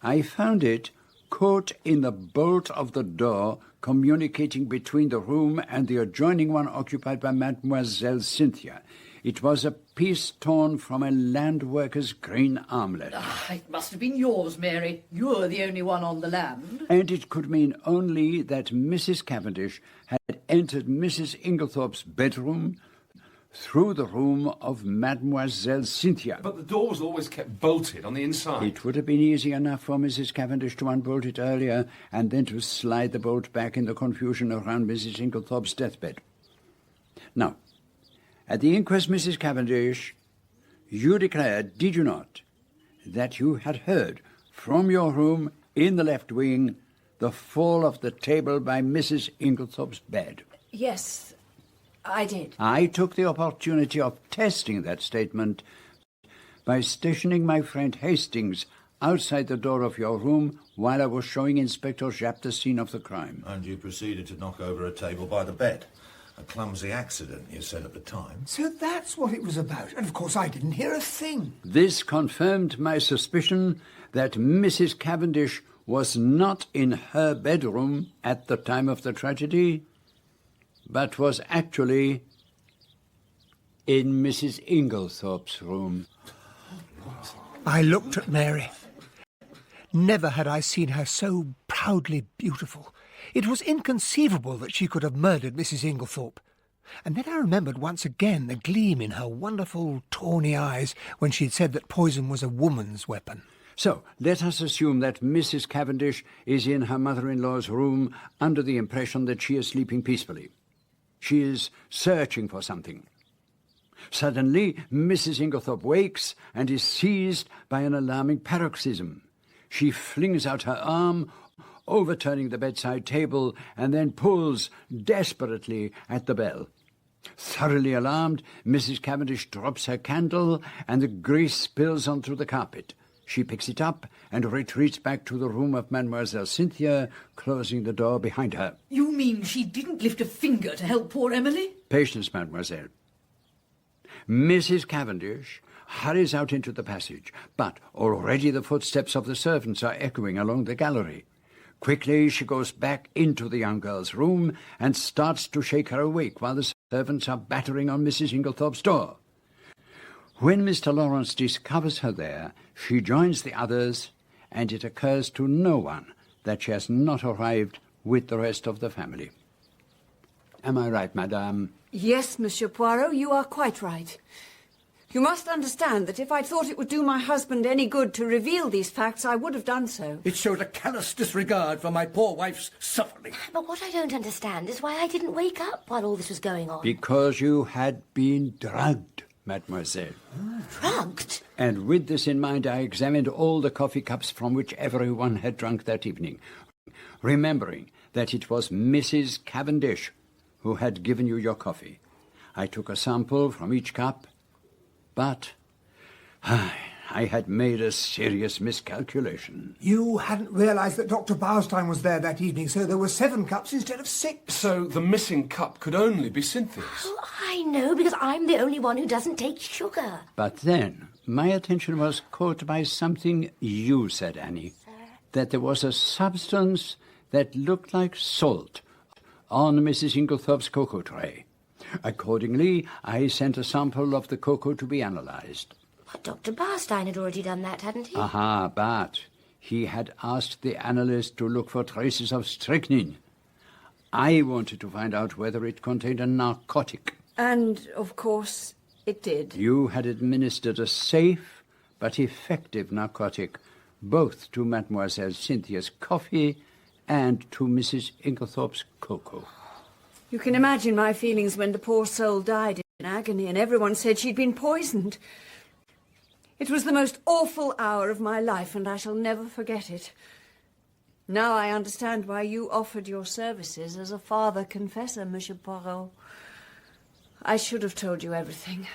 I found it caught in the bolt of the door communicating between the room and the adjoining one occupied by Mademoiselle Cynthia. It was a piece torn from a land worker's green armlet. It must have been yours, Mary. You're the only one on the land. And it could mean only that Mrs. Cavendish had entered Mrs. Inglethorpe's bedroom through the room of Mademoiselle Cynthia. But the door was always kept bolted on the inside. It would have been easy enough for Mrs. Cavendish to unbolt it earlier and then to slide the bolt back in the confusion around Mrs. Inglethorpe's deathbed. Now, at the inquest, Mrs. Cavendish, you declared, did you not, that you had heard from your room in the left wing the fall of the table by Mrs. Inglethorpe's bed? Yes, I did. I took the opportunity of testing that statement by stationing my friend Hastings outside the door of your room while I was showing Inspector Japp the scene of the crime. And you proceeded to knock over a table by the bed. A clumsy accident, you said at the time. So that's what it was about. And of course I didn't hear a thing. This confirmed my suspicion that Mrs. Cavendish was not in her bedroom at the time of the tragedy, but was actually in Mrs. Inglethorpe's room. I looked at Mary. Never had I seen her so proudly beautiful. It was inconceivable that she could have murdered Mrs. Inglethorpe. And then I remembered once again the gleam in her wonderful tawny eyes when she'd said that poison was a woman's weapon. So, let us assume that Mrs. Cavendish is in her mother-in-law's room under the impression that she is sleeping peacefully. She is searching for something. Suddenly, Mrs. Inglethorpe wakes and is seized by an alarming paroxysm. She flings out her arm, overturning the bedside table, and then pulls desperately at the bell. Thoroughly alarmed, Mrs. Cavendish drops her candle, and the grease spills onto the carpet. She picks it up and retreats back to the room of Mademoiselle Cynthia, closing the door behind her. You mean she didn't lift a finger to help poor Emily? Patience, mademoiselle. Mrs. Cavendish hurries out into the passage, but already the footsteps of the servants are echoing along the gallery. Quickly she goes back into the young girl's room and starts to shake her awake while the servants are battering on Mrs. Inglethorpe's door. When Mr. Lawrence discovers her there, she joins the others, and it occurs to no one that she has not arrived with the rest of the family. Am I right, madame? Yes, Monsieur Poirot, you are quite right. You must understand that if I'd thought it would do my husband any good to reveal these facts, I would have done so. It showed a callous disregard for my poor wife's suffering. But what I don't understand is why I didn't wake up while all this was going on. Because you had been drugged, mademoiselle. Drugged? And with this in mind, I examined all the coffee cups from which everyone had drunk that evening, remembering that it was Mrs. Cavendish who had given you your coffee. I took a sample from each cup, but I had made a serious miscalculation. You hadn't realised that Dr. Bowerstein was there that evening, so there were 7 cups instead of 6. So the missing cup could only be Cynthia's. Oh, I know, because I'm the only one who doesn't take sugar. But then my attention was caught by something you said, Annie, that there was a substance that looked like salt on Mrs. Inglethorpe's cocoa tray. Accordingly, I sent a sample of the cocoa to be analysed. But Dr. Bowerstein had already done that, hadn't he? Aha, but he had asked the analyst to look for traces of strychnine. I wanted to find out whether it contained a narcotic. And, of course, it did. You had administered a safe but effective narcotic both to Mademoiselle Cynthia's coffee and to Mrs. Inglethorpe's cocoa. You can imagine my feelings when the poor soul died in agony and everyone said she'd been poisoned. It was the most awful hour of my life, and I shall never forget it. Now I understand why you offered your services as a father confessor, Monsieur Poirot. I should have told you everything.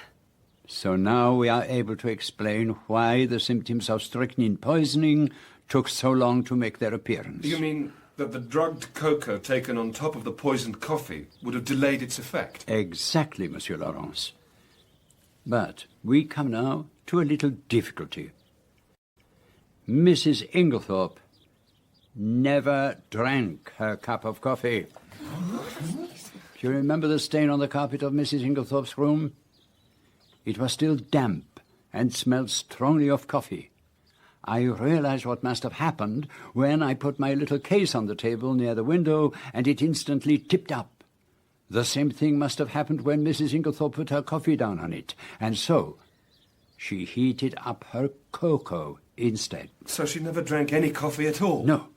So now we are able to explain why the symptoms of strychnine poisoning took so long to make their appearance. You mean that the drugged cocoa taken on top of the poisoned coffee would have delayed its effect? Exactly, Monsieur Lawrence. But we come now to a little difficulty. Mrs. Inglethorpe never drank her cup of coffee. Do you remember the stain on the carpet of Mrs. Inglethorpe's room? It was still damp and smelled strongly of coffee. I realized what must have happened when I put my little case on the table near the window and it instantly tipped up. The same thing must have happened when Mrs. Inglethorpe put her coffee down on it, and so she heated up her cocoa instead. So she never drank any coffee at all? No.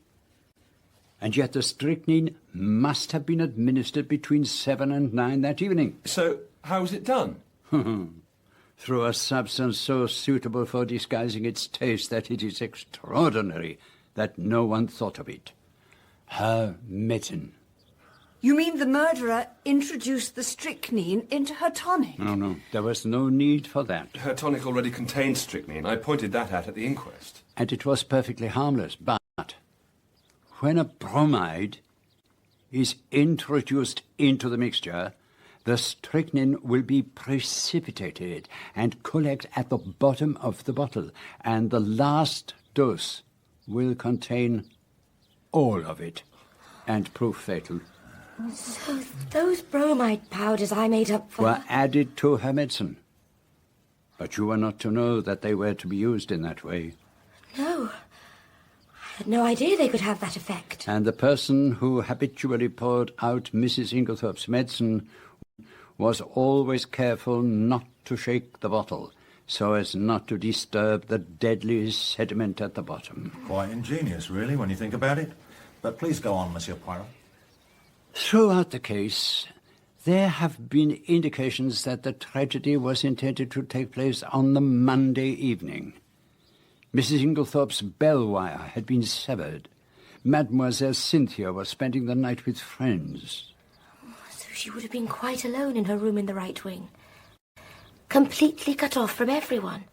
And yet the strychnine must have been administered between 7 and 9 that evening. So how was it done? Through a substance so suitable for disguising its taste that it is extraordinary that no one thought of it. Her medicine. You mean the murderer introduced the strychnine into her tonic? No, there was no need for that. Her tonic already contained strychnine. I pointed that out at the inquest. And it was perfectly harmless, but when a bromide is introduced into the mixture, the strychnine will be precipitated and collect at the bottom of the bottle, and the last dose will contain all of it and prove fatal. So those bromide powders I made up for... were added to her medicine. But you were not to know that they were to be used in that way. No. I had no idea they could have that effect. And the person who habitually poured out Mrs. Inglethorpe's medicine was always careful not to shake the bottle, so as not to disturb the deadly sediment at the bottom. Quite ingenious, really, when you think about it. But please go on, Monsieur Poirot. Throughout the case, there have been indications that the tragedy was intended to take place on the Monday evening. Mrs. Inglethorpe's bell wire had been severed. Mademoiselle Cynthia was spending the night with friends. So she would have been quite alone in her room in the right wing. Completely cut off from everyone.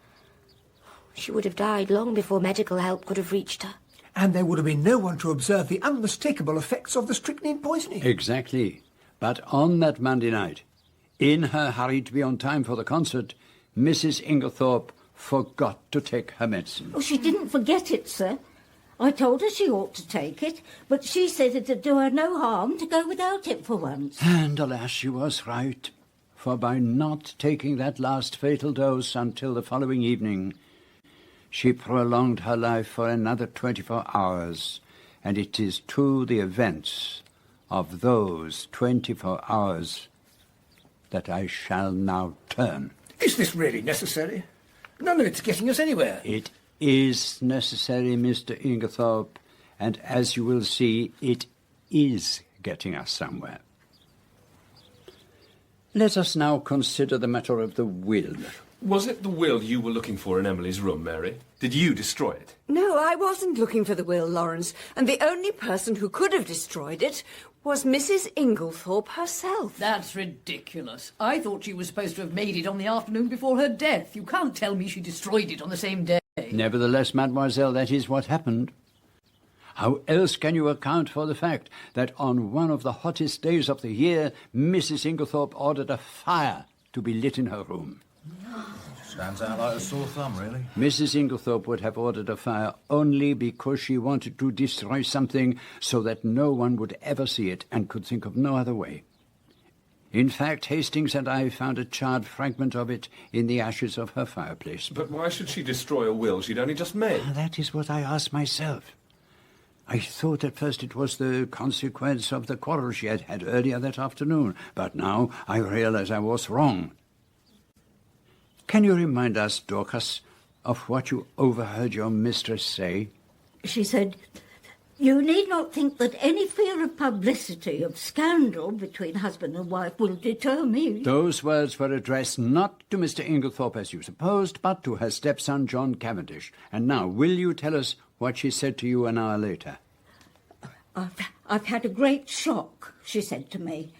She would have died long before medical help could have reached her. And there would have been no one to observe the unmistakable effects of the strychnine poisoning. Exactly. But on that Monday night, in her hurry to be on time for the concert, Mrs. Inglethorpe forgot to take her medicine. Oh, she didn't forget it, sir. I told her she ought to take it, but she said it'd do her no harm to go without it for once. And alas, she was right. For by not taking that last fatal dose until the following evening, she prolonged her life for another 24 hours, and it is to the events of those 24 hours that I shall now turn. Is this really necessary? None of it's getting us anywhere. It is necessary, Mr. Inglethorp, and as you will see, it is getting us somewhere. Let us now consider the matter of the will. Was it the will you were looking for in Emily's room, Mary? Did you destroy it? No, I wasn't looking for the will, Lawrence, and the only person who could have destroyed it was Mrs. Inglethorp herself. That's ridiculous. I thought she was supposed to have made it on the afternoon before her death. You can't tell me she destroyed it on the same day. Nevertheless, mademoiselle, that is what happened. How else can you account for the fact that on one of the hottest days of the year, Mrs. Inglethorp ordered a fire to be lit in her room? Stands out like a sore thumb, really. Mrs. Inglethorp would have ordered a fire only because she wanted to destroy something so that no one would ever see it and could think of no other way. In fact, Hastings and I found a charred fragment of it in the ashes of her fireplace. But why should she destroy a will she'd only just made? That is what I asked myself. I thought at first it was the consequence of the quarrel she had had earlier that afternoon, but now I realize I was wrong. Can you remind us, Dorcas, of what you overheard your mistress say? She said, "You need not think that any fear of publicity, of scandal between husband and wife will deter me." Those words were addressed not to Mr. Inglethorp, as you supposed, but to her stepson, John Cavendish. And now, will you tell us what she said to you an hour later? I've had a great shock, she said to me.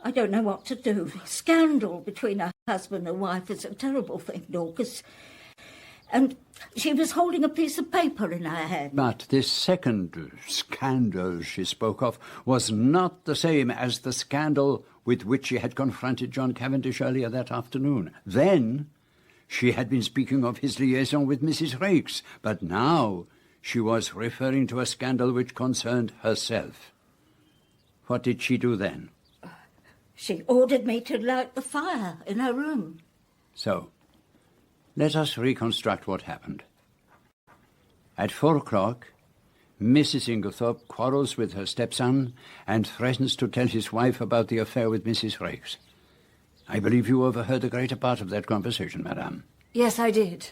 I don't know what to do. Scandal between a husband and wife is a terrible thing, Dorcas. And she was holding a piece of paper in her hand. But this second scandal she spoke of was not the same as the scandal with which she had confronted John Cavendish earlier that afternoon. Then she had been speaking of his liaison with Mrs. Raikes, but now she was referring to a scandal which concerned herself. What did she do then? She ordered me to light the fire in her room. So, let us reconstruct what happened. At 4 o'clock, Mrs. Inglethorp quarrels with her stepson and threatens to tell his wife about the affair with Mrs. Raikes. I believe you overheard the greater part of that conversation, madame. Yes, I did.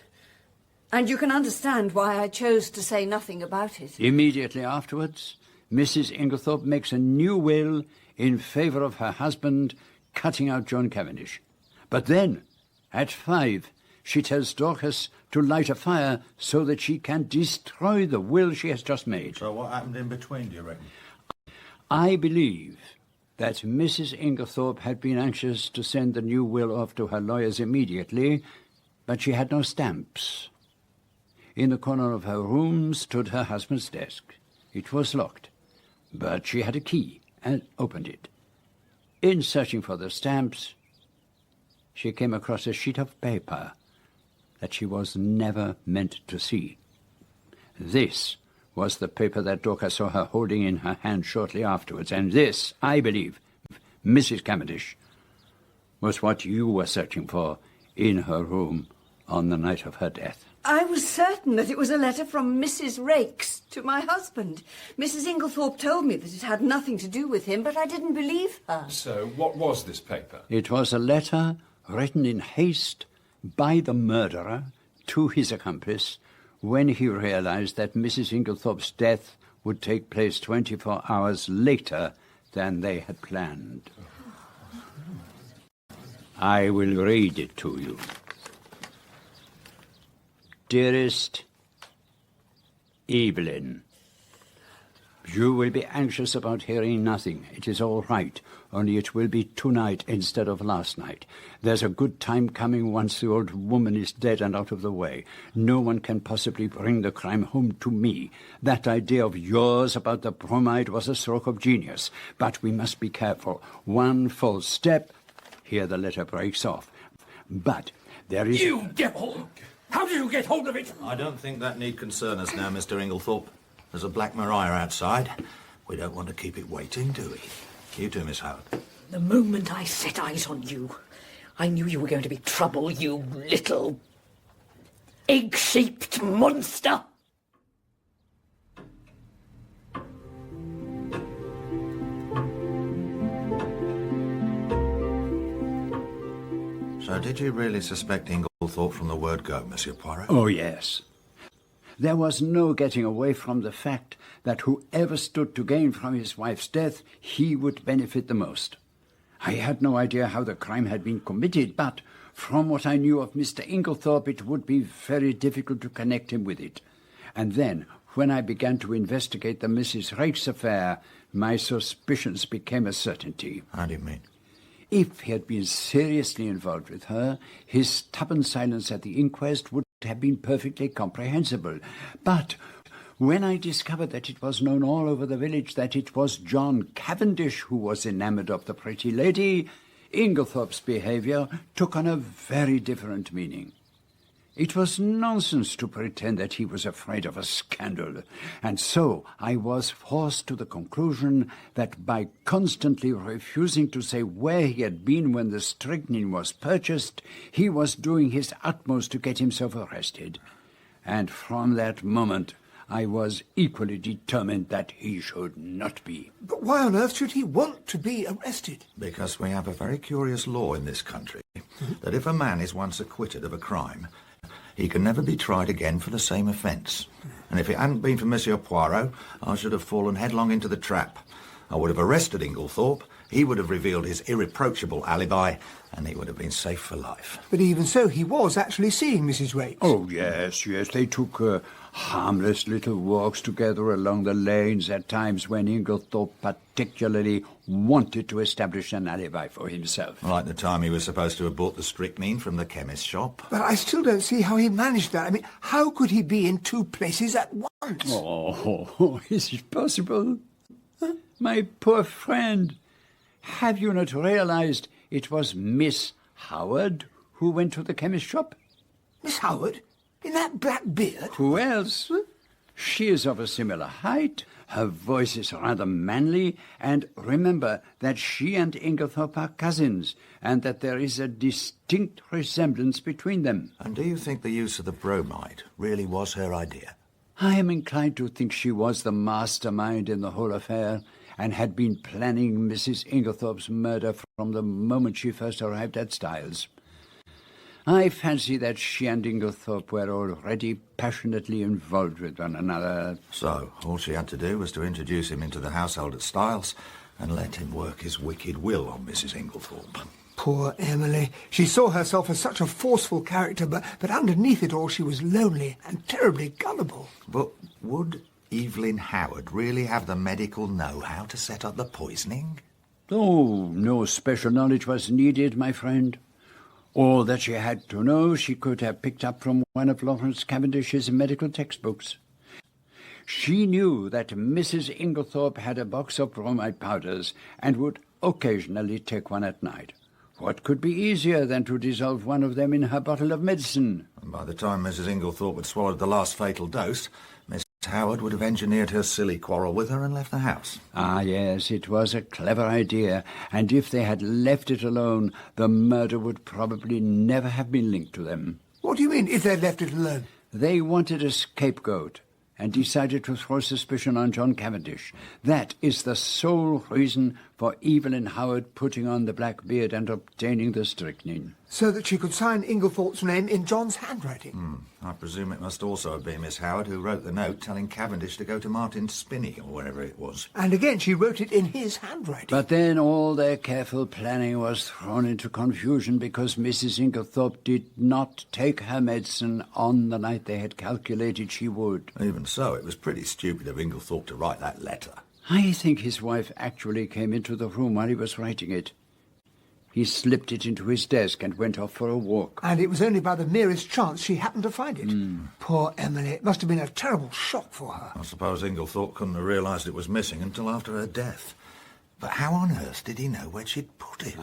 And you can understand why I chose to say nothing about it. Immediately afterwards, Mrs. Inglethorp makes a new will in favour of her husband, cutting out John Cavendish. But then, at 5, she tells Dorcas to light a fire so that she can destroy the will she has just made. So what happened in between, do you reckon? I believe that Mrs. Inglethorp had been anxious to send the new will off to her lawyers immediately, but she had no stamps. In the corner of her room stood her husband's desk. It was locked, but she had a key and opened it. In searching for the stamps, she came across a sheet of paper that she was never meant to see. This was the paper that Dorcas saw her holding in her hand shortly afterwards, and this, I believe, Mrs. Cavendish, was what you were searching for in her room on the night of her death. I was certain that it was a letter from Mrs. Raikes to my husband. Mrs. Inglethorp told me that it had nothing to do with him, but I didn't believe her. So, what was this paper? It was a letter written in haste by the murderer to his accomplice when he realized that Mrs. Inglethorp's death would take place 24 hours later than they had planned. I will read it to you. Dearest Evelyn, you will be anxious about hearing nothing. It is all right, only it will be tonight instead of last night. There's a good time coming once the old woman is dead and out of the way. No one can possibly bring the crime home to me. That idea of yours about the bromide was a stroke of genius, but we must be careful. One false step, here the letter breaks off. But there is... You devil! How did you get hold of it? I don't think that need concern us now, Mr. Inglethorp. There's a Black Maria outside. We don't want to keep it waiting, do we? You too, Miss Howard. The moment I set eyes on you, I knew you were going to be trouble, you little egg-shaped monster. So did you really suspect Inglethorp from the word go, Monsieur Poirot? Oh, yes. There was no getting away from the fact that whoever stood to gain from his wife's death, he would benefit the most. I had no idea how the crime had been committed, but from what I knew of Mr. Inglethorp, it would be very difficult to connect him with it. And then, when I began to investigate the Mrs. Raikes affair, my suspicions became a certainty. How do you mean? If he had been seriously involved with her, his stubborn silence at the inquest would have been perfectly comprehensible. But when I discovered that it was known all over the village that it was John Cavendish who was enamoured of the pretty lady, Inglethorp's behaviour took on a very different meaning. It was nonsense to pretend that he was afraid of a scandal, and so I was forced to the conclusion that by constantly refusing to say where he had been when the strychnine was purchased, he was doing his utmost to get himself arrested. And from that moment, I was equally determined that he should not be. But why on earth should he want to be arrested? Because we have a very curious law in this country, that if a man is once acquitted of a crime, he can never be tried again for the same offence. And if it hadn't been for Monsieur Poirot, I should have fallen headlong into the trap. I would have arrested Inglethorp, he would have revealed his irreproachable alibi, and he would have been safe for life. But even so, he was actually seeing Mrs. Raikes. Oh, yes. They took harmless little walks together along the lanes at times when Inglethorp particularly wanted to establish an alibi for himself. Like the time he was supposed to have bought the strychnine from the chemist's shop. But I still don't see how he managed that. I mean, how could he be in two places at once? Oh, is it possible? Huh? My poor friend, have you not realized it was Miss Howard who went to the chemist's shop? Miss Howard? In that black beard? Who else? She is of a similar height, her voice is rather manly, and remember that she and Inglethorp are cousins, and that there is a distinct resemblance between them. And do you think the use of the bromide really was her idea? I am inclined to think she was the mastermind in the whole affair, and had been planning Mrs. Inglethorp's murder from the moment she first arrived at Styles. I fancy that she and Inglethorp were already passionately involved with one another. So, all she had to do was to introduce him into the household at Styles and let him work his wicked will on Mrs. Inglethorp. Poor Emily. She saw herself as such a forceful character, but underneath it all she was lonely and terribly gullible. But would Evelyn Howard really have the medical know-how to set up the poisoning? Oh, no special knowledge was needed, my friend. All that she had to know she could have picked up from one of Lawrence Cavendish's medical textbooks. She knew that Mrs. Inglethorp had a box of bromide powders and would occasionally take one at night. What could be easier than to dissolve one of them in her bottle of medicine? And by the time Mrs. Inglethorp had swallowed the last fatal dose, Miss Howard would have engineered her silly quarrel with her and left the house. Ah, yes, it was a clever idea, and if they had left it alone, the murder would probably never have been linked to them. What do you mean, if they'd left it alone? They wanted a scapegoat, and decided to throw suspicion on John Cavendish. That is the sole reason for Evelyn Howard putting on the black beard and obtaining the strychnine. So that she could sign Inglethorp's name in John's handwriting? I presume it must also have been Miss Howard who wrote the note telling Cavendish to go to Martin's Spinney, or wherever it was. And again, she wrote it in his handwriting. But then all their careful planning was thrown into confusion because Mrs. Inglethorp did not take her medicine on the night they had calculated she would. Even so, it was pretty stupid of Inglethorp to write that letter. I think his wife actually came into the room while he was writing it. He slipped it into his desk and went off for a walk. And it was only by the merest chance she happened to find it. Poor Emily. It must have been a terrible shock for her. I suppose Inglethorp couldn't have realised it was missing until after her death. But how on earth did he know where she'd put it?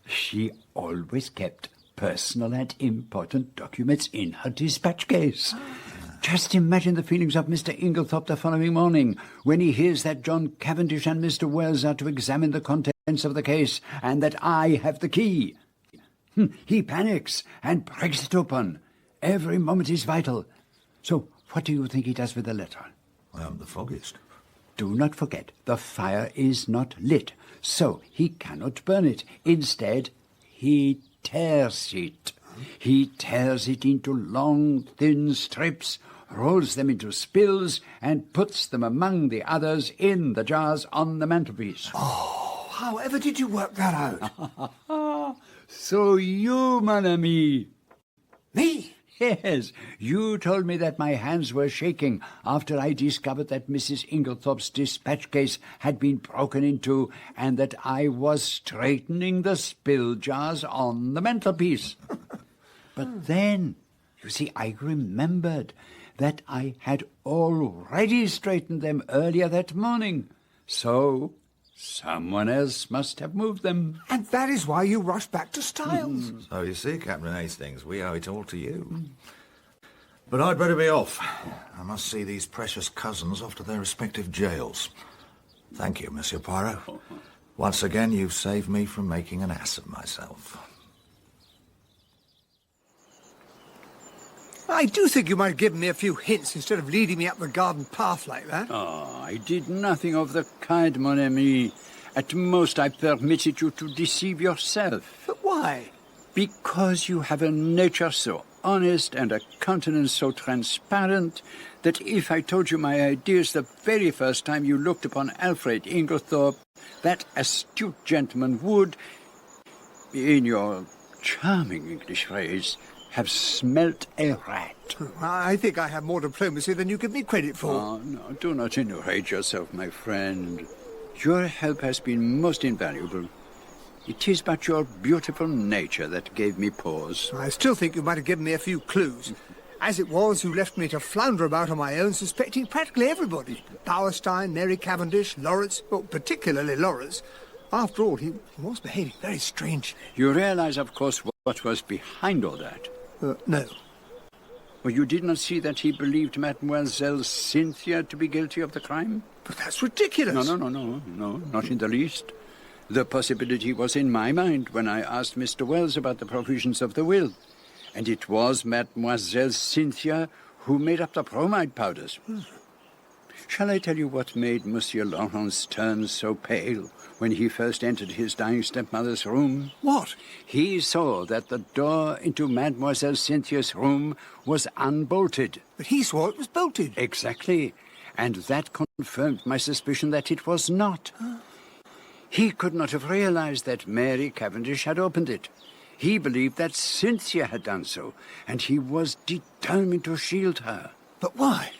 She always kept personal and important documents in her dispatch case. Just imagine the feelings of Mr. Inglethorp the following morning when he hears that John Cavendish and Mr. Wells are to examine the contents of the case and that I have the key. He panics and breaks it open. Every moment is vital. So, what do you think he does with the letter? I haven't the foggiest. Do not forget, the fire is not lit, so he cannot burn it. Instead, he tears it. He tears it into long, thin strips, rolls them into spills, and puts them among the others in the jars on the mantelpiece. Oh, however did you work that out? So you, mon ami. Me? Yes, you told me that my hands were shaking after I discovered that Mrs. Inglethorpe's dispatch case had been broken into and that I was straightening the spill jars on the mantelpiece. But then, you see, I remembered that I had already straightened them earlier that morning. So, someone else must have moved them. And that is why you rushed back to Styles. So you see, Captain Hastings, we owe it all to you. But I'd better be off. I must see these precious cousins off to their respective jails. Thank you, Monsieur Poirot. Once again, you've saved me from making an ass of myself. I do think you might have given me a few hints instead of leading me up the garden path like that. Oh, I did nothing of the kind, mon ami. At most, I permitted you to deceive yourself. But why? Because you have a nature so honest and a countenance so transparent that if I told you my ideas the very first time you looked upon Alfred Inglethorpe, that astute gentleman would, in your charming English phrase, have smelt a rat. I think I have more diplomacy than you give me credit for. Oh, no, do not enrage yourself, my friend. Your help has been most invaluable. It is but your beautiful nature that gave me pause. I still think you might have given me a few clues. As it was, you left me to flounder about on my own, suspecting practically everybody. Bowerstein, Mary Cavendish, Lawrence, well, particularly Lawrence. After all, he was behaving very strangely. You realize, of course, what was behind all that? No. Well, you did not see that he believed Mademoiselle Cynthia to be guilty of the crime? But that's ridiculous. No, not in the least. The possibility was in my mind when I asked Mr. Wells about the provisions of the will. And it was Mademoiselle Cynthia who made up the bromide powders. Shall I tell you what made Monsieur Laurence turn so pale when he first entered his dying stepmother's room? What? He saw that the door into Mademoiselle Cynthia's room was unbolted. But he saw it was bolted. Exactly. And that confirmed my suspicion that it was not. He could not have realized that Mary Cavendish had opened it. He believed that Cynthia had done so, and he was determined to shield her. But why?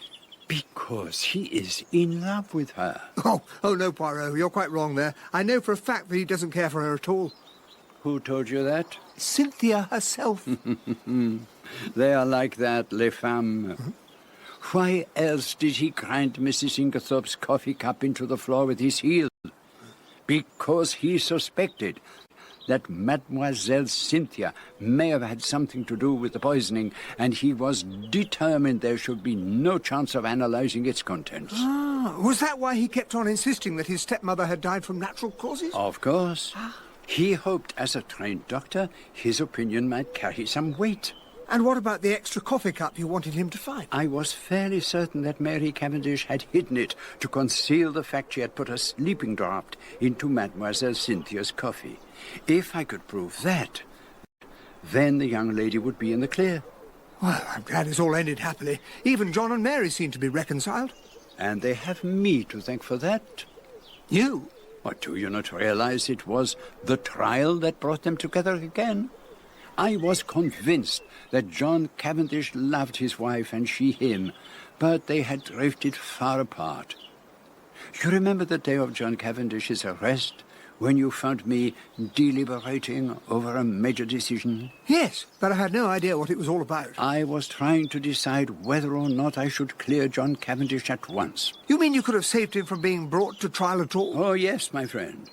Because he is in love with her. Oh, no, Poirot, you're quite wrong there. I know for a fact that he doesn't care for her at all. Who told you that? Cynthia herself. They are like that, les femmes. Why else did he grind Mrs. Inglethorpe's coffee cup into the floor with his heel? Because he suspected that Mademoiselle Cynthia may have had something to do with the poisoning, and he was determined there should be no chance of analyzing its contents. Was that why he kept on insisting that his stepmother had died from natural causes? Of course. He hoped, as a trained doctor, his opinion might carry some weight. And what about the extra coffee cup you wanted him to find? I was fairly certain that Mary Cavendish had hidden it to conceal the fact she had put a sleeping draught into Mademoiselle Cynthia's coffee. If I could prove that, then the young lady would be in the clear. Well, I'm glad it's all ended happily. Even John and Mary seem to be reconciled. And they have me to thank for that. You? What, do you not realize it was the trial that brought them together again? I was convinced that John Cavendish loved his wife and she him, but they had drifted far apart. You remember the day of John Cavendish's arrest, when you found me deliberating over a major decision? Yes, but I had no idea what it was all about. I was trying to decide whether or not I should clear John Cavendish at once. You mean you could have saved him from being brought to trial at all? Oh, yes, my friend.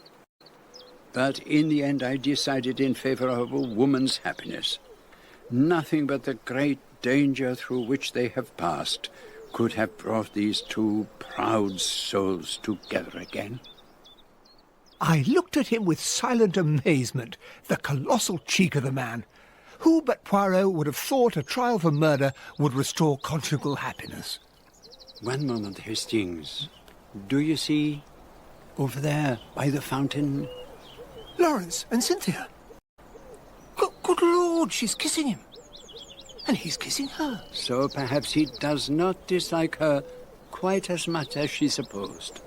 But in the end, I decided in favor of a woman's happiness. Nothing but the great danger through which they have passed could have brought these two proud souls together again. I looked at him with silent amazement. The colossal cheek of the man. Who but Poirot would have thought a trial for murder would restore conjugal happiness? One moment, Hastings. Do you see? Over there, by the fountain. Lawrence and Cynthia. Good Lord, she's kissing him. And he's kissing her. So perhaps he does not dislike her quite as much as she supposed.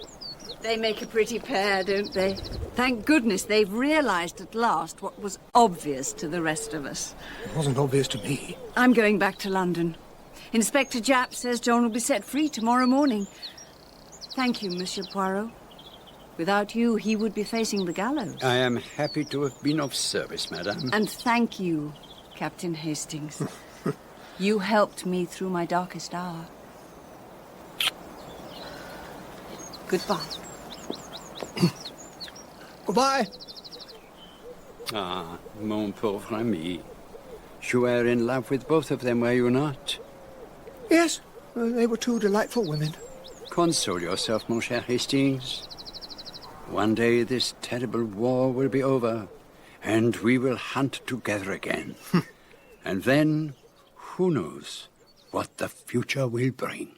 They make a pretty pair, don't they? Thank goodness they've realised at last what was obvious to the rest of us. It wasn't obvious to me. I'm going back to London. Inspector Japp says John will be set free tomorrow morning. Thank you, Monsieur Poirot. Without you, he would be facing the gallows. I am happy to have been of service, madame. And thank you, Captain Hastings. You helped me through my darkest hour. Goodbye. Goodbye. Ah, mon pauvre ami. You were in love with both of them, were you not? Yes, they were two delightful women. Console yourself, mon cher Hastings. One day this terrible war will be over, and we will hunt together again. And then, who knows what the future will bring.